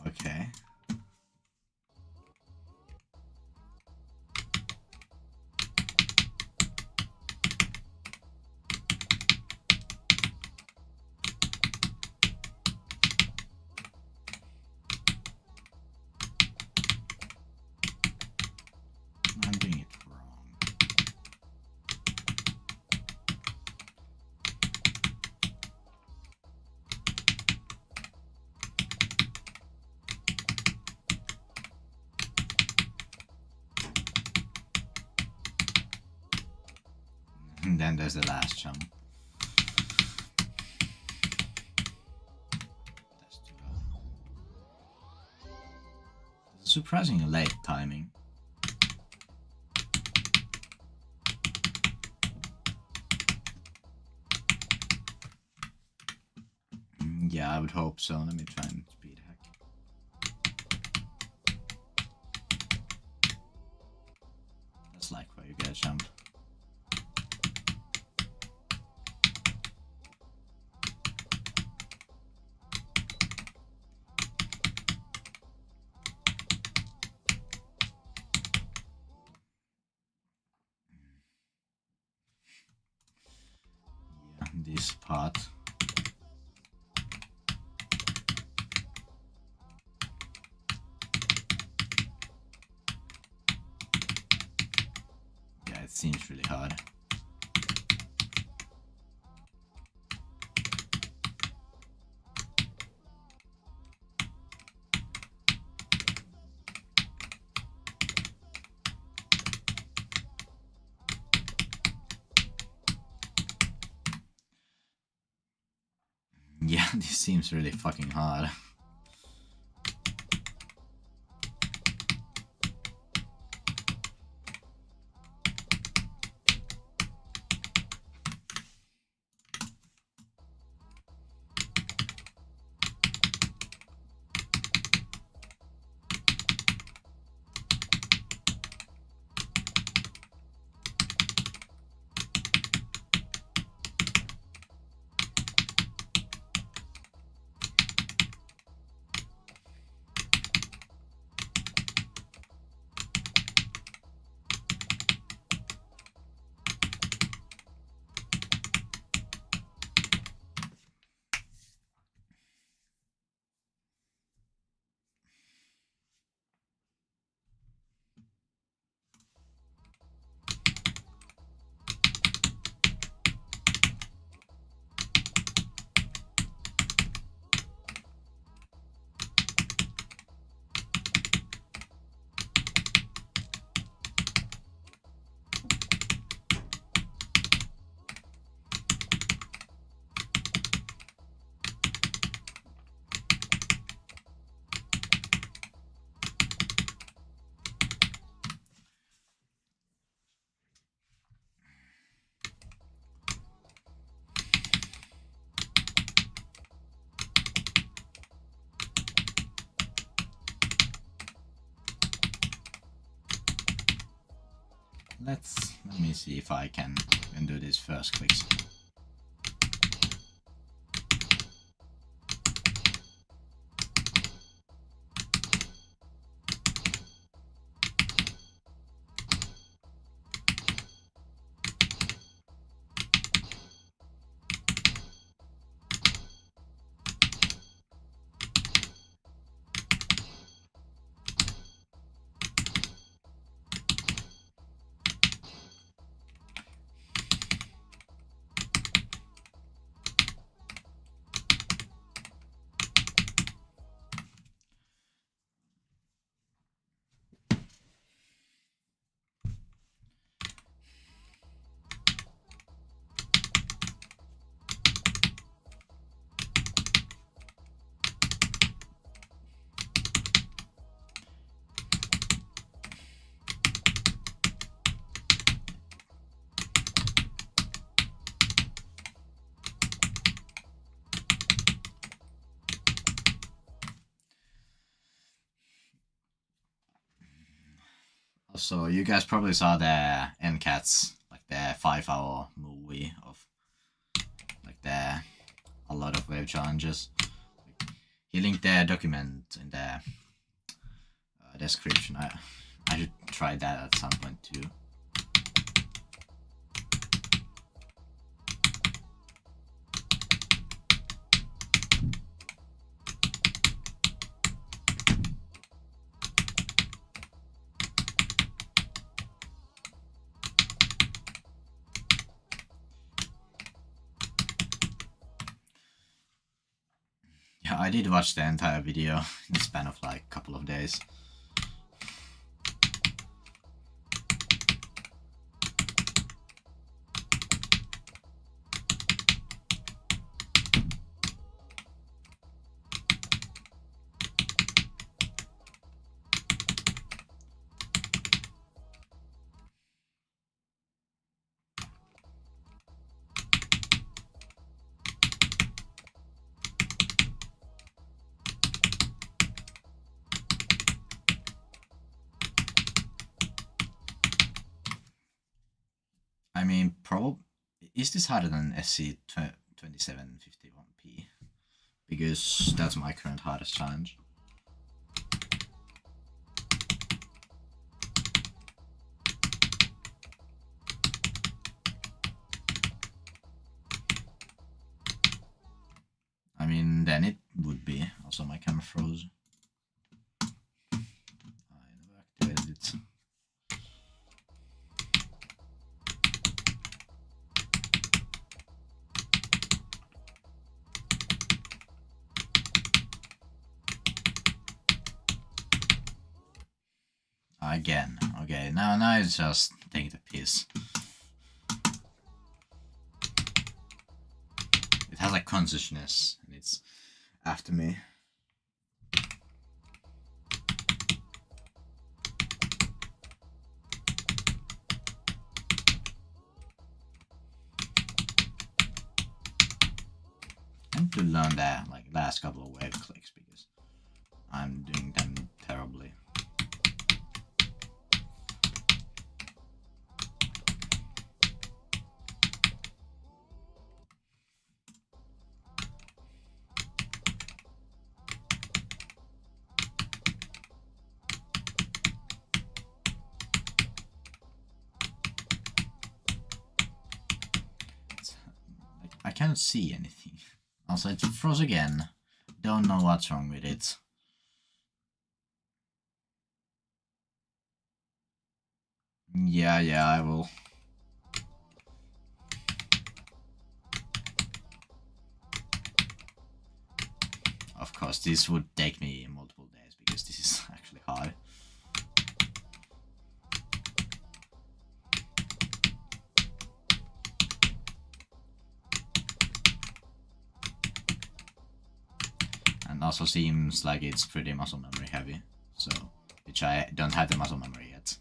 Okay. I'm doing it wrong. And then there's the last jump. That's too low. Surprisingly late timing. Yeah, I would hope so. Let me try and speed hack. That's like where you get a jump. Yeah, this part. Yeah, it seems really hard. Yeah, this seems really fucking hard. Let me see if I can do this first quick. So you guys probably saw the NCATs, like the 5-hour move movie of like a lot of wave challenges. He linked the document in the description. I should try that at some point too. Yeah, I did watch the entire video in the span of like a couple of days. I mean, is this harder than SC2751P? Because that's my current hardest challenge. I mean, then it would be. Also, my camera froze. I never activated it. Again, okay, now it's just taking the piss. It has a consciousness and it's after me. I need to learn that like last couple of wave clicks because I'm doing them terribly. I cannot see anything. Also, it froze again. Don't know what's wrong with it. Yeah, I will. Of course, this would take me multiple days because this is actually hard. And also seems like it's pretty muscle memory heavy, so which I don't have the muscle memory yet.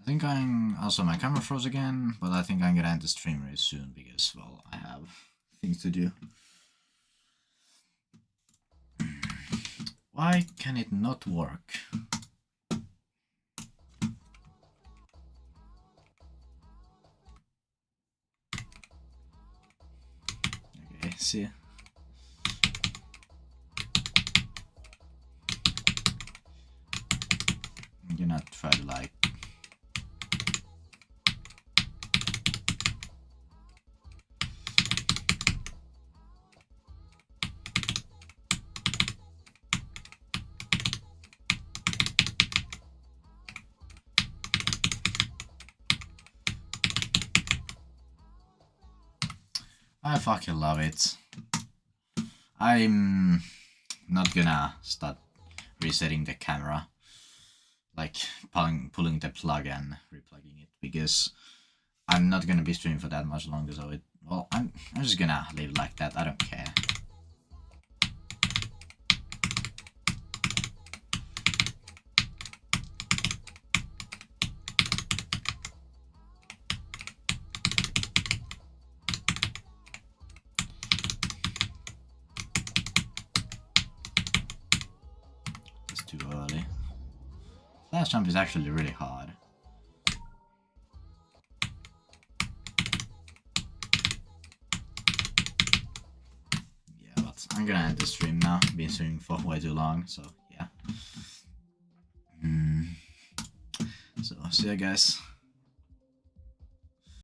I think also my camera froze again, but I think I'm gonna end the stream very soon because, well, I have things to do. Why can it not work? Okay, see. I'm gonna try to like I fucking love it. I'm not gonna start resetting the camera, like pulling the plug and replugging it, because I'm not gonna be streaming for that much longer. So I'm just gonna leave it like that. I don't care. It's too early. Flash jump is actually really hard. Yeah, but I'm gonna end the stream now. Been streaming for way too long, so yeah. So see ya, guys.